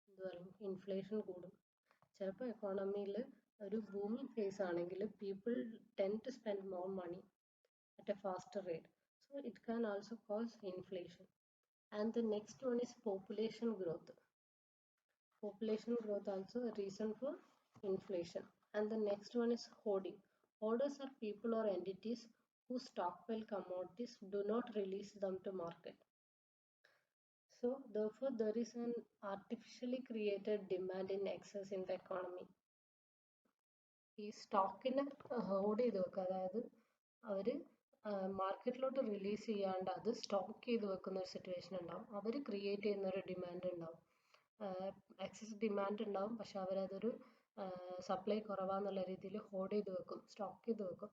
എന്ത് പറയും, inflation കൂടും. ചിലപ്പോൾ എക്കോണമിയിൽ ഒരു booming face ആണെങ്കിൽ people tend to spend more money at a faster rate. So it can also cause inflation. And the next one is population growth. Population growth also a reason for inflation. And the next one is hoarding. Hoarders are people or entities who stockpile commodities, do not release them to market. So therefore there is an artificially created demand in excess in the economy. ഈ സ്റ്റോക്കിനെ hold ചെയ്ത് വെക്കുക, അതായത് അവർ മാർക്കറ്റിലോട്ട് release ചെയ്യാണ്ട് അത് stock ചെയ്ത് വെക്കുന്ന ഒരു situation ഉണ്ടാവും. അവർ ക്രിയേറ്റ് ചെയ്യുന്ന ഒരു ഡിമാൻഡ് ഉണ്ടാവും, എക്സസ് ഡിമാൻഡ് ഉണ്ടാവും. പക്ഷെ അവരതൊരു സപ്ലൈ കുറവാന്നുള്ള രീതിയിൽ ഹോൾഡ് ചെയ്ത് വെക്കും, സ്റ്റോക്ക് ചെയ്ത് വെക്കും.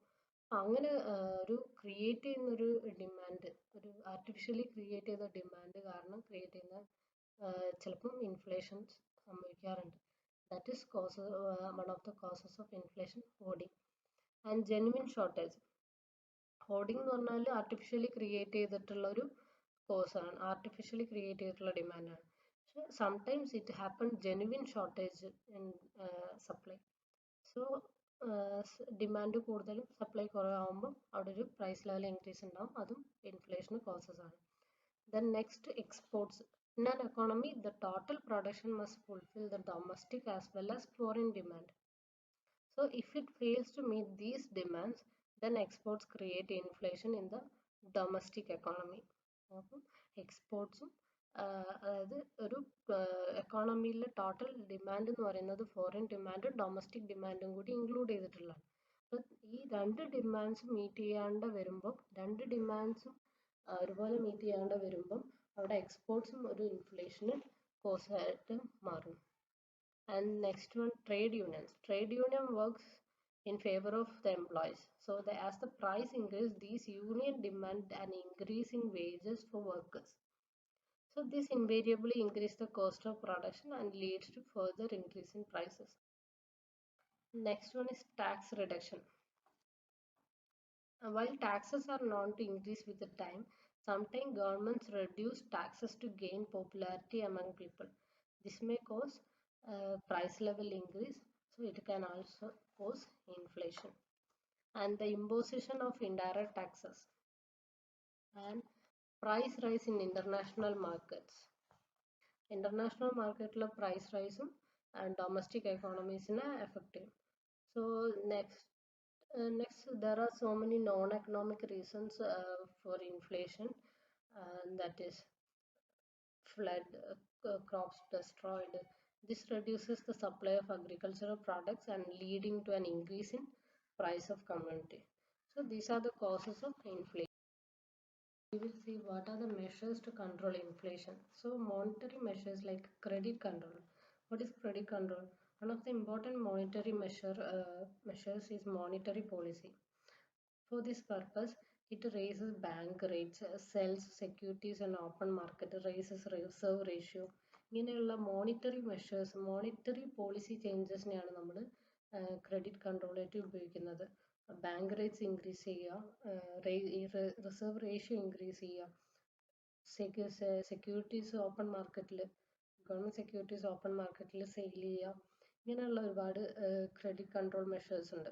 അങ്ങനെ ഒരു ക്രിയേറ്റ് ചെയ്യുന്നൊരു ഡിമാൻഡ്, ഒരു ആർട്ടിഫിഷ്യലി ക്രിയേറ്റ് ചെയ്ത ഡിമാൻഡ് കാരണം ക്രിയേറ്റ് ചെയ്യുന്ന ചിലപ്പം ഇൻഫ്ലേഷൻ സംഭവിക്കാറുണ്ട്. That is one of the causes of inflation, hoarding. And genuine shortage. Hoarding എന്ന് പറഞ്ഞാൽ ആർട്ടിഫിഷ്യലി ക്രിയേറ്റ് ചെയ്തിട്ടുള്ള ഒരു കോസാണ്, ആർട്ടിഫിഷ്യലി ക്രിയേറ്റ് ചെയ്തിട്ടുള്ള ഡിമാൻഡാണ്. So sometimes it happens genuine shortage in supply. So demand കൂടുതലും സപ്ലൈ കുറവാകുമ്പോൾ അവിടെ ഒരു പ്രൈസ് ലെവൽ ഇൻക്രീസ് ഉണ്ടാവും, അതും ഇൻഫ്ലേഷന് കോസസ് ആണ്. Then next, exports. In an economy, the total production must fulfill the domestic as well as foreign demand. So if it fails to meet these demands, then exports create inflation in the domestic economy. എക്സ്പോർട്സും അതായത് ഒരു എക്കോണമിയിലെ total demand എന്ന് പറയുന്നത് foreign ഡിമാൻഡും domestic ഡിമാൻഡും കൂടി include ചെയ്തിട്ടുള്ളതാണ്. ഈ രണ്ട് ഡിമാൻഡ്സ് മീറ്റ് ചെയ്യാണ്ട് വരുമ്പോൾ ഒരുപോലെ മീറ്റ് ചെയ്യാണ്ട് വരുമ്പം അവിടെ എക്സ്പോർട്സും ഒരു ഇൻഫ്ലേഷന് കോസ് ആയിട്ട് മാറും. And next one, trade unions. Trade union works in favor of the employees. So as the price increase, these union demand an increase in wages for workers. So this invariably increase the cost of production and leads to further increase in prices. Next one is tax reduction. While taxes are known to increase with the time, sometimes governments reduce taxes to gain popularity among people. This may cause price level increase, so it can also cause inflation. And the imposition of indirect taxes and price rise in international markets. International market price rise and domestic economies effective. So next, there are so many non-economic reasons for inflation, that is flood, crops destroyed. This reduces the supply of agricultural products and leading to an increase in price of commodity. So these are the causes of inflation. We will see what are the measures to control inflation. So monetary measures like credit control. What is credit control? One of the important monetary measures is monetary policy. For this purpose, it raises bank rates, sells securities in open market, raises reserve ratio. ഇങ്ങനെയുള്ള monetary measures, monetary policy ചേഞ്ചസിനെയാണ് നമ്മൾ credit control ആയിട്ട് ഉപയോഗിക്കുന്നത്. Bank rates increase ചെയ്യുക, reserve ratio increase ചെയ്യുക, securities open മാർക്കറ്റിൽ, government securities open മാർക്കറ്റിൽ sale ചെയ്യുക, ഇങ്ങനെയുള്ള ഒരുപാട് ക്രെഡിറ്റ് കൺട്രോൾ മെഷേഴ്സ് ഉണ്ട്.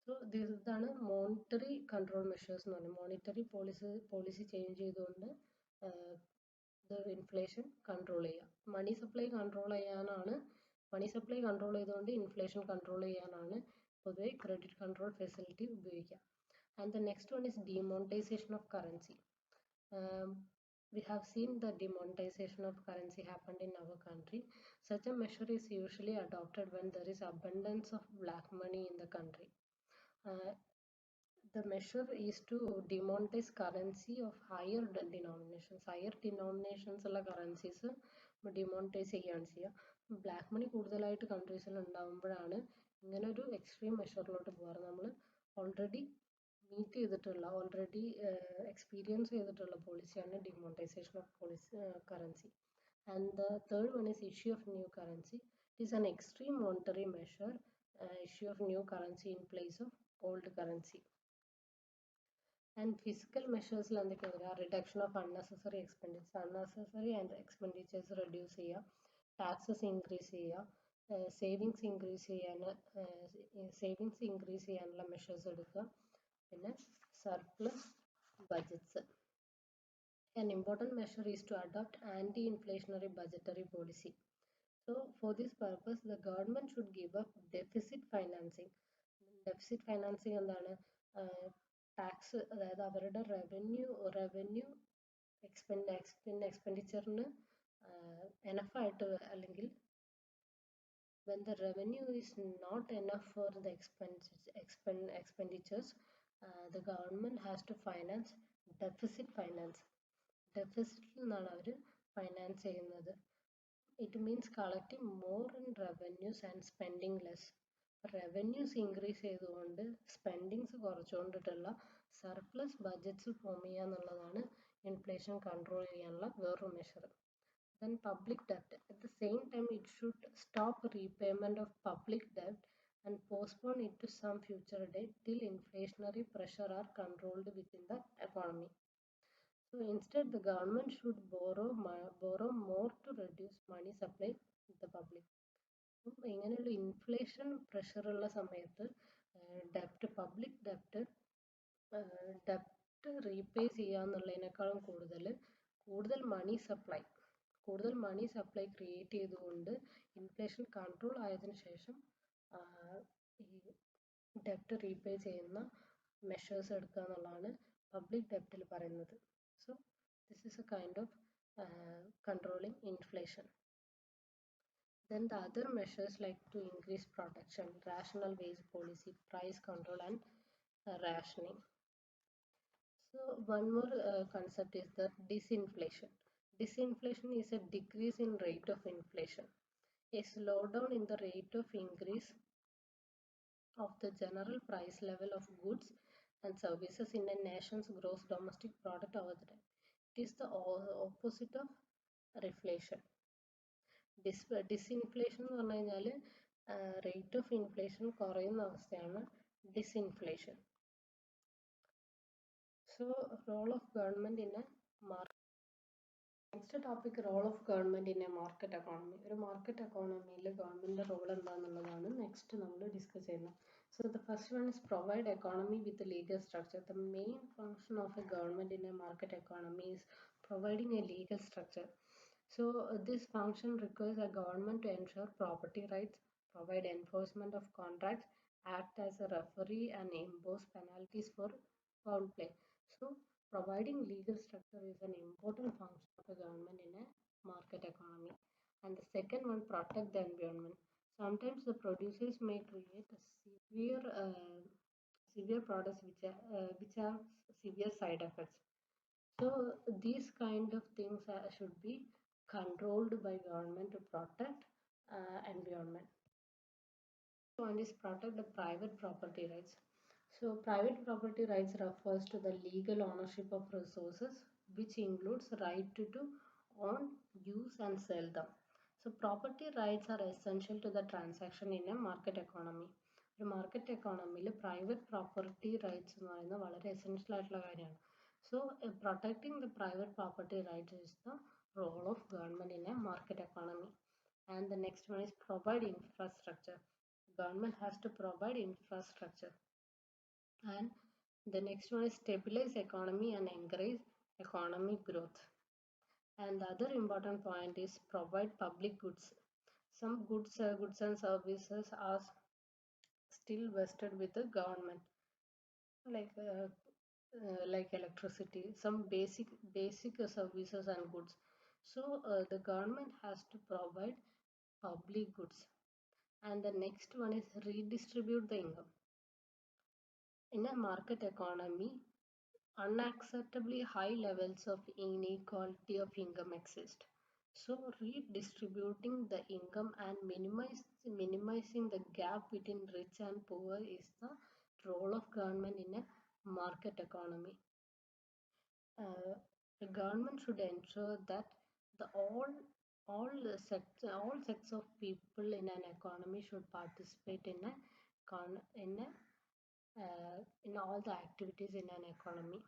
സോ ഇതാണ് മോണിറ്ററി കൺട്രോൾ മെഷേഴ്സ് എന്ന് പറയുന്നത്. മോണിറ്ററി പോളിസി ചേഞ്ച് ചെയ്തുകൊണ്ട് ഇൻഫ്ലേഷൻ കൺട്രോൾ ചെയ്യുക. മണി സപ്ലൈ കൺട്രോൾ ചെയ്തുകൊണ്ട് ഇൻഫ്ലേഷൻ കൺട്രോൾ ചെയ്യാനാണ് പൊതുവെ ക്രെഡിറ്റ് കൺട്രോൾ ഫെസിലിറ്റി ഉപയോഗിക്കുക. And the next one is demonetization of currency. We have seen the demonetization of currency happened in our country. Such a measure is usually adopted when there is abundance of black money in the country. The measure is to demonetize currency of higher denominations. Higher denominations ഉള്ള currencies demonetize ചെയ്യുകയാണ് ചെയ്യുക. Black money കൂടുതലായിട്ട് കൺട്രീസിൽ ഉണ്ടാകുമ്പോഴാണ് ഇങ്ങനെ ഒരു extreme മെഷറിലോട്ട് പോകാറ്. നമ്മൾ already experience ചെയ്തിട്ടുള്ള പോളിസിയാണ് demonetization of currency. And the third one is issue of new currency. It is an extreme monetary measure, issue of new currency in place of old currency. And fiscal measures reduction of unnecessary expenditures reduce ചെയ്യുക, taxes increase ചെയ്യുക, savings increase ചെയ്യാനുള്ള measures എടുക്കുക, പിന്നെ surplus budgets. An important measure is to adopt anti-inflationary budgetary policy. So for this purpose, the government should give up deficit financing. Deficit financing എന്താണ്? Tax, അതായത് അവരുടെ revenue എക്സ്പെൻഡിച്ചറിന് എനഫായിട്ട്, അല്ലെങ്കിൽ when the revenue is not enough for the expenditures, the government has to finance deficit finance. ഡെഫിസിറ്റിൽ നിന്നാണ് അവർ finance ചെയ്യുന്നത്. It means collecting more in revenues and spending less. Revenues increase ചെയ്തുകൊണ്ട് spendings കുറച്ചുകൊണ്ടിട്ടുള്ള surplus budgets form ചെയ്യുക എന്നുള്ളതാണ് inflation control ചെയ്യാനുള്ള വേറൊരു measure. Then public debt. At the same time, it should stop repayment of public debt and postpone it to some future date till inflationary pressure are controlled within the economy. So instead, the government should borrow more to reduce money supply to the public. ഇങ്ങനെയുള്ള inflation പ്രഷറുള്ള സമയത്ത് public ഡെപ്റ്റ് repay ചെയ്യുക എന്നുള്ളതിനേക്കാളും കൂടുതൽ money supply create ചെയ്തുകൊണ്ട് inflation control ആയതിനു ശേഷം ഈ ഡെപ്റ്റ് repay ചെയ്യുന്ന measures എടുക്കുക എന്നുള്ളതാണ് പബ്ലിക് ഡെപ്റ്റിൽ പറയുന്നത്. So this is a kind of controlling inflation. Then the other measures like to increase protection, rational wage policy, price control, and rationing. So one more concept is the disinflation. Disinflation is a decrease in rate of inflation, a slowdown in the rate of increase of the general price level of goods and services in a nation's gross domestic product over the time. It is the opposite of reflation. Disinflation എന്ന് പറഞ്ഞു കഴിഞ്ഞാൽ rate of inflation കുറയുന്ന അവസ്ഥയാണ് disinflation. So role of government in a market. Next topic, role of government in a market economy. ഒരു market economy യിൽ ഗവൺമെന്റിന്റെ role എന്താണെന്നുള്ളതാണ് next നമ്മൾ discuss ചെയ്യുന്നത്. So the first one is provide economy with a legal structure. The main function of a government in a market economy is providing a legal structure. So this function requires a government to ensure property rights, provide enforcement of contracts, act as a referee, and impose penalties for foul play. So providing legal structure is an important function of a government in a market economy. And the second one, protect the environment. Sometimes the producers may create a severe products which have severe side effects. So these kind of things should be controlled by government to protect environment. One is protect the private property rights. So private property rights refers to the legal ownership of resources, which includes right to own, use, and sell them. So property rights are essential to the transaction in a market economy. ഒരു market എക്കോണമിയിൽ private property rights എന്ന് പറയുന്നത് വളരെ essential ആയിട്ടുള്ള കാര്യമാണ്. So protecting the private property rights is the role of government in a market economy. And the next one is provide infrastructure. Government has to provide infrastructure. And the next one is stabilize economy and encourage economic growth. And the other important point is provide public goods. Some goods and services are still vested with the government, like electricity, some basic services and goods. So the government has to provide public goods. And the next one is redistribute the income. In a market economy, unacceptably high levels of inequality of income exist. So redistributing the income and minimizing the gap between rich and poor is the role of government in a market economy. The government should ensure that all sects of people in an economy should participate in all the activities in an economy.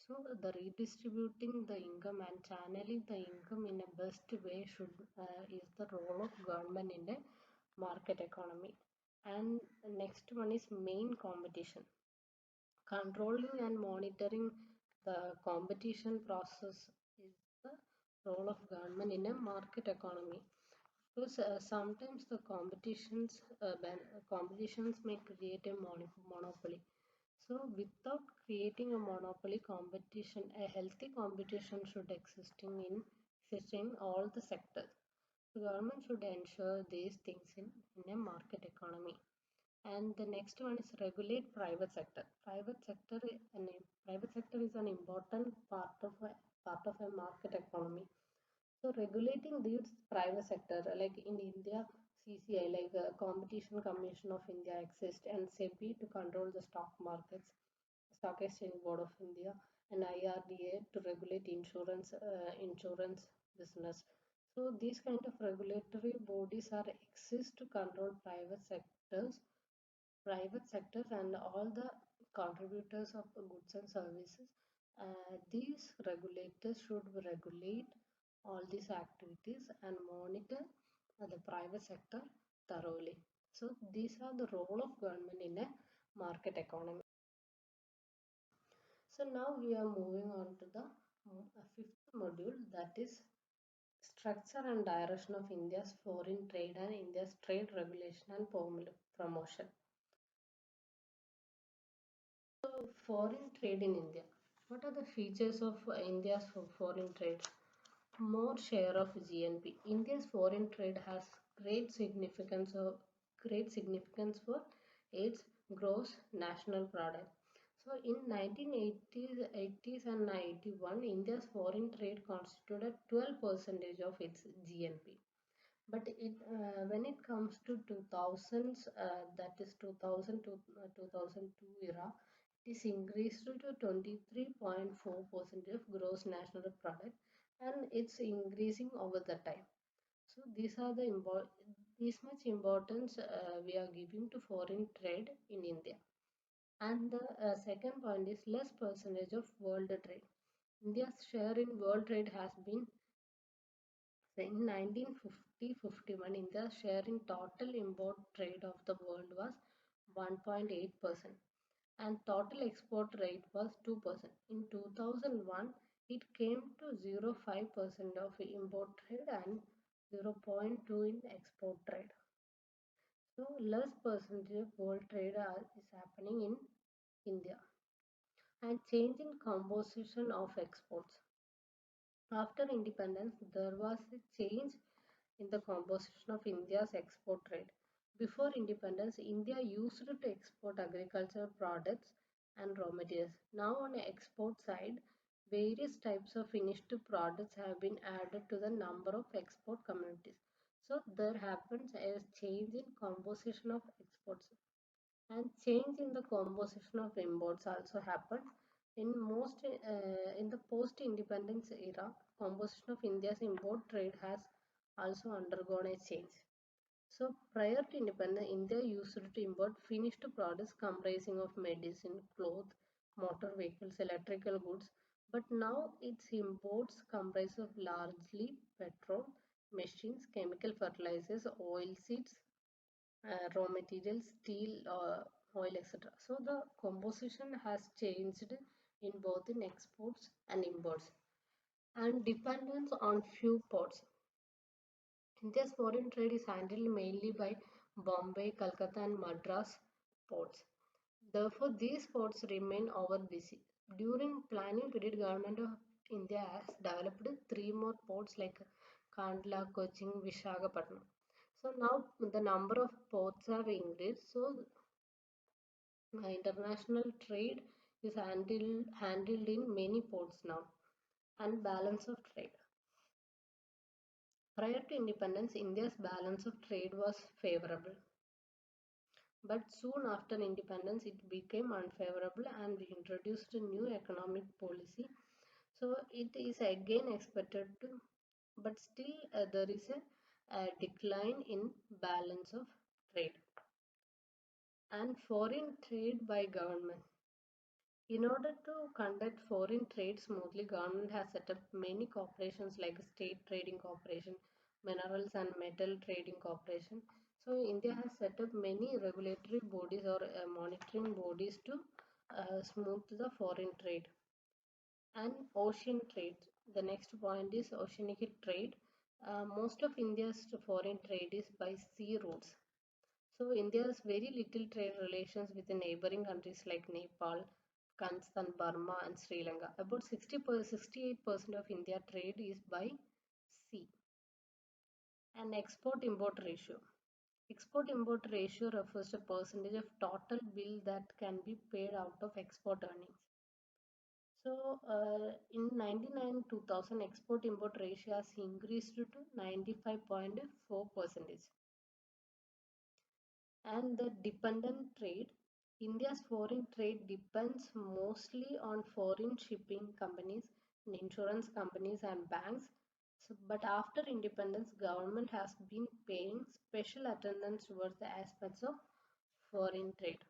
So the redistributing the income and channeling the income in a best way is the role of government in a market economy. And next one is main competition. Controlling and monitoring the competition process is the role of government in a market economy. Because sometimes the competitions may create a monopoly. So without creating a monopoly, a healthy competition should exist in all the sectors. The government should ensure these things in a market economy. And the next one is regulate private sector. Private sector is an important part of a market economy. So regulating these private sector, like in India, CCI, like Competition Commission of India exists, and SEBI to control the stock markets, Stock Exchange Board of India, and IRDA to regulate insurance business. So these kind of regulatory bodies exist to control private sectors and all the contributors of goods and services. These regulators should regulate all these activities and monitor the private sector thoroughly. So these are the role of government in a market economy. So now we are moving on to the fifth module, that is structure and direction of India's foreign trade and India's trade regulation and promotion. So foreign trade in India. What are the features of India's foreign trade? More share of GNP. India's foreign trade has great significance of great significance for its gross national product. So in 1980s and 91, India's foreign trade constituted 12% of its GNP. But when it comes to 2000s, that is 2000 to 2002 era, it is increased to 23.4% of gross national product, and it's increasing over the time. So these are the this much importance we are giving to foreign trade in India. And the second point is less percentage of world trade. India's share in world trade has been, in 1950-51, India's share in total import trade of the world was 1.8% and total export rate was 2%. In 2001, it came to 0.5% of import trade and 0.2 in export trade. So less percentage of world trade is happening in India. And change in composition of exports. After independence, there was a change in the composition of India's export trade. Before independence, India used to export agricultural products and raw materials. Now on the export side, various types of finished products have been added to the number of export communities. So there happens a change in composition of exports, and change in the composition of imports also happened. In the post-independence era, composition of India's import trade has also undergone a change. So prior to independence, India used to import finished products comprising of medicine, cloth, motor vehicles, electrical goods. But now its imports comprise of largely petrol, machines, chemical fertilizers, oil seeds, raw materials, steel, oil, etc. So the composition has changed in both in exports and imports. And dependence on few ports. India's foreign trade is handled mainly by Bombay, Calcutta and Madras ports. Therefore, these ports remain over busy. During planning period, Government of India has developed three more ports like Kandla, Cochin, Visakhapatnam. So now the number of ports have increased. So international trade is handled in many ports now, and balance of trade. Prior to independence, India's balance of trade was favorable. But soon after independence, it became unfavorable and we introduced a new economic policy. So it is again expected to, but still there is a decline in balance of trade. And foreign trade by government. In order to conduct foreign trade smoothly, government has set up many corporations like State Trading Corporation, Minerals and Metal Trading Corporation. So India has set up many regulatory bodies or monitoring bodies to smooth the foreign trade. And ocean trade. The next point is oceanic trade. Most of India's foreign trade is by sea routes. So India has very little trade relations with the neighboring countries like Nepal, Kazakhstan, Burma and Sri Lanka. About 68% of India trade is by sea. And export-import ratio. Export-import ratio refers to percentage of total bill that can be paid out of export earnings. So in 99-2000, export-import ratio has increased to 95.4%. And the dependent trade. India's foreign trade depends mostly on foreign shipping companies, insurance companies and banks. So, but after independence, government has been paying special attention towards the aspects of foreign trade.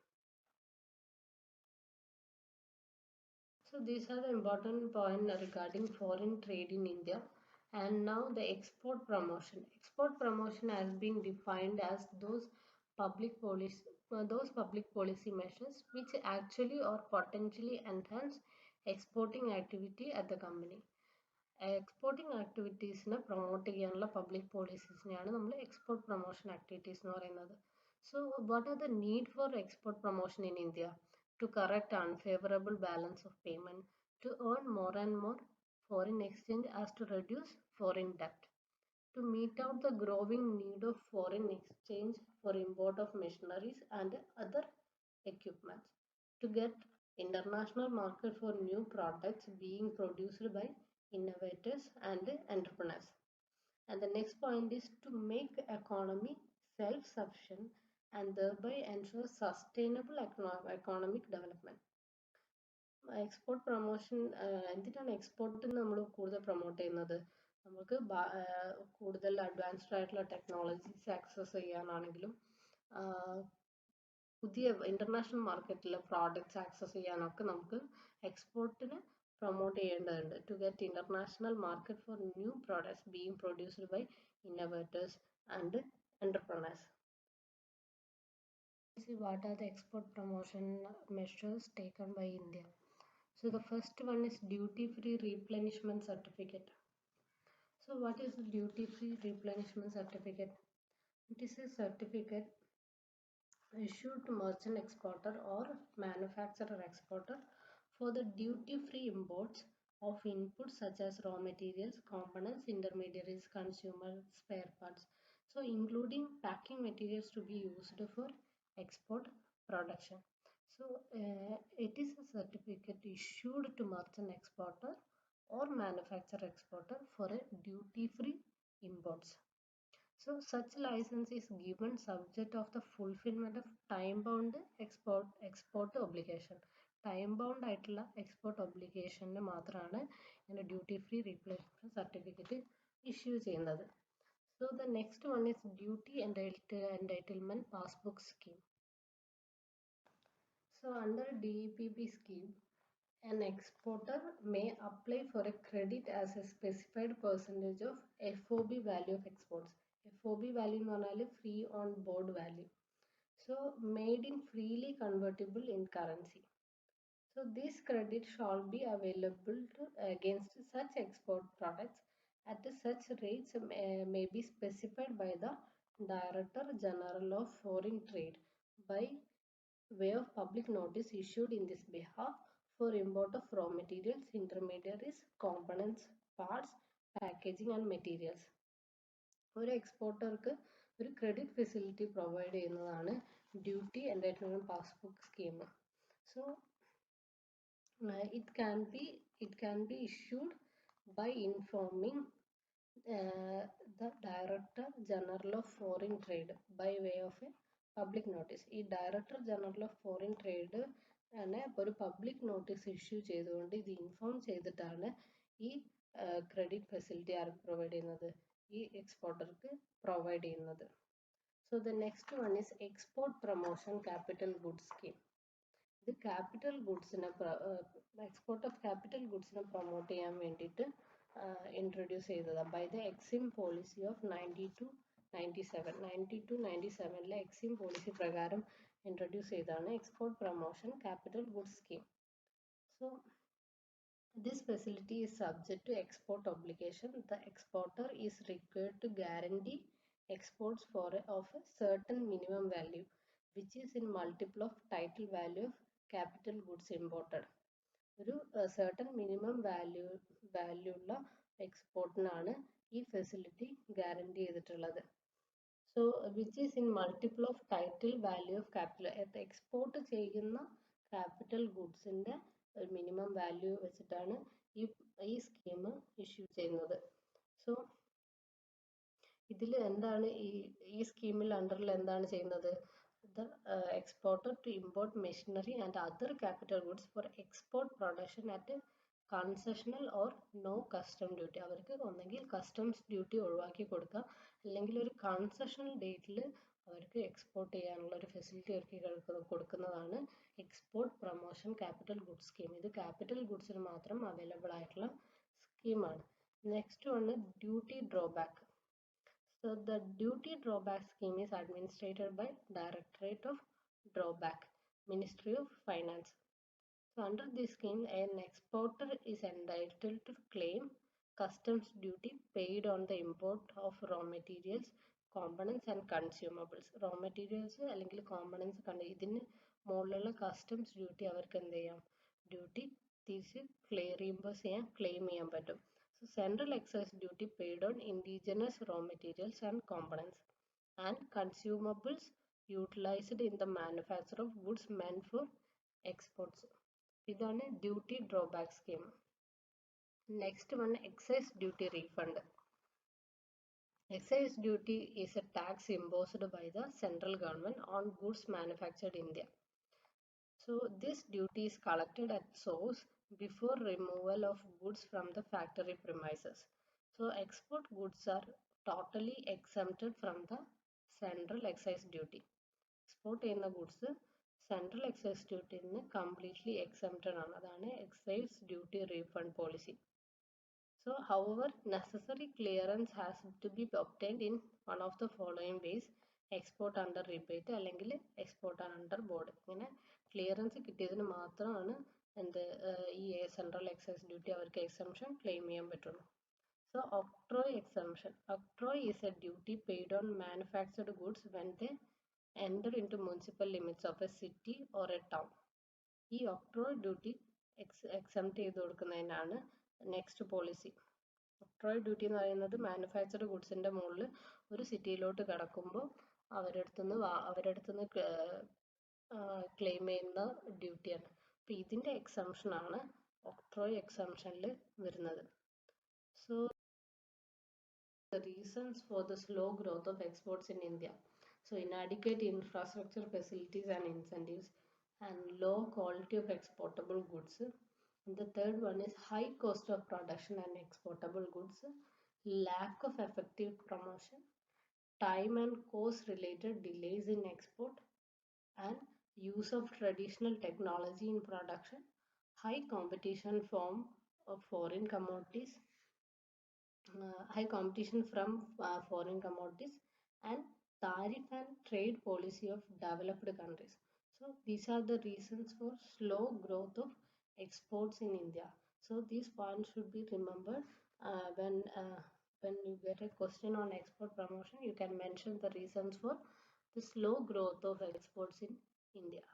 So these are the important points regarding foreign trade in India. And now the export promotion. Export promotion has been defined as those public policy measures which actually or potentially enhance exporting activity at the company. Exporting activities promote ചെയ്യാനുള്ള public policies നെയാണ് നമ്മൾ export promotion activities എന്ന് പറയുന്നത്. So what are the need for export promotion in India? To correct unfavorable balance of payment, to earn more and more foreign exchange as to reduce foreign debt, to meet out the growing need of foreign exchange for import of machineries and other equipments, to get international market for new products being produced by innovators and entrepreneurs. And the next point is to make economy self-sufficient and thereby ensure sustainable economic development. Export promotion എന്തിനാണ് എക്സ്പോർട്ടിന് നമ്മൾ കൂടുതൽ promote ചെയ്യുന്നത്? നമുക്ക് കൂടുതൽ advanced ആയിട്ടുള്ള technologies access ചെയ്യാനാണെങ്കിലും പുതിയ international മാർക്കറ്റിലെ പ്രോഡക്റ്റ്സ് ആക്സസ് ചെയ്യാനൊക്കെ നമുക്ക് എക്സ്പോർട്ടിന് പ്രൊമോട്ട് ചെയ്യേണ്ടതുണ്ട്. To get international market for new products being produced by innovators and entrepreneurs. See what are the export promotion measures taken by India. So the first one is duty-free replenishment certificate. So what is the duty-free replenishment certificate? It is a certificate issued to merchant exporter or manufacturer exporter for the duty-free imports of inputs such as raw materials, components, intermediaries, consumer spare parts. So including packing materials to be used for export production. So it is a certificate issued to merchant exporter or manufacturer exporter for a duty-free imports. So such license is given subject of the fulfillment of time-bound export obligation. Time-bound ആയിട്ടുള്ള export obligation മാത്രമാണ് ഇങ്ങനെ duty-free replacement certificate issue ചെയ്യുന്നത്. So the next one is duty entitlement passbook scheme. So under DEPP scheme, an exporter may apply for a credit as a specified percentage of FOB value of exports. FOB value എന്ന് പറഞ്ഞാൽ free on board value. So made in freely convertible in currency. So this credit shall be available against such export products at such rates may be specified by the Director General of Foreign Trade by way of public notice issued in this behalf for import of raw materials, intermediaries, components, parts, packaging and materials. ഒരു എക്സ്പോർട്ടർക്ക് ഒരു credit facility provide ചെയ്യുന്നതാണ് duty entitlement passbook scheme. So it can be issued by informing the Director General of Foreign Trade by way of a public notice. ഈ Director General of Foreign Trade ആണ് ഒരു public notice issue ചെയ്തുകൊണ്ട് ഇത് inform ചെയ്തിട്ടാണ് ഈ credit facility ആർക്ക് provide ചെയ്യുന്നത്? ഈ എക്സ്പോർട്ടർക്ക് provide ചെയ്യുന്നത്. So the next one is export promotion capital goods scheme. ഇത് capital goods export of capital goods promote ചെയ്യാൻ വേണ്ടിയിട്ട് ഇൻട്രൊഡ്യൂസ് ചെയ്തതാണ് by the EXIM policy of 92-97 EXIM policy പ്രകാരം ഇൻട്രൊഡ്യൂസ് ചെയ്തതാണ് export promotion capital goods scheme. So this facility is subject to export obligation. The exporter is required to guarantee exports of a certain minimum value which is in multiple of title value of capital goods imported. ഒരു certain minimum value ഉള്ള എക്സ്പോർട്ടിനാണ് ഈ facility guarantee ചെയ്തിട്ടുള്ളത്. So which is in multiple of title value of capital. Export ചെയ്യുന്ന capital goodsന്റെ minimum value വെച്ചിട്ടാണ് ഈ scheme issue ചെയ്യുന്നത്. So ഇതിൽ എന്താണ് ഈ സ്കീമിൽ അണ്ടറിൽ എന്താണ് ചെയ്യുന്നത്? The exporter to import machinery and other capital goods for export production at a concessional or no custom duty. അവർക്ക് ഒന്നെങ്കിൽ കസ്റ്റംസ് ഡ്യൂട്ടി ഒഴിവാക്കി കൊടുക്കുക, അല്ലെങ്കിൽ ഒരു കൺസെഷണൽ ഡേറ്റിൽ അവർക്ക് എക്സ്പോർട്ട് ചെയ്യാനുള്ള ഒരു ഫെസിലിറ്റി അവർക്ക് കൊടുക്കുന്നതാണ് export promotion capital goods scheme. ഇത് ക്യാപിറ്റൽ ഗുഡ്സിന് മാത്രം അവൈലബിൾ ആയിട്ടുള്ള സ്കീമാണ്. Next one duty drawback. So the duty drawback scheme is administered by Directorate of Drawback, Ministry of Finance. So under this scheme, an exporter is entitled to claim customs duty paid on the import of raw materials, components and consumables. Raw materials അല്ലെങ്കിൽ components ഇതിന് മുകളിലുള്ള customs duty അവർക്ക് എന്ത് ചെയ്യാം? Duty തിരിച്ച് reimburse ചെയ്യാൻ claim ചെയ്യാൻ പറ്റും. So So central excise duty paid on indigenous raw materials and components and consumables utilized in the manufacture of goods meant for exports. ഇതാണ് duty drawback scheme. Next one, excise duty refund. Excise duty is a tax imposed by the central government on goods manufactured in India. So this duty is collected at source before removal of goods from the factory premises. So export goods are totally exempted from the central excise duty. Export ചെയ്യുന്ന goods central excise duty നിന്ന് completely exempted ആണ്. അതാണ് excise duty refund policy. So however, necessary clearance has to be obtained in one of the following ways: export under rebate അല്ലെങ്കിൽ export under board. ഇങ്ങനെ clearance കിട്ടിയതിന് മാത്രമാണ് ഈ central excise duty അവർക്ക് exemption claim ചെയ്യാൻ പറ്റുള്ളൂ. So octroi exemption. Octroi is a duty paid on manufactured goods when they enter into municipal limits of a city or a town. ഈ octroi duty exempt ചെയ്ത് കൊടുക്കുന്നതിനാണ് next policy. octroi duty എന്ന് പറയുന്നത് manufactured ഗുഡ്സിന്റെ മുകളിൽ ഒരു സിറ്റിയിലോട്ട് കടക്കുമ്പോൾ അവരടുത്തുനിന്ന് claim ചെയ്യുന്ന ഡ്യൂട്ടിയാണ്. അപ്പോൾ ഇതിന്റെ എക്സംഷൻ ആണ് octroi exemptionൽ വരുന്നത്. So the reasons for the slow growth of exports in India. So inadequate infrastructure facilities and incentives and low quality of exportable goods. And the third one is high cost of production and exportable goods, lack of effective promotion, time and cost related delays in export, and use of traditional technology in production, high competition from foreign commodities, high competition from foreign commodities, and tariff and trade policy of developed countries. So these are the reasons for slow growth of exports in India. So these points should be remembered when you get a question on export promotion. You can mention the reasons for the slow growth of exports in India.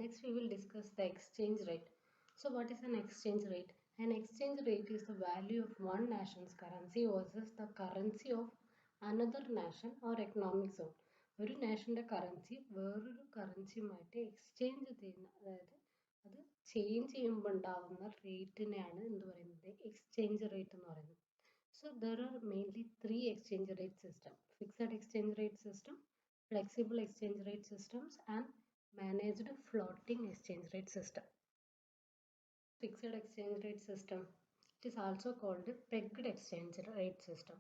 Next we will discuss the exchange rate. So what is an exchange rate? An exchange rate is the value of one nation's currency versus the currency of another nation or economic zone. ഒരു നാഷന്റെ currency വേറൊരു കറൻസിയുമായിട്ട് exchange ചെയ്യുന്ന, അതായത് അത് change ചെയ്യുമ്പോൾ ഉണ്ടാവുന്ന റേറ്റിനെയാണ് എന്ത് പറയുന്നത്, exchange rate എന്ന് പറയുന്നത്. So there are mainly three exchange rate systems: fixed exchange rate system, flexible exchange rate systems, and managed floating exchange rate system. Fixed exchange rate system, it is also called a pegged exchange rate system.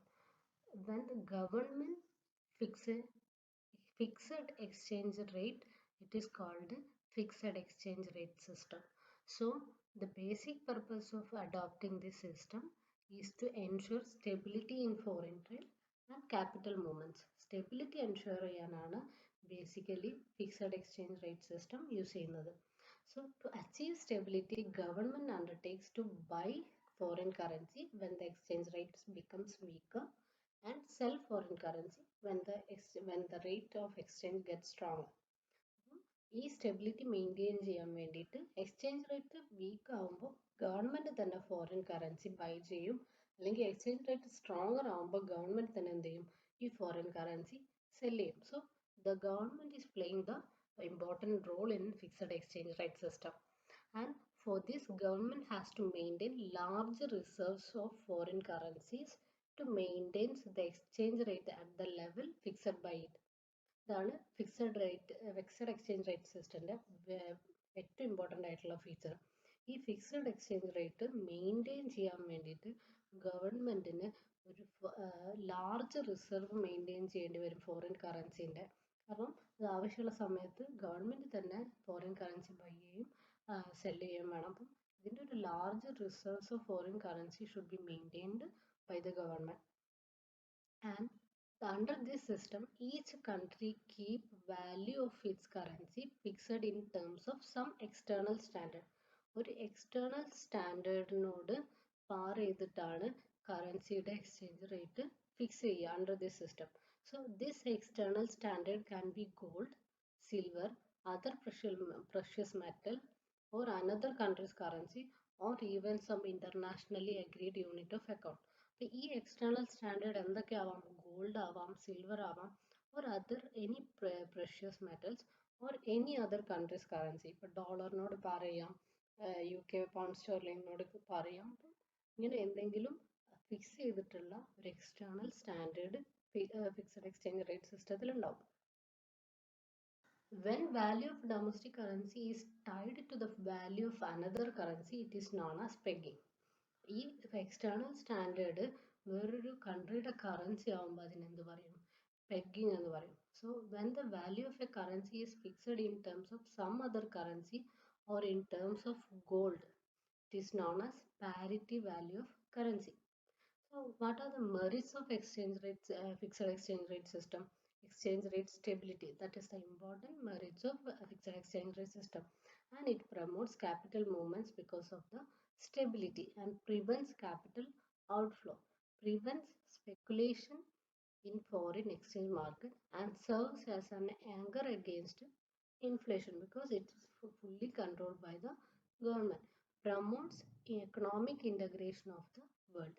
When the government fixed exchange rate, it is called fixed exchange rate system. So the basic purpose of adopting this system is to ensure stability in foreign trade and capital movements. Stability ensure ചെയ്യാനാണ് basically fixed exchange rate system use ചെയ്യുന്നത്. So to achieve stability, government undertakes to buy foreign currency when the exchange rate becomes weaker and sell foreign currency when the rate of exchange gets stronger. ഈ stability maintain ചെയ്യാൻ വേണ്ടിയിട്ട് exchange rate week ആകുമ്പോൾ government തന്നെ foreign currency buy ചെയ്യും, അല്ലെങ്കിൽ exchange rate stronger ആകുമ്പോൾ government തന്നെ എന്ത് ചെയ്യും, ഈ ഫോറിൻ കറൻസി സെല് ചെയ്യും. So the government is playing the important role in fixed exchange rate system, and for this government has to maintain large reserves of foreign currencies to maintain the exchange rate at the level fixed by it. ഇതാണ് fixed exchange rate സിസ്റ്റത്തിന്റെ ഏറ്റവും important ആയിട്ടുള്ള feature. ഈ fixed exchange rate maintain ചെയ്യാൻ വേണ്ടിയിട്ട് ഗവൺമെന്റിന് ഒരു large reserve maintain ചെയ്യേണ്ടി വരും ഫോറിൻ കറൻസിന്റെ. കാരണം അത് ആവശ്യമുള്ള സമയത്ത് ഗവൺമെന്റ് തന്നെ ഫോറിൻ കറൻസി ബൈ ചെയ്യും, സെല് ചെയ്യുകയും വേണം. അപ്പം ഇതിൻ്റെ ഒരു large reserves of foreign currency should be maintained by the government. And under this system, each country keep value of its currency fixed in terms of some external standard. ഒരു external standardനോട് പാർ ചെയ്തിട്ടാണ് കറൻസിയുടെ exchange rate fix ചെയ്യുക under this system. So this external standard can be gold, silver, other precious metal, or another country's currency or even some internationally agreed unit of account. ഈ external standard എന്തൊക്കെയാവാം? Gold ആവാം, silver ആവാം, or other any precious metals or any other country's currency. ഇപ്പോൾ ഡോളറിനോട് പറയാം, UK pound സ്റ്റെർലിങ്ങിനോട് പറയാം. ഇങ്ങനെ എന്തെങ്കിലും fix ചെയ്തിട്ടുള്ള ഒരു external standard fixed exchange rate സിസ്റ്റത്തിൽ ഉണ്ടാവും. When value of domestic currency is tied to the value of another currency, it is known as pegging. ഈ എക്സ്റ്റേണൽ സ്റ്റാൻഡേർഡ് വേറൊരു കൺട്രിയുടെ കറൻസി ആകുമ്പോൾ അതിനെന്ത് പറയും? പെഗ്ഗിങ് എന്ന് പറയും. So when the value of a currency is fixed in terms of some other currency or in terms of gold, it is known as parity value of currency. So what are the merits of exchange rates, fixed exchange rate system? Exchange rate stability, that is the important merits of fixed exchange rate system, and it promotes capital movements because of the stability and prevents capital outflow, prevents speculation in foreign exchange market, and serves as an anchor against inflation because it is fully controlled by the government, promotes economic integration of the world,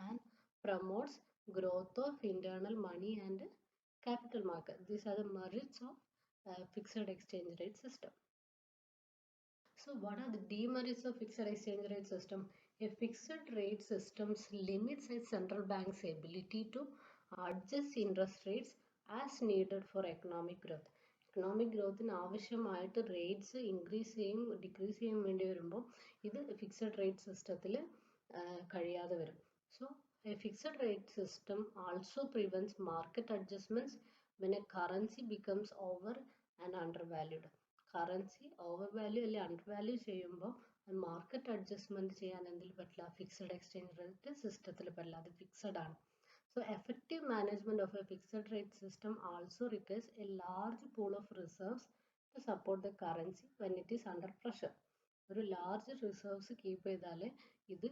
and promotes growth of internal money and capital market. These are the merits of fixed exchange rate system. So what are the demerits of fixed exchange rate system? A fixed rate system limits a central bank's ability to adjust interest rates as needed for economic growth. Economic growthന് ആവശ്യമായിട്ട് rates increase ചെയ്യും decrease ചെയ്യാൻ വേണ്ടി വരുമ്പോൾ ഇത് fixed rate സിസ്റ്റത്തിൽ കഴിയാതെ വരും. So a fixed rate system also prevents market adjustments when a currency becomes over and undervalued. Currency over value അല്ലെ അണ്ടർ വാല്യൂ ചെയ്യുമ്പോൾ മാർക്കറ്റ് അഡ്ജസ്റ്റ്മെന്റ് ചെയ്യാൻ എന്തിൽ പറ്റില്ല? ഫിക്സഡ് എക്സ്ചേഞ്ച് റേറ്റ് സിസ്റ്റത്തിൽ പറ്റില്ല, അത് ഫിക്സഡ് ആണ്. So effective management of a fixed rate system also requires a large pool of reserves to support the currency when it is under pressure. ഒരു large reserves keep ചെയ്താലേ ഇത്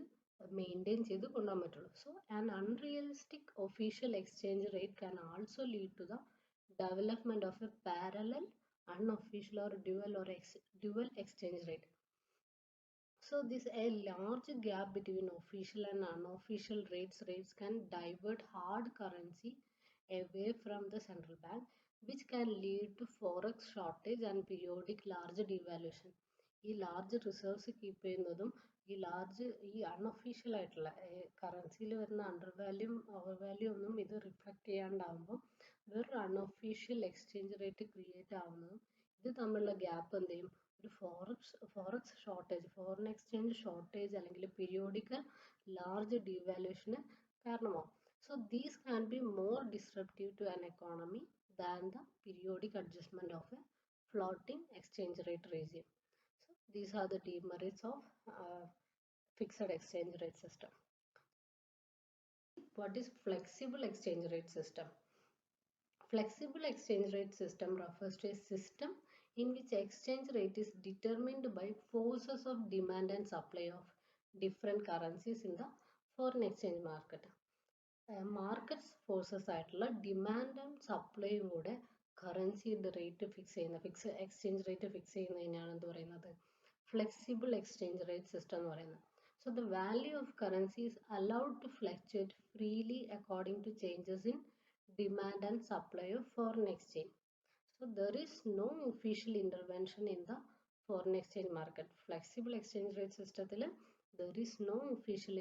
maintain ചെയ്ത് കൊണ്ടുപോകാൻ പറ്റുള്ളൂ. So an unrealistic official exchange rate can also lead to the development of a parallel, unofficial or dual exchange rate. So this a large gap between official and unofficial rates can divert hard currency away from the central bank, which can lead to forex shortage and periodic large devaluation. ഈ large reserves keep ചെയ്യുന്നതും ഈ unofficial ആയിട്ടുള്ള കറൻസിയിൽ വരുന്ന under value over value ഒന്നും ഇത് reflect ചെയ്യാണ്ടാവുമ്പോൾ വേറൊരു unofficial exchange rate create ആവുന്നതും ഇത് തമ്മിലുള്ള ഗ്യാപ്പ് എന്ത് ചെയ്യും? ഒരു forex shortage, foreign exchange shortage അല്ലെങ്കിൽ പീരിയോഡിക്കൽ ലാർജ് ഡീവാലുവേഷന് കാരണമാവും. So these can be more disruptive to an economy than the periodic adjustment of a floating exchange rate regime. So these are the demerits of fixed exchange rate system. What is flexible exchange rate system? Flexible exchange rate system refers to a system in which exchange rate is determined by forces of demand and supply of different currencies in the foreign exchange market. Markets forces ആയിട്ടുള്ള demand and സപ്ലൈയും കൂടെ കറൻസിയുടെ rate fix ചെയ്യുന്ന exchange rate fix ചെയ്യുന്നതിനാണ് എന്ത് പറയുന്നത്? Flexible exchange rate system എന്ന് പറയുന്നത്. So the value of currency is allowed to fluctuate freely according to changes in demand and supply of foreign exchange. So there is no official intervention in the foreign exchange market. Flexible exchange rate system there is no official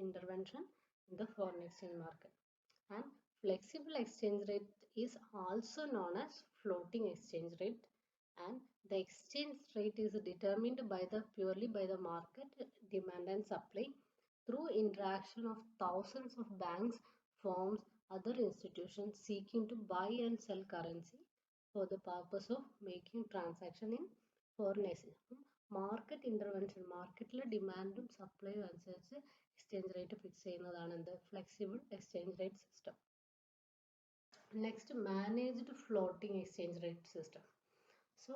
intervention in the foreign exchange market. And flexible exchange rate is also known as floating exchange rate, and the exchange rate is determined purely by the market demand and supply through interaction of thousands of banks, firms, other institutions seeking to buy and sell currency for the purpose of making transaction in foreign exchange. Market intervention, മാർക്കറ്റിലെ ഡിമാൻഡും സപ്ലൈയും അനുസരിച്ച് exchange rate fix ചെയ്യുന്നതാണ് എന്ത്? Flexible exchange rate system. Next managed floating exchange rate system. So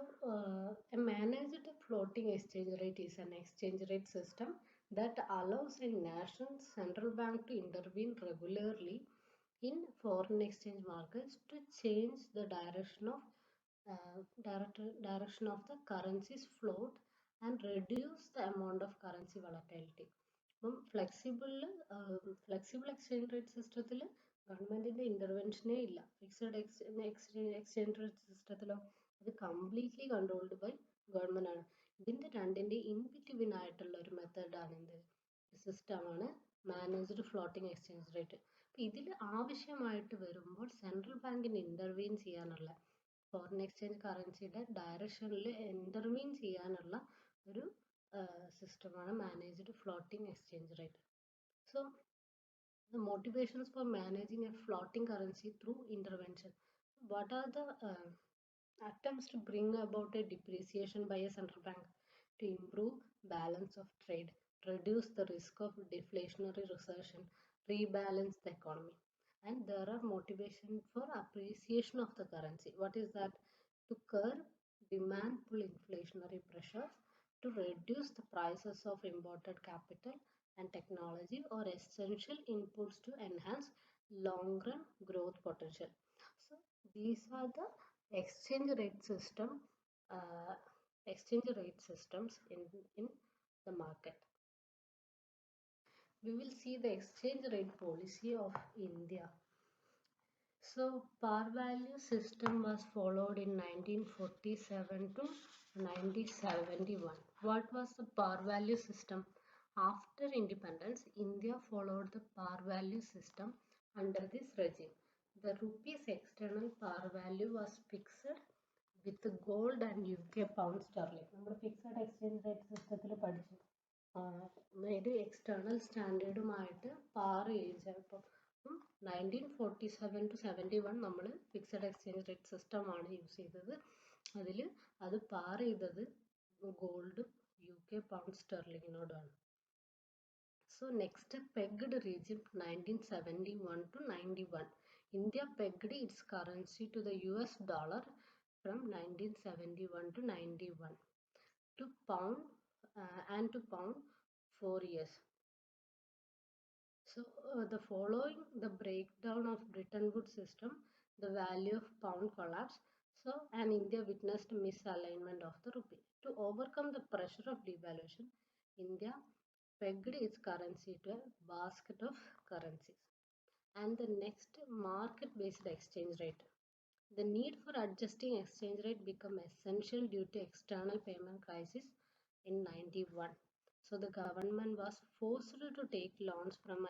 a managed floating exchange rate is an exchange rate system that allows a national central bank to intervene regularly in foreign exchange markets to change the direction of direction of the currency's float and reduce the amount of currency volatility. Flexible exchange rate സിസ്റ്റത്തിൽ ഗവൺമെന്റിന്റെ ഇന്റർവെൻഷനേ ഇല്ല. Fixed exchange rate സിസ്റ്റത്തിലോ അത് completely controlled by government ആണ്. ഇതിന്റെ രണ്ടിന്റെ in between ആയിട്ടുള്ള ഒരു മെത്തേഡാണ് എന്ത് സിസ്റ്റമാണ് മാനേജ്ഡ് ഫ്ലോട്ടിംഗ് എക്സ്ചേഞ്ച് റേറ്റ്. ഇതിൽ ആവശ്യമായിട്ട് വരുമ്പോൾ സെൻട്രൽ ബാങ്കിന് ഇന്റർവീൻ ചെയ്യാനുള്ള ഫോറിൻ എക്സ്ചേഞ്ച് കറൻസിയുടെ ഡയറക്ഷനിൽ ഇന്റർവീൻ ചെയ്യാനുള്ള ഒരു സിസ്റ്റമാണ് managed floating exchange rate. So the motivations for managing a floating currency through intervention. What are the attempts to bring about a depreciation by a central bank to improve balance of trade, reduce the risk of deflationary recession, rebalance the economy? And there are motivations for appreciation of the currency. What is that? To curb demand pull inflationary pressures, to reduce the prices of imported capital and technology or essential inputs to enhance long-run growth potential. So these are the exchange rate system, exchange rate systems in the market. We will see the exchange rate policy of India. So par value system was followed in 1947 to 1971. What was the par value system? After independence, India followed the par value system under this regime. The rupee's external par value was fixed with gold and UK pound sterling. നമ്മൾ fixed exchange rate സിസ്റ്റത്തിൽ പഠിച്ചു. ഒരു external സ്റ്റാൻഡേർഡുമായിട്ട് par ചെയ്യിച്ചപ്പോൾ 1947 to 71 നമ്മൾ fixed exchange rate സിസ്റ്റമാണ് use ചെയ്തത്. അതിൽ അത് par ചെയ്തത് ഗോൾഡും UK പൗണ്ട് സ്റ്റെർലിങ്ങിനോടാണ്. So next pegged regime 1971 to 91. India pegged its currency to the US dollar from 1971 to 91 to pound and to pound 4 years. So the following the breakdown of Bretton Woods system, the value of pound collapsed. So and India witnessed misalignment of the rupee. To overcome the pressure of devaluation, India pegged its currency to a basket of currencies. And the next market-based exchange rate. The need for adjusting exchange rate became essential due to external payment crisis in 91. So the government was forced to take loans from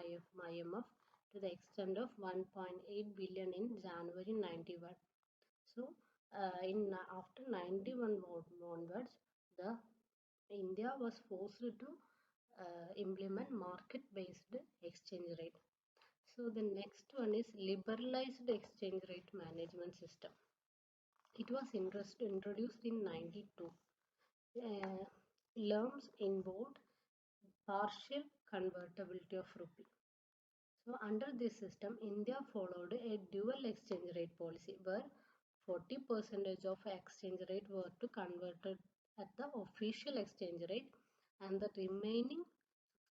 IMF to the extent of 1.8 billion in January 91. So after 91 onwards, the India was forced to implement market-based exchange rate. So the next one is liberalized exchange rate management system. It was introduced in 92. Terms involved partial convertibility of rupee. So under this system, India followed a dual exchange rate policy where 40% of exchange rate were to converted at the official exchange rate and the remaining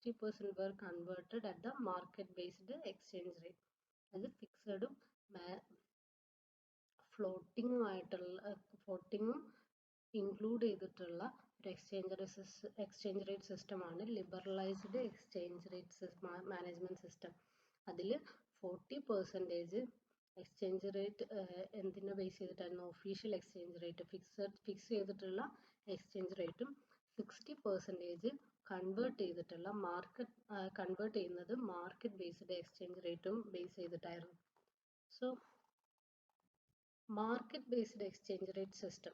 60% were converted at the market-based exchange rate. As a fixed ഫ്ലോട്ടിങ്ങും include ചെയ്തിട്ടുള്ള ഒരു exchange rate സിസ്റ്റമാണ് liberalised exchange rate management system. അതിൽ 40% exchange rate എന്തിനെ base ചെയ്തിട്ടായിരുന്നു? Official exchange rate fix ചെയ്തിട്ടുള്ള exchange റേറ്റും 60% convert ചെയ്യുന്നത് മാർക്കറ്റ് ബേസ്ഡ് എക്സ്ചേഞ്ച് റേറ്റും ബേസ് ചെയ്തിട്ടായിരുന്നു. So market-based exchange rate system.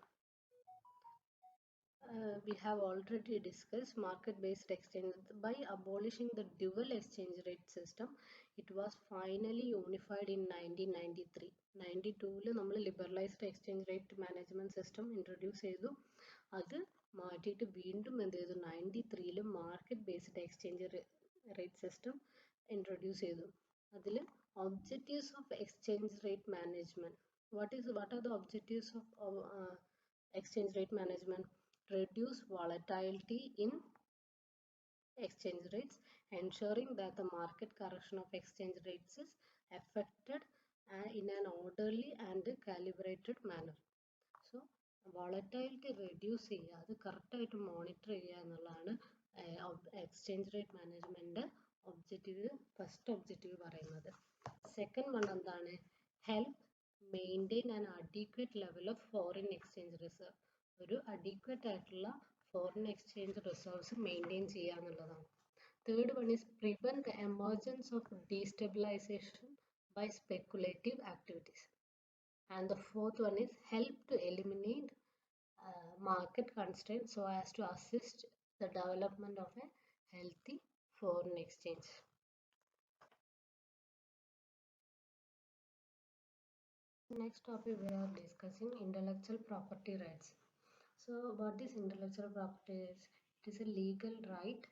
We have already discussed market-based exchange. By abolishing the dual exchange rate system, it was finally unified in 1993. 92 നമ്മൾ liberalized exchange rate management system introduce ചെയ്തു. അത് മാറ്റിയിട്ട് വീണ്ടും എന്ത് ചെയ്തു? 93 market-based exchange rate system introduce ചെയ്തു. അതിൽ objectives of exchange rate management. What are the objectives of exchange rate management? Reduce volatility in exchange rates, ensuring that the market correction of exchange rates is effected in an orderly and calibrated manner. So volatility reduce ചെയ്യുക, അത് കറക്റ്റായിട്ട് monitor ചെയ്യുക എന്നുള്ളതാണ് exchange rate management objective, first objective പറയുന്നത്. Second one എന്താണ്? Help maintain an adequate level of foreign exchange reserve. ഒരു adequate ആയിട്ടുള്ള foreign exchange reserves maintain ചെയ്യുക എന്നുള്ളതാണ്. Third one is prevent the emergence of destabilisation by speculative activities. And the fourth one is help to eliminate market constraints so as to assist the development of a healthy foreign exchange. Next topic we are discussing intellectual property rights. So what is intellectual property rights? It is a legal right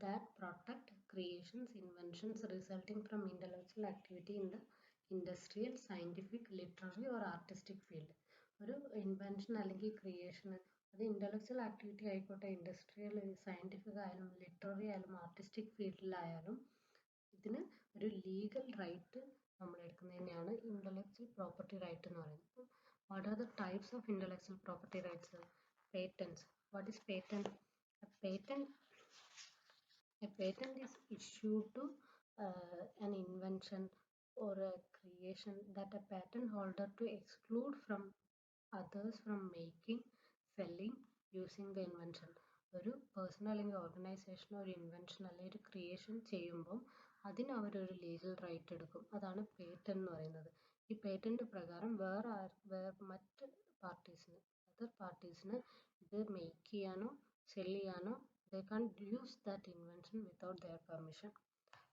that protect creations, inventions resulting from intellectual activity in the industrial, scientific, literary or artistic field. ഒരു invention അല്ലെങ്കിൽ creation, അത് intellectual activity ആയിക്കോട്ടെ, industrial, scientific ആയാലും literary ആയാലും artistic ഫീൽഡിലായാലും ഇതിന് ഒരു legal right നമ്മൾ എടുക്കുന്നതിനെയാണ് intellectual property right എന്ന് പറയുന്നത്. What are the types of intellectual property rights? Patents. What is patent? A patent is issued to an invention or a creation that a patent holder to exclude from others from making, selling, using the invention. ഒരു person അല്ലെങ്കിൽ organisation ഒരു invention അല്ലെങ്കിൽ ഒരു creation ചെയ്യുമ്പം അതിന് അവരൊരു legal right എടുക്കും. അതാണ് പേറ്റന്റ് എന്ന് പറയുന്നത്. ഈ പേറ്റന്റ് പ്രകാരം മറ്റ് പാർട്ടീസിന്, അതർ പാർട്ടീസിന് ഇത് മേക്ക് ചെയ്യാനോ സെൽ ചെയ്യാനോ they can't use that invention without their permission.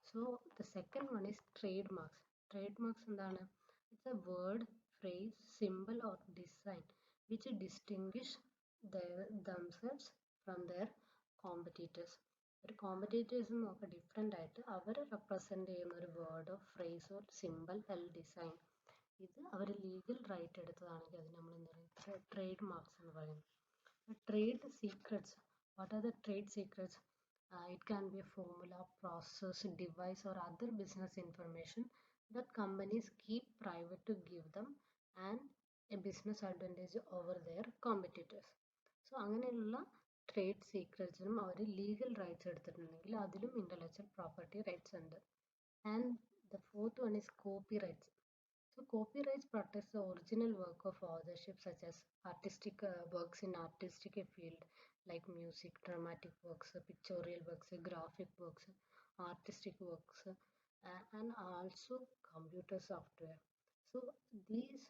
So the second one is trademarks. Trademarks എന്താണ്? It's a word, phrase, symbol or design which distinguish themselves from their competitors. ഒരു competitors നോക്കുക different ആയിട്ട് അവർ represent ചെയ്യുന്ന ഒരു വേർഡോ ഫ്രേസോ simple അല്ലെങ്കിൽ design, ഇത് അവർ legal right എടുത്തതാണെങ്കിൽ അത് നമ്മൾ എന്താ പറയുക? ട്രേഡ് മാർക്സ് എന്ന് പറയുന്നത്. Trade secrets. What are the trade secrets? It can be a formula, process, device or other business information that companies keep private to give them and a business advantage over their competitors. So അങ്ങനെയുള്ള trade സീക്രറ്റ്സിനും അവർ legal rights എടുത്തിട്ടുണ്ടെങ്കിൽ അതിലും intellectual property rights ഉണ്ട്. And the fourth one is copy rights. So copyrights protects the original work of authorship such as artistic works in artistic field like music, dramatic works, pictorial works, graphic works, artistic works, and also computer software. So these,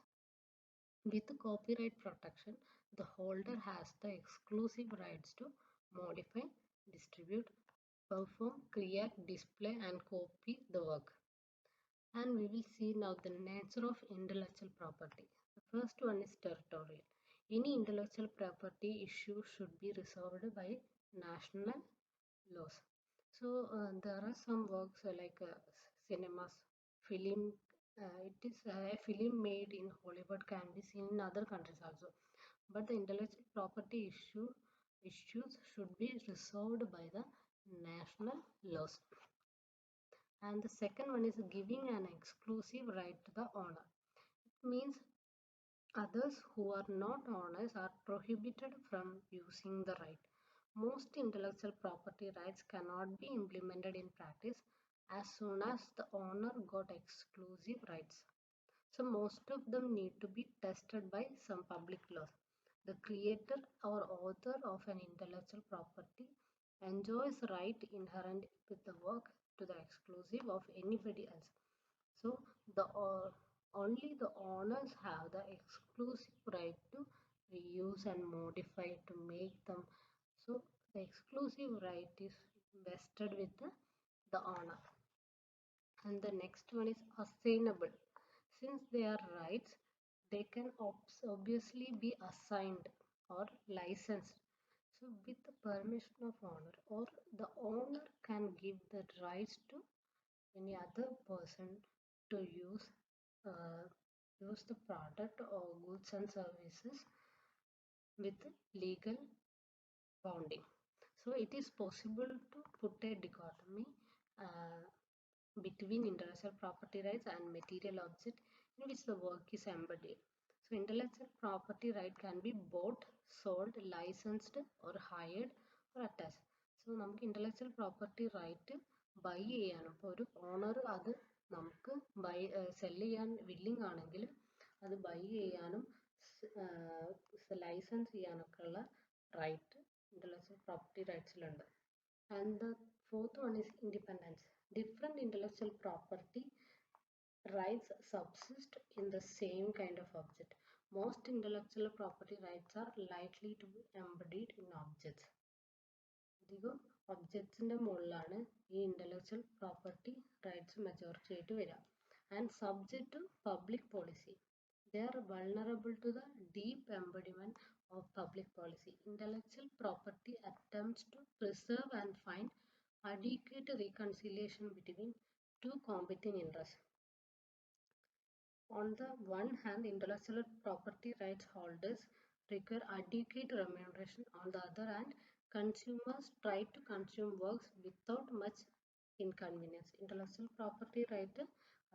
with copyright protection, the holder has the exclusive rights to modify, distribute, perform, create, display, and copy the work. And we will see now the nature of intellectual property. The first one is territorial. Any intellectual property issue should be resolved by national laws. So there are some works like cinemas, film. It is a film made in Hollywood can be seen in other countries also, but the intellectual property issues should be resolved by the national laws. And the second one is giving an exclusive right to the owner. It means others who are not owners are prohibited from using the right. Most intellectual property rights cannot be implemented in practice as soon as the owner got exclusive rights. So most of them need to be tested by some public laws. The creator or author of an intellectual property enjoys right inherent with the work to the exclusive of anybody else. So only the owners have the exclusive right to reuse and modify to make them. So the exclusive right is vested with the owner. And the next one is assignable. Since they are rights, they can obviously be assigned or licensed. So with the permission of owner, or the owner can give the rights to any other person to use the product or goods and services with legal bounding. So it is possible to put a dichotomy between intellectual property rights and material object in which the work is embodied. So intellectual property right can be bought, sold, licensed or hired or attached. So നമുക്ക് intellectual property right buy ചെയ്യാനും ഇപ്പോൾ ഒരു owner അത് നമുക്ക് cell ചെയ്യാൻ willing ആണെങ്കിൽ അത് by ചെയ്യാനും ലൈസൻസ് ചെയ്യാനൊക്കെ ഉള്ള റൈറ്റ് intellectual property റൈറ്റ്സിലുണ്ട്. And the fourth one is independence. Different intellectual property rights subsist in the same kind of object. Most intellectual property rights are likely to be embodied in objects. അധികം ഒബ്ജക്ട്സിന്റെ മുകളിലാണ് ഈ intellectual property rights majority ആയിട്ട് വരിക. And subject to public policy. They are vulnerable to the deep embodiment of public policy. Intellectual property attempts to preserve and find adequate reconciliation between two competing interests. On the one hand, intellectual property rights holders require adequate remuneration. On the other hand, consumers try to consume works without much inconvenience. Intellectual property right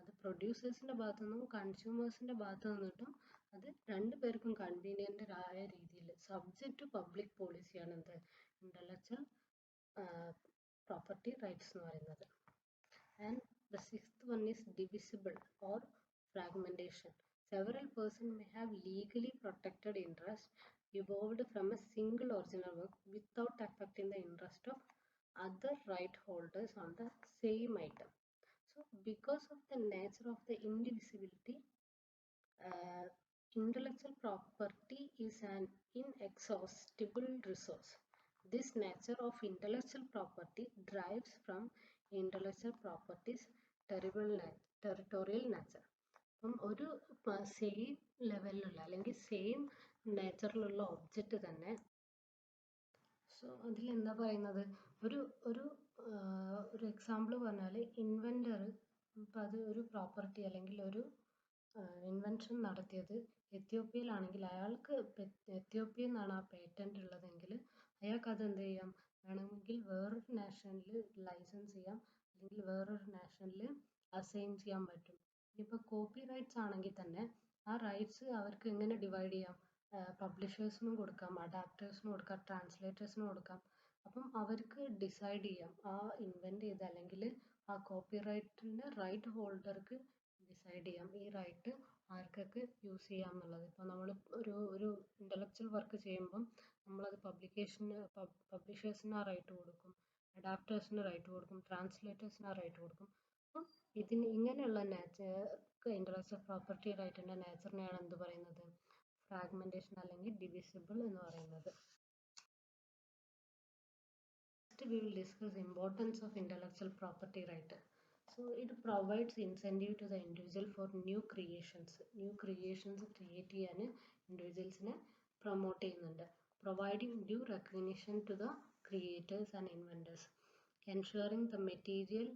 അത് പ്രൊഡ്യൂസേഴ്സിന്റെ ഭാഗത്തു നിന്നും കൺസ്യൂമേഴ്സിന്റെ ഭാഗത്തു നിന്നിട്ടും അത് രണ്ടുപേർക്കും convenient ആയ രീതിയിൽ subject to public പോളിസിയാണ് എന്ത് ഇന്റലക്ച്വൽ property rights എന്ന് പറയുന്നത്. And the sixth one is divisible or fragmentation. Several persons may have legally protected interests evolved from a single original work without affecting the interest of other right holders on the same item. So because of the nature of the indivisibility, intellectual property is an inexhaustible resource. This nature of intellectual property derives from intellectual property's territorial nature. അപ്പം ഒരു same ലെവലിലുള്ള അല്ലെങ്കിൽ same നേച്ചറിലുള്ള object തന്നെ so അതിലെന്താ പറയുന്നത് ഒരു ഒരു ഒരു എക്സാമ്പിൾ പറഞ്ഞാൽ ഇൻവെൻറ്റർ ഇപ്പം അത് ഒരു പ്രോപ്പർട്ടി അല്ലെങ്കിൽ ഒരു ഇൻവെൻഷൻ നടത്തിയത് എത്യോപ്യയിലാണെങ്കിൽ അയാൾക്ക് എത്യോപ്യയിൽ നിന്നാണ് ആ പേറ്റന്റ് ഉള്ളതെങ്കിൽ അയാൾക്ക് അത് എന്ത് ചെയ്യാം വേണമെങ്കിൽ വേറൊരു നാഷണലിൽ ലൈസൻസ് ചെയ്യാം അല്ലെങ്കിൽ വേറൊരു നാഷണലിൽ അസൈൻ ചെയ്യാൻ പറ്റും. ഇപ്പോൾ കോപ്പി റൈറ്റ്സ് ആണെങ്കിൽ തന്നെ ആ റൈറ്റ്സ് അവർക്ക് എങ്ങനെ ഡിവൈഡ് ചെയ്യാം പബ്ലിഷേഴ്സിനും കൊടുക്കാം അഡാപ്റ്റേഴ്സിനും കൊടുക്കാം ട്രാൻസ്ലേറ്റേഴ്സിനും കൊടുക്കാം. അപ്പം അവർക്ക് ഡിസൈഡ് ചെയ്യാം ആ ഇൻവെൻറ്റ് ചെയ്ത് അല്ലെങ്കിൽ ആ കോപ്പി റൈറ്റിൻ്റെ റൈറ്റ് ഹോൾഡർക്ക് ഡിസൈഡ് ചെയ്യാം ഈ റൈറ്റ് ആർക്കൊക്കെ യൂസ് ചെയ്യാം എന്നുള്ളത്. ഇപ്പോൾ നമ്മൾ ഒരു ഇൻ്റലക്ച്വൽ വർക്ക് ചെയ്യുമ്പം നമ്മളത് പബ്ലിഷേഴ്സിന് ആ റൈറ്റ് കൊടുക്കും, അഡാപ്റ്റേഴ്സിന് റൈറ്റ് കൊടുക്കും, ട്രാൻസ്ലേറ്റേഴ്സിന് ആ റൈറ്റ് കൊടുക്കും. അപ്പം ഇതിന് ഇങ്ങനെയുള്ള ഇൻ്റലക്ച്വൽ പ്രോപ്പർട്ടി റൈറ്റിൻ്റെ നേച്ചറിനെയാണ് എന്ത് പറയുന്നത് ഫ്രാഗ്മെൻറ്റേഷൻ അല്ലെങ്കിൽ ഡിവിസിബിൾ എന്ന് പറയുന്നത്. Next we will discuss importance of intellectual property right. So it provides incentive to the individual for new creations create ചെയ്യാൻ ഇൻഡിവിജ്വൽസിനെ പ്രൊമോട്ട് ചെയ്യുന്നുണ്ട്. Providing due recognition to the creators and inventors, ensuring the material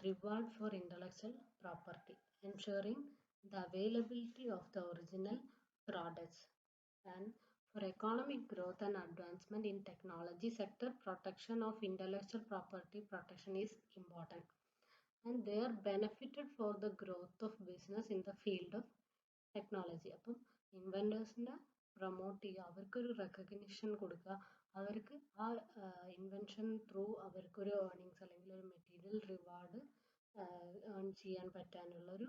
reward for intellectual property, ensuring the availability of the original products, and for economic growth and advancement in technology sector, protection of intellectual property protection is important. And they are benefited for the growth of business in the field of technology. അപ്പം ഇൻവെൻറ്റേഴ്സിനെ promote ചെയ്യുക, അവർക്കൊരു recognition കൊടുക്കുക, അവർക്ക് ആ invention through അവർക്കൊരു earnings അല്ലെങ്കിൽ ഒരു material reward earn ചെയ്യാൻ പറ്റാനുള്ളൊരു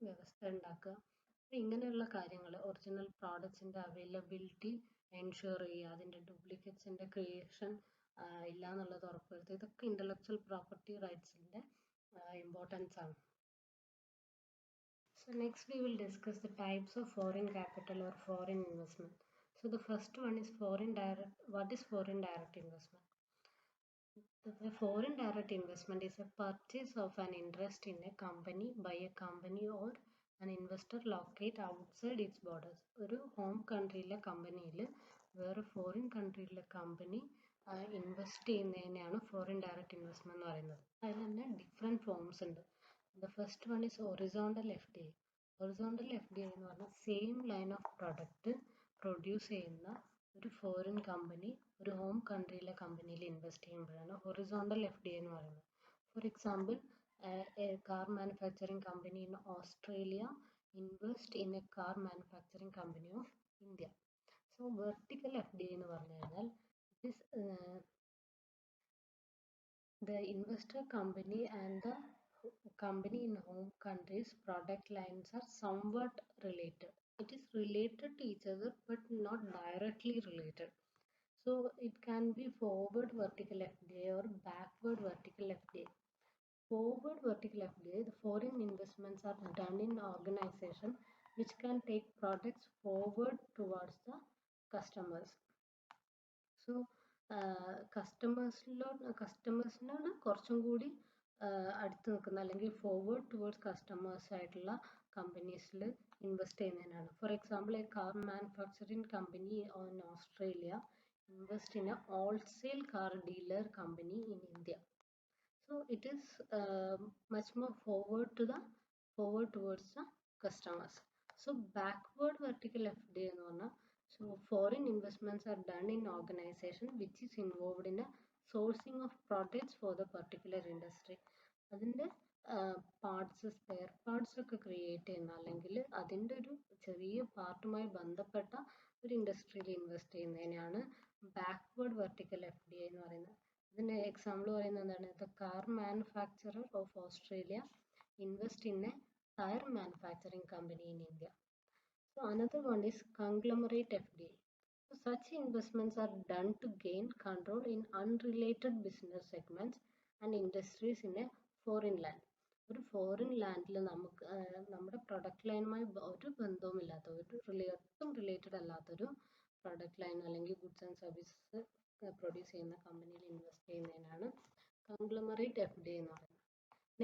വ്യവസ്ഥ ഉണ്ടാക്കുക. അപ്പം ഇങ്ങനെയുള്ള കാര്യങ്ങൾ ഒറിജിനൽ പ്രോഡക്ട്സിൻ്റെ അവൈലബിലിറ്റി എൻഷുർ ചെയ്യുക, അതിൻ്റെ ഡ്യൂപ്ലിക്കേറ്റ്സിൻ്റെ ക്രിയേഷൻ ഇല്ല എന്നുള്ളത് ഉറപ്പുവരുത്തുക. ഇതൊക്കെ ഇൻ്റലക്ച്വൽ പ്രോപ്പർട്ടി റൈറ്റ്സിൻ്റെ ഇമ്പോർട്ടൻസ് ആണ്. So next we will discuss the types of foreign capital or foreign investment. So the first one is foreign direct. What is foreign direct investment? The foreign direct investment is a purchase of an interest in a company by a company or an investor located outside its borders. ഒരു home കൺട്രിയിലെ കമ്പനിയിൽ വേറെ foreign കൺട്രിയിലെ company invest ചെയ്യുന്നതിനെയാണ് foreign direct investment എന്ന് പറയുന്നത്. അതിൽ തന്നെ ഡിഫറെൻറ്റ് ഫോംസ് ഉണ്ട്. The first one is horizontal FDI. Horizontal FDI എന്ന് പറഞ്ഞാൽ same line of product produce ചെയ്യുന്ന ഒരു ഫോറിൻ കമ്പനി ഒരു ഹോം കൺട്രിയിലെ കമ്പനിയിൽ ഇൻവെസ്റ്റ് ചെയ്യുമ്പോഴാണ് ഹൊറിസോണ്ടൽ FDI എന്ന് പറയുന്നത്. For example, a car manufacturing company in Australia invest in a car manufacturing company of India. So vertical FDI എന്ന് പറഞ്ഞു കഴിഞ്ഞാൽ this the investor company and the company in home countries product lines are somewhat related. It is related to each other but not directly related. So it can be forward vertical FDI or backward vertical FDI. Forward vertical FDI, the foreign investments are done in organization which can take products forward towards the customers. So കസ്റ്റമേഴ്സിനോട് കുറച്ചും കൂടി അടുത്ത് നിൽക്കുന്ന അല്ലെങ്കിൽ forward towards customers ആയിട്ടുള്ള കമ്പനീസിൽ invest ചെയ്യുന്നതിനാണ്. For example A car manufacturing company in Australia invest in A wholesale car dealer company in India. So it is much more forward towards the customers. So backward vertical FDI എന്ന് പറഞ്ഞാൽ so foreign investments are done in organization which is involved in a sourcing of products for the particular industry. അതിൻ്റെ parts spare parts ഒക്കെ create ചെയ്യുന്ന അല്ലെങ്കിൽ അതിൻ്റെ ഒരു ചെറിയ പാർട്ടുമായി ബന്ധപ്പെട്ട ഒരു ഇൻഡസ്ട്രിയിൽ ഇൻവെസ്റ്റ് ചെയ്യുന്നതിനാണ് ബാക്ക്വേർഡ് വെർട്ടിക്കൽ FDI എന്ന് പറയുന്നത്. ഇതിന് എക്സാമ്പിൾ പറയുന്നത് എന്താണ്? The car manufacturer of Australia invest in a tyre manufacturing company in India. So another one is conglomerate FDI. So such investments are done to gain control in unrelated business segments and industries in a foreign land. ഒരു foreign ലാൻഡിൽ നമുക്ക് നമ്മുടെ product ലൈനുമായി ഒരു ബന്ധവുമില്ലാത്ത ഒട്ടും related അല്ലാത്തൊരു product line അല്ലെങ്കിൽ goods and services produce ചെയ്യുന്ന കമ്പനിയിൽ invest ചെയ്യുന്നതിനാണ് കൺഗ്ലോമറേറ്റ് FDI എന്ന് പറയുന്നത്.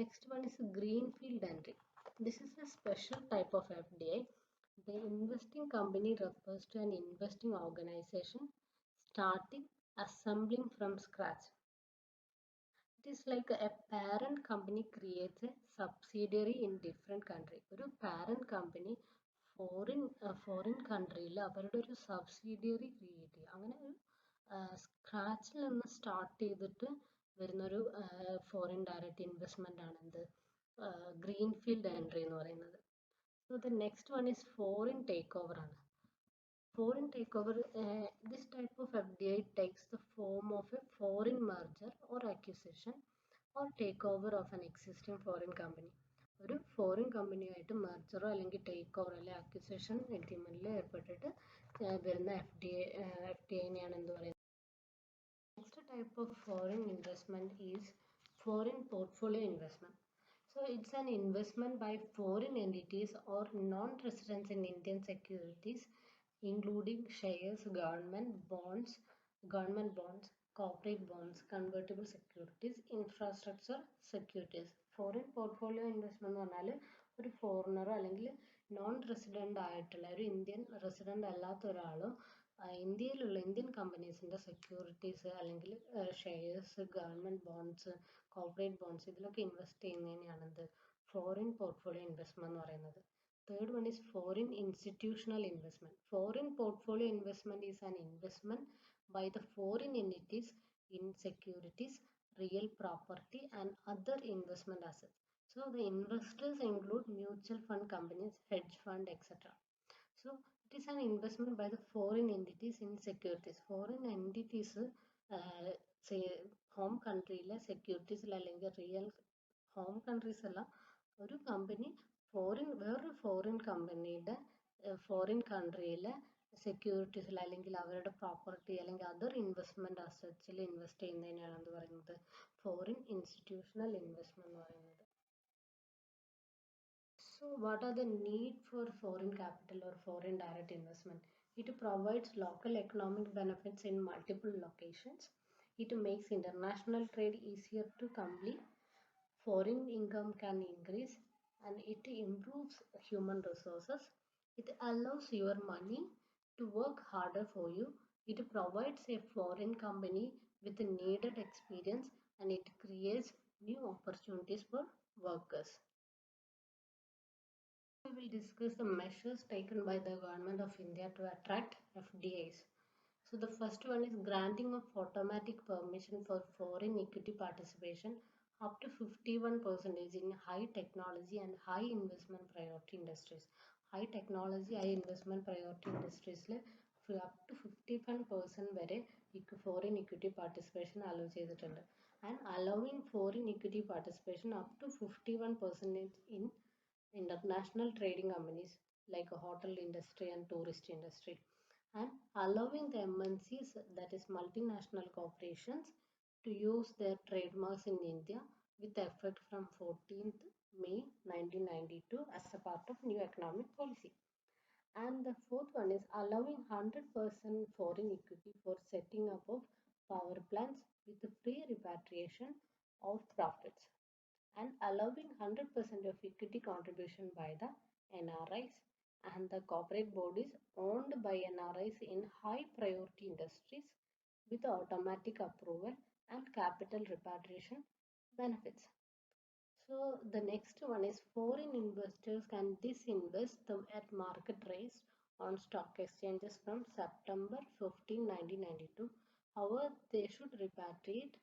Next one is greenfield entry. This is a special type of FDI. The investing company refers to an investing organization starting assembling from scratch. It is like a parent company creates a subsidiary in different country. ഒരു parent company foreign countryയിൽ അവരുടെ ഒരു subsidiary create ചെയ്യുക. അങ്ങനെ ഒരു സ്ക്രാച്ചിൽ നിന്ന് start ചെയ്തിട്ട് വരുന്നൊരു foreign direct investment ആണ് എന്ത് ഗ്രീൻഫീൽഡ് എൻട്രി എന്ന് പറയുന്നത്. So the next one is foreign takeover. Foreign takeover, this type of FDI takes the form of a foreign merger or acquisition or takeover of an existing foreign company. ഒരു foreign കമ്പനിയായിട്ട് മെർജറോ അല്ലെങ്കിൽ take over അല്ലെങ്കിൽ acquisition എഗ്രിമെന്റിൽ ഏർപ്പെട്ടിട്ട് വരുന്ന FDIനെയാണ് എന്ത് പറയുന്നത്. Next type of foreign investment is foreign portfolio investment. So it's an investment by foreign entities or non-residents in Indian securities, including shares, government bonds, corporate bonds, convertible securities, infrastructure securities. Foreign portfolio investment എന്ന് പറഞ്ഞാൽ ഒരു ഫോറിനറോ അല്ലെങ്കിൽ non resident ആയിട്ടുള്ള ഒരു Indian resident അല്ലാത്ത ഒരാളോ ഇന്ത്യയിലുള്ള Indian കമ്പനീസിൻ്റെ securities അല്ലെങ്കിൽ shares, government bonds, corporate bonds ഇതിലൊക്കെ ഇൻവെസ്റ്റ് ചെയ്യുന്നതിനെയാണ് ഫോറിൻ പോർട്ട്ഫോളിയോ ഇൻവെസ്റ്റ്മെന്റ് എന്ന് പറയുന്നത്. Third one is foreign institutional investment. Foreign portfolio investment is an investment by the foreign entities in securities, real property and other investment assets. So the investors include mutual fund companies, hedge fund, etc. So it is an investment by the foreign entities in securities. Foreign entities say home countryയിലെ സെക്യൂരിറ്റീസിൽ അല്ലെങ്കിൽ real home countries അല്ല ഒരു company വേറൊരു foreign കമ്പനിയുടെ foreign കൺട്രിയിലെ സെക്യൂരിറ്റീസിൽ അല്ലെങ്കിൽ അവരുടെ property അല്ലെങ്കിൽ other investment അസറ്റ്സിൽ invest ചെയ്യുന്നതിനാണ് എന്ത് പറയുന്നത് ഫോറിൻ ഇൻസ്റ്റിറ്റ്യൂഷണൽ ഇൻവെസ്റ്റ്മെന്റ് എന്ന് പറയുന്നത്. So what are the need for foreign capital or foreign direct investment? It provides local economic benefits in multiple locations. It makes international trade easier to complete. Foreign income can increase and it improves human resources. It allows your money to work harder for you. It provides a foreign company with needed experience and it creates new opportunities for workers. We will discuss the measures taken by the government of India to attract FDIs. So the first one is granting of automatic permission for foreign equity participation up to 51% in high technology and high investment priority industries. High technology, high investment priority industries up to 51% വരെ foreign equity participation allow ചെയ്തിട്ടുണ്ട്. And allowing foreign equity participation up to 51% in international trading companies like a hotel industry and tourist industry, and allowing the MNCs, that is multinational corporations, to use their trademarks in India with effect from 14th May 1992 as a part of new economic policy. And the fourth one is allowing 100% foreign equity for setting up of power plants with free repatriation of profits, and allowing 100% of equity contribution by the NRIs and the corporate bodies owned by NRIs in high priority industries with automatic approval and capital repatriation benefits. So the next one is foreign investors can disinvest at market rates on stock exchanges from September 15, 1992. However, they should repatriate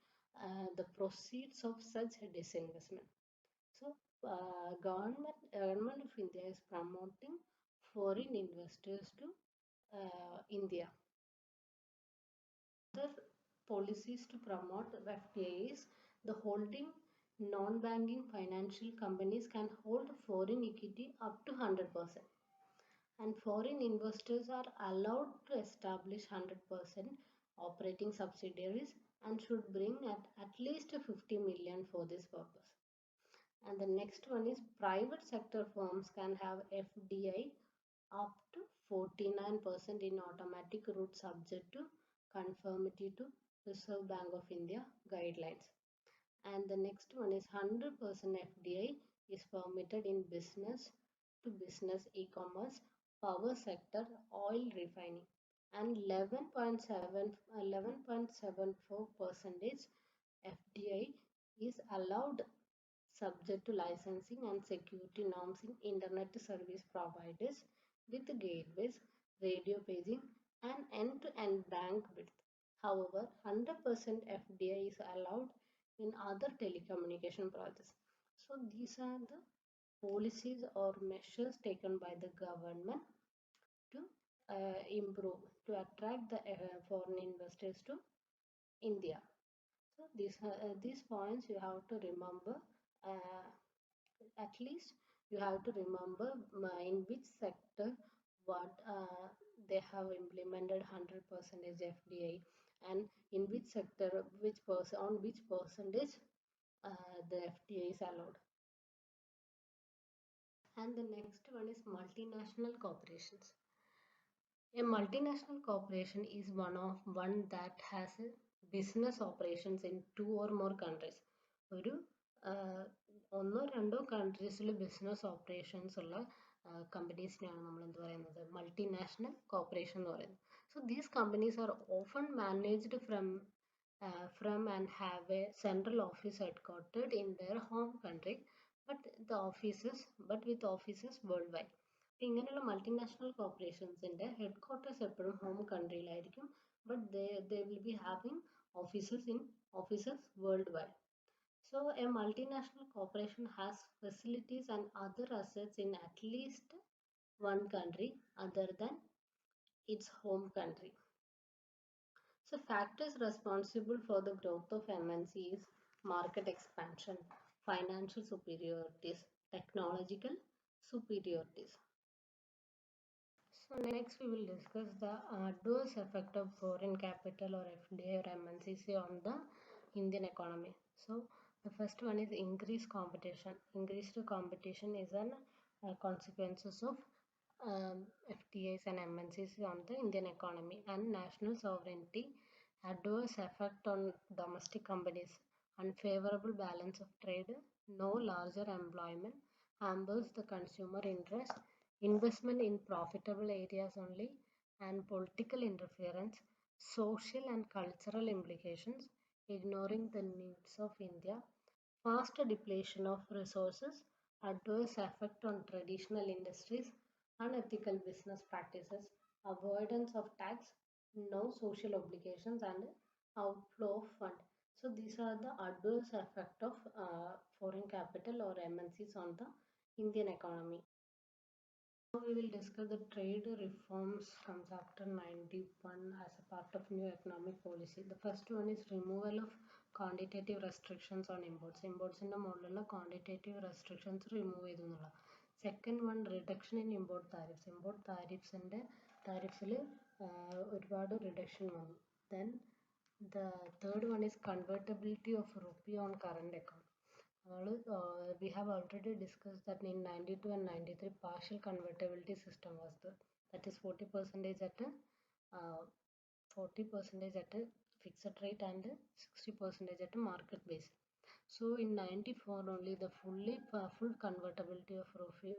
the proceeds of such disinvestment. So, government of India is promoting foreign investors to India. Other policies to promote FDI is the holding non-banking financial companies can hold foreign equity up to 100%, and foreign investors are allowed to establish 100% operating subsidiaries and should bring at least 50 million for this purpose. And the next one is private sector firms can have FDI up to 49% in automatic route subject to conformity to Reserve Bank of India guidelines. And the next one is 100% FDI is permitted in business to business e-commerce, power sector, oil refining, and 11.74% FDI is allowed subject to licensing and security norms in internet service providers with gateways, radio paging, and end-to-end bandwidth. However, 100% FDI is allowed in other telecommunication projects. So these are the policies or measures taken by the government to improve, to attract the foreign investors to India. So these points you have to remember. At least you have to remember in which sector what they have implemented 100% FDI, and in which sector on which percentage the FDI is allowed. And the next one is multinational corporations. A multinational corporation is one that has business operations in two or more countries. ഒരു ഒന്നോ രണ്ടോ കൺട്രീസിൽ business operations ഉള്ള കമ്പനീസിനെയാണ് നമ്മൾ എന്ത് പറയുന്നത്, multinational corporation എന്ന് പറയുന്നത്. So these companies are often managed from and have a central office headquartered in their home country, but with offices worldwide. ഇങ്ങനെയുള്ള മൾട്ടിനാഷണൽ കോർപ്പറേഷൻസിൻ്റെ ഹെഡ്ക്വാർട്ടേഴ്സ് എപ്പോഴും ഹോം കൺട്രിയിലായിരിക്കും, but they will be having offices worldwide. So a multinational corporation has facilities and other assets in at least one country other than its home country. So factors responsible for the growth of MNC is market expansion, financial superiorities, technological superiorities. So next we will discuss the adverse effect of foreign capital or FDI or MNCC on the Indian economy. So the first one is increased competition. Increased competition is an consequences of FDIs and MNCs on the Indian economy and national sovereignty. Adverse effect on domestic companies. Unfavorable balance of trade. No larger employment. Hampers the consumer interest. Investment in profitable areas only, and political interference. Social and cultural implications. Ignoring the needs of India. Faster depletion of resources. Adverse effect on traditional industries. Unethical business practices. Avoidance of tax. No social obligations and outflow of fund. So these are the adverse effect of foreign capital or MNCs on the Indian economy. Now we will discuss the trade reforms from chapter 91 as a part of new economic policy. The first one is removal of quantitative restrictions on imports. Imports in the model quantitative restrictions remove ചെയ്തു. Second one, reduction in import tariffs. Import tariffs and tariffs ഒരുപാട് reduction വന്നു. Then the third one is convertibility of rupee on current account. We have already discussed that in 92 and 93 partial convertibility system was there. That is 40% at a 40% at a fixed rate and 60% at a market base. So in 94 only the full convertibility of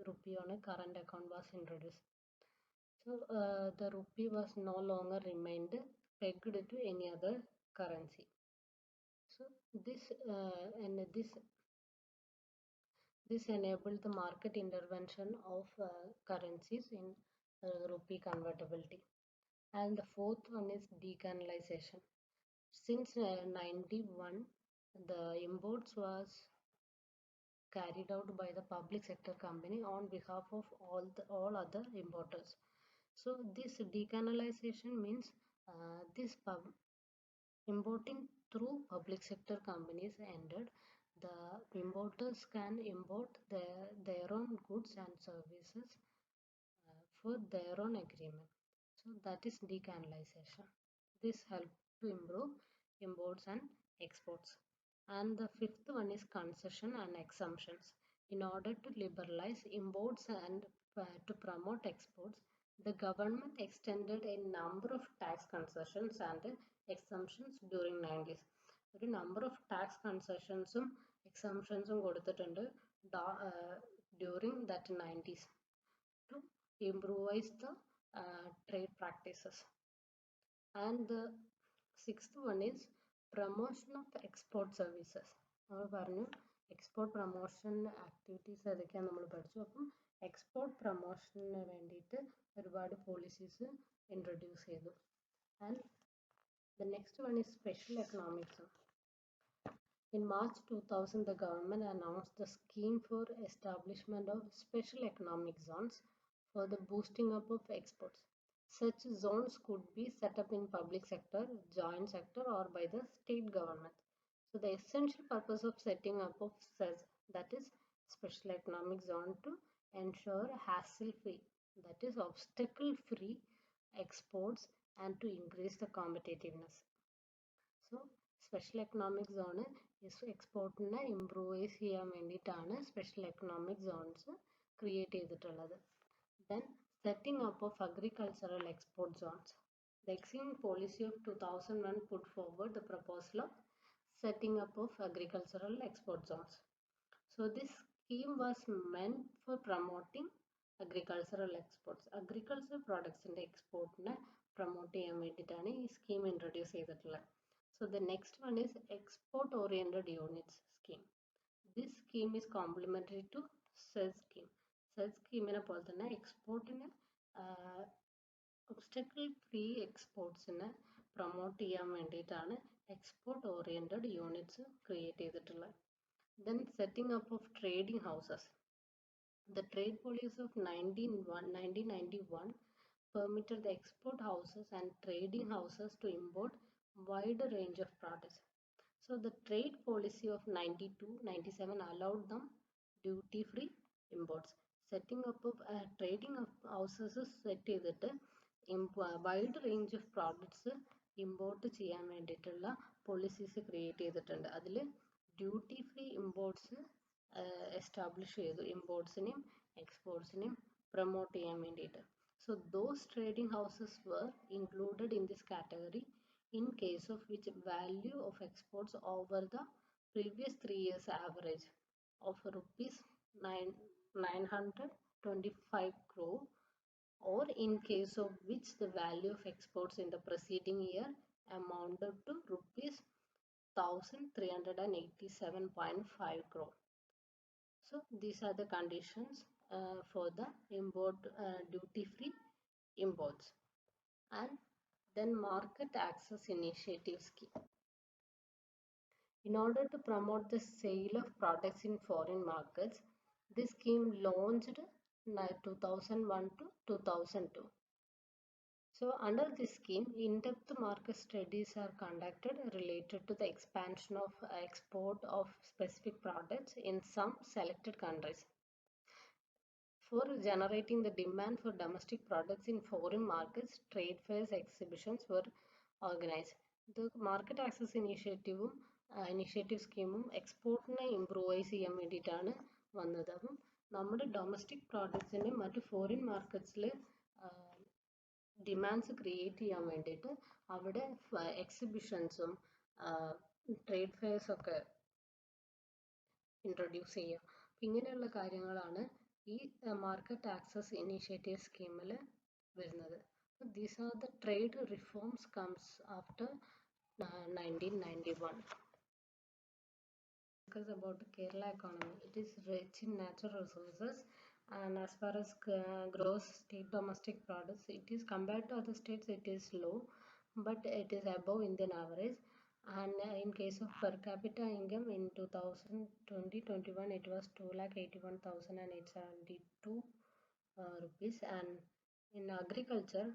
rupee on a current account was introduced. So the rupee was no longer remained pegged to any other currency. So this enabled the market intervention of currencies in rupee convertibility. And the fourth one is decanalization. Since 91, the imports was carried out by the public sector company on behalf of all other importers. So this decanalization means this importing through public sector companies ended. The importers can import their own goods and services for their own agreement. So that is decanalization. This helps to improve imports and exports. And the fifth one is concession and exemptions. In order to liberalize imports and to promote exports, the government extended a number of tax concessions and exemptions during 90s. ഒരു number of tax concessions exemptions കൊടുത്തിട്ടുണ്ട് during that 90s to improvise the trade practices. And the sixth one is promotion of export services. Export promotion activities ഏതൊക്കെയാണ് നമ്മൾ പഠിച്ചു. അപ്പം export promotion വേണ്ടിയിട്ട് ഒരുപാട് policies introduce ചെയ്തു. And the next one is special economics. In March 2000, the government announced the scheme for establishment of special economic zones for the boosting up of exports. Such zones could be set up in public sector, joint sector, or by the state government. So the essential purpose of setting up of such, that is special economic zone, to ensure hassle-free, that is obstacle-free exports and to increase the competitiveness. So special economic zone is exportine improve ചെയ്യാൻ വേണ്ടിയിട്ടാണ് special economic zones create ചെയ്തിട്ടുള്ളത്. Then setting up of agricultural export zones. The Exim policy of 2001 put forward the proposal of setting up of agricultural export zones. So this scheme was meant for promoting agricultural exports. Agricultural products in the export promote ചെയ്യാൻ വേണ്ടിയിട്ടാണ് ഈ scheme introduce ചെയ്തിട്ടുള്ളത്. So the next one is export oriented units scheme. This scheme is complementary to SEZ scheme. SEZ scheme പോലെ തന്നെ എക്സ്പോർട്ടിന് obstacle free exports promote ചെയ്യാൻ വേണ്ടിയിട്ടാണ് export oriented units create ചെയ്തിട്ടുള്ളത്. Then setting up of trading houses. The trade policy of 1991 permitted the export houses and trading houses to import wider range of products. So the trade policy of 92-97 allowed them duty-free imports. Setting up of trading of houses set ചെയ്തിട്ട് wide range of products import ചെയ്യാൻ വേണ്ടിയിട്ടുള്ള policies create ചെയ്തിട്ടുണ്ട്. അതിൽ duty free imports establish ചെയ്തു, importsനെയും exportsനെയും promote ചെയ്യാൻ വേണ്ടിയിട്ട്. So those trading houses were included in this category in case of which value of exports over the previous 3 years average of rupees 925 crore, or in case of which the value of exports in the preceding year amounted to rupees 1387.5 crore. So these are the conditions for the import duty-free imports. And then market access initiative scheme. In order to promote the sale of products in foreign markets, this scheme launched in 2001 to 2002. So under this scheme, in-depth market studies are conducted related to the expansion of export of specific products in some selected countries. For generating the demand for domestic products in foreign markets, trade fairs, exhibitions were organized. The market access initiative scheme എക്സ്പോർട്ടിനെ improvise ചെയ്യാൻ വേണ്ടിയിട്ടാണ് വന്നത്. അപ്പം നമ്മുടെ domestic പ്രോഡക്ട്സിനെ മറ്റ് foreign മാർക്കറ്റ്സിൽ demands create ചെയ്യാൻ വേണ്ടിയിട്ട് അവിടെ എക്സിബിഷൻസും ട്രേഡ് ഫെയർസൊക്കെ ഇൻട്രൊഡ്യൂസ് ചെയ്യുക. ഇങ്ങനെയുള്ള കാര്യങ്ങളാണ് ഈ മാർക്കറ്റ് ആക്സസ് ഇനീഷ്യേറ്റീവ് സ്കീമിൽ വരുന്നത്. These are the trade reforms comes after 1991. Discuss about the Kerala economy. It is rich in natural resources, and as far as gross state domestic products, it is compared to other states it is low, but it is above Indian average. And in case of per capita income in 2020-21, it was 2,81,872 rupees. And in agriculture,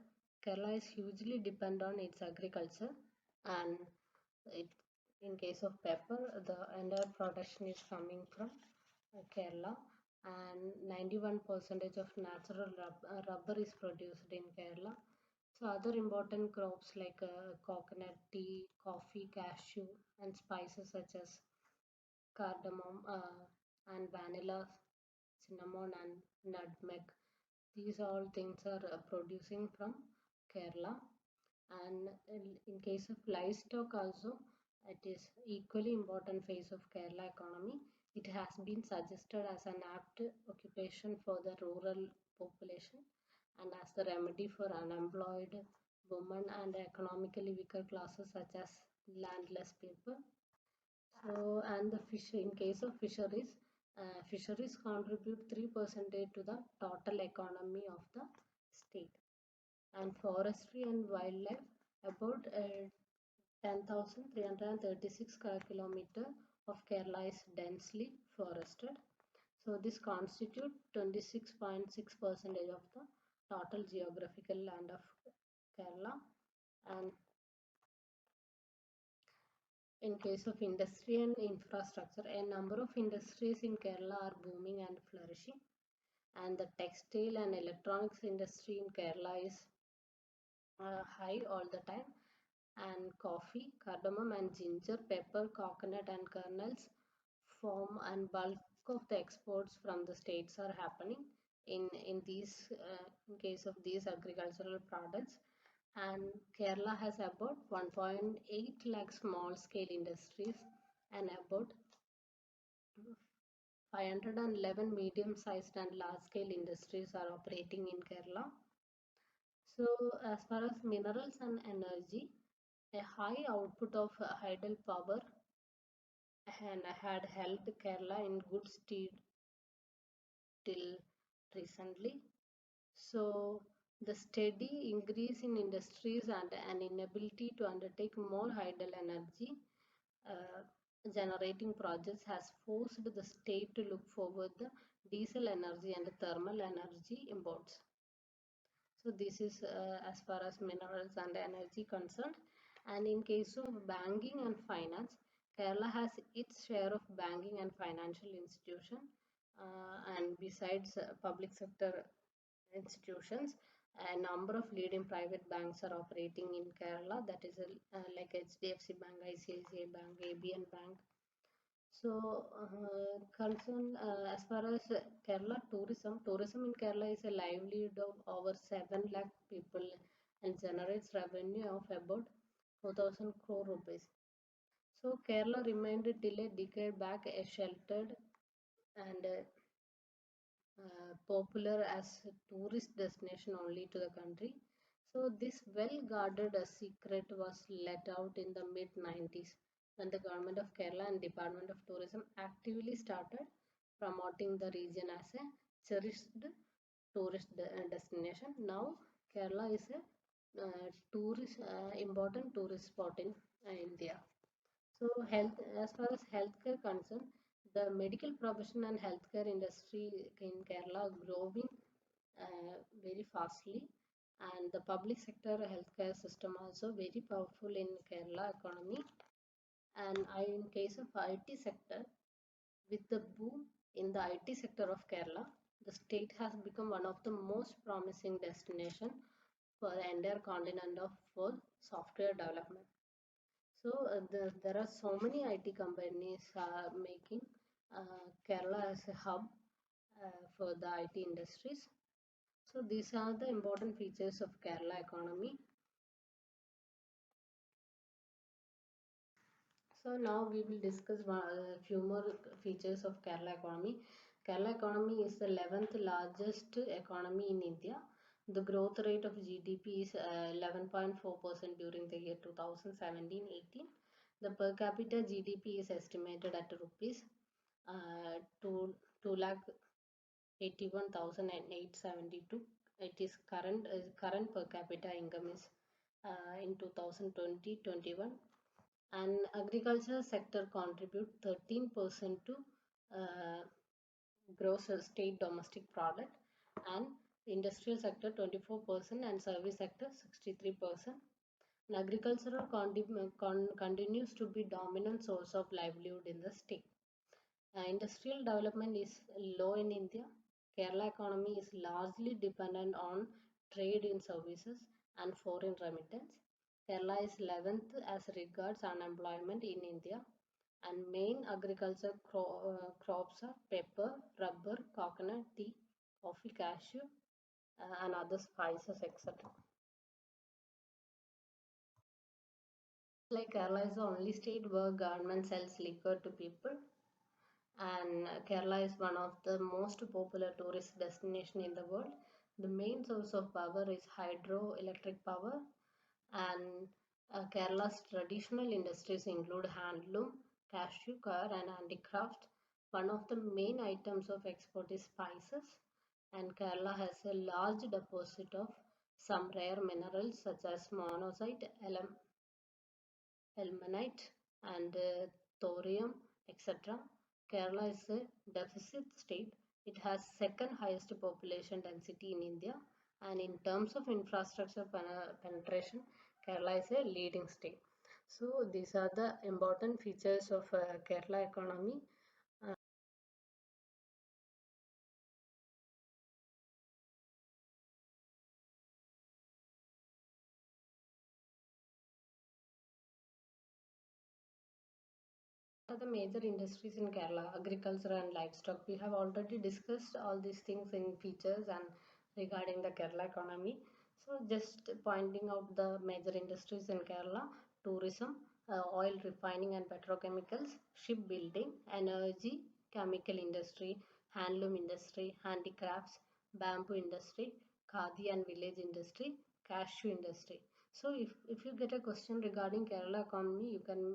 Kerala is hugely dependent on its agriculture, and it, in case of pepper, the entire production is coming from Kerala, and 91% of natural rubber is produced in Kerala. So other important crops like coconut, tea, coffee, cashew, and spices such as cardamom and vanilla, cinnamon, and nutmeg. These all things are producing from Kerala. And in case of livestock also, it is equally important phase of Kerala economy. It has been suggested as an apt occupation for the rural population and as the remedy for unemployed women and economically weaker classes such as landless people. So, and the fish, in case of fisheries, fisheries contribute 3% to the total economy of the state. And forestry and wildlife, about 10,336 square kilometer of Kerala is densely forested. So this constitutes 26.6% of the total geographical land of Kerala. And in case of industry and infrastructure, a number of industries in Kerala are booming and flourishing. And the textile and electronics industry in Kerala is high all the time. And coffee, cardamom and ginger, pepper, coconut and kernels form and bulk of the exports from the states are happening in case of these agricultural products. And Kerala has about 1.8 lakh small scale industries and about 511 medium sized and large scale industries are operating in Kerala. So as far as minerals and energy, a high output of hydel power and had held Kerala in good stead till recently. So the steady increase in industries and an inability to undertake more hydel energy generating projects has forced the state to look forward the diesel energy and thermal energy imports. So this is as far as minerals and energy concerned. And in case of banking and finance, Kerala has its share of banking and financial institution. And besides public sector institutions, a number of leading private banks are operating in Kerala. That is like HDFC Bank, ICICI Bank, ABN Bank. So, as far as Kerala tourism in Kerala is a livelihood of over 7 lakh people and generates revenue of about 4,000 crore rupees. So, Kerala remained till a decade back a sheltered and popular as a tourist destination only to the country. So this well-guarded secret was let out in the mid-90s when the government of Kerala and Department of Tourism actively started promoting the region as a cherished tourist destination. Now Kerala is a important tourist spot in India. So health, as far as healthcare concerned, the medical profession and healthcare industry in Kerala are growing very fastly, and the public sector healthcare system also very powerful in Kerala economy. And in case of IT sector, with the boom in the IT sector of Kerala, the state has become one of the most promising destination for the entire continent of for software development. So there are so many IT companies making Kerala as a hub for the IT industries. So these are the important features of Kerala economy. So now we will discuss a few more features of Kerala economy. Kerala economy is the 11th largest economy in India. The growth rate of GDP is 11.4% during the year 2017-18. The per capita GDP is estimated at rupees 2 lakh 81,872. It is current per capita income is in 2020-21, and agricultural sector contribute 13% to uh, gross state domestic product, and industrial sector 24%, and service sector 63%. And agricultural continues to be dominant source of livelihood in the state. Industrial development is low in India. Kerala economy is largely dependent on trade in services and foreign remittance. Kerala is 11th as regards unemployment in India, and main agriculture crops are pepper, rubber, coconut, tea, coffee, cashew, and other spices, etc. Like Kerala is the only state where government sells liquor to people, and Kerala is one of the most popular tourist destination in the world. The main source of power is hydroelectric power, and Kerala's traditional industries include handloom, cashew, car, and handicraft. One of the main items of export is spices, and Kerala has a large deposit of some rare minerals such as monazite, ilmenite, and thorium, etc. Kerala is a deficit state. It has second highest population density in India, and in terms of infrastructure penetration, Kerala is a leading state. So these are the important features of Kerala economy. Are the major industries in Kerala? Agriculture and livestock. We have already discussed all these things in features and regarding the Kerala economy. So just pointing out the major industries in Kerala: tourism, oil refining and petrochemicals, shipbuilding, energy, chemical industry, handloom industry, handicrafts, bamboo industry, khadi and village industry, cashew industry. So if you get a question regarding Kerala economy, you can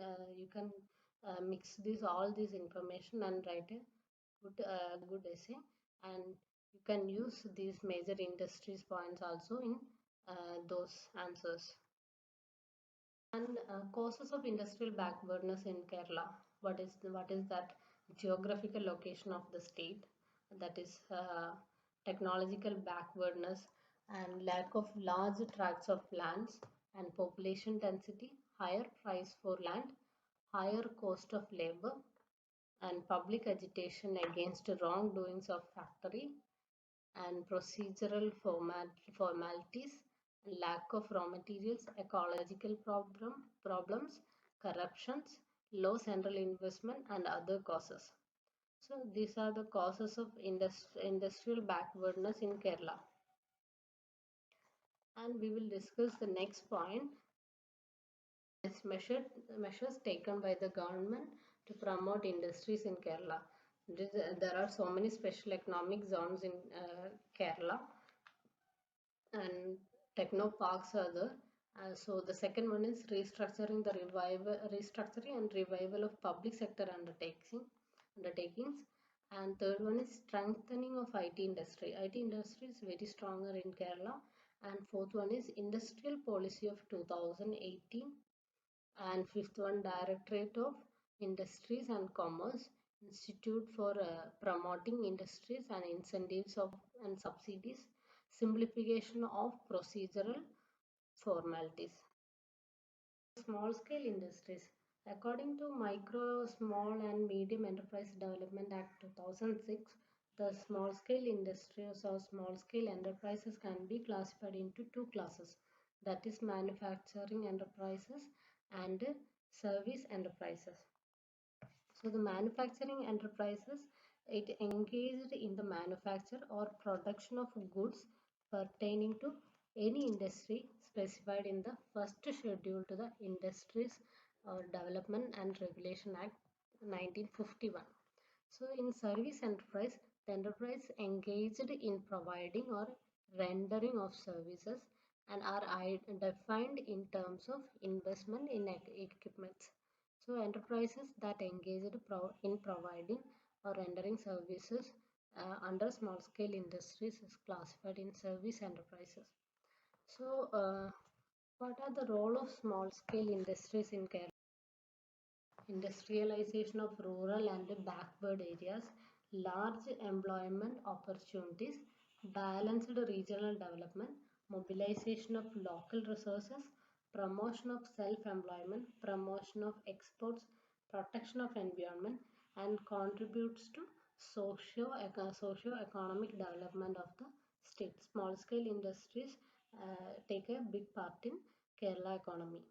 mix all this information and write a good essay, and you can use these major industries points also in those answers. And causes of industrial backwardness in Kerala. What is that? Geographical location of the state, that is technological backwardness, and lack of large tracts of lands, and population density, higher price for land, higher cost of labor, and public agitation against wrongdoings of factory, and procedural formalities, lack of raw materials, ecological problems, corruptions, low central investment, and other causes. So these are the causes of industrial backwardness in Kerala. And we will discuss the next point. Is measures taken by the government to promote industries in Kerala. There are so many special economic zones in Kerala, and techno parks are there. So the second one is restructuring and revival of public sector undertakings, and third one is strengthening of IT industry. IT industry is very stronger in Kerala, and fourth one is industrial policy of 2018, And fifth one, Directorate of Industries and Commerce, Institute for Promoting Industries and Incentives of and Subsidies, Simplification of Procedural Formalities. Small scale industries. According to Micro, Small and Medium Enterprise Development Act 2006, the small scale industries or small scale enterprises can be classified into two classes, that is manufacturing enterprises and service enterprises. So the manufacturing enterprises, it engaged in the manufacture or production of goods pertaining to any industry specified in the first schedule to the Industries Development and Regulation Act 1951. So in service enterprise, the enterprise engaged in providing or rendering of services and are defined in terms of investment in equipment. So enterprises that engaged in providing or rendering services under small scale industries is classified in service enterprises. So what are the role of small scale industries in Kerala? Industrialization of rural and backward areas, large employment opportunities, balanced regional development, mobilization of local resources, promotion of self-employment, promotion of exports, protection of environment, and contributes to socio-economic development of the state. Small-scale industries take a big part in Kerala economy.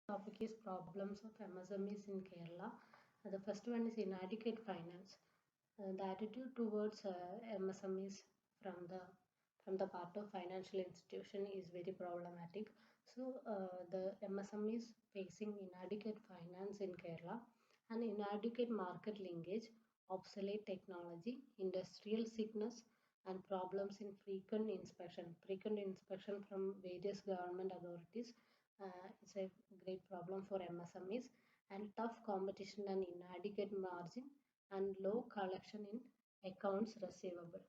Topic is problems of MSMEs in Kerala. The first one is inadequate finance. The attitude towards MSMEs from the part of financial institution is very problematic. So the MSMEs facing inadequate finance in Kerala and inadequate market linkage, obsolete technology, industrial sickness, and problems in frequent inspection. Frequent inspection from various government authorities is a great problem for MSMEs, and tough competition and inadequate margin and low collection in accounts receivable.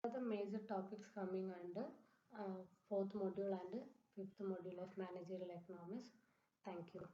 These are the major topics coming under fourth module and fifth module of Managerial Economics. Thank you.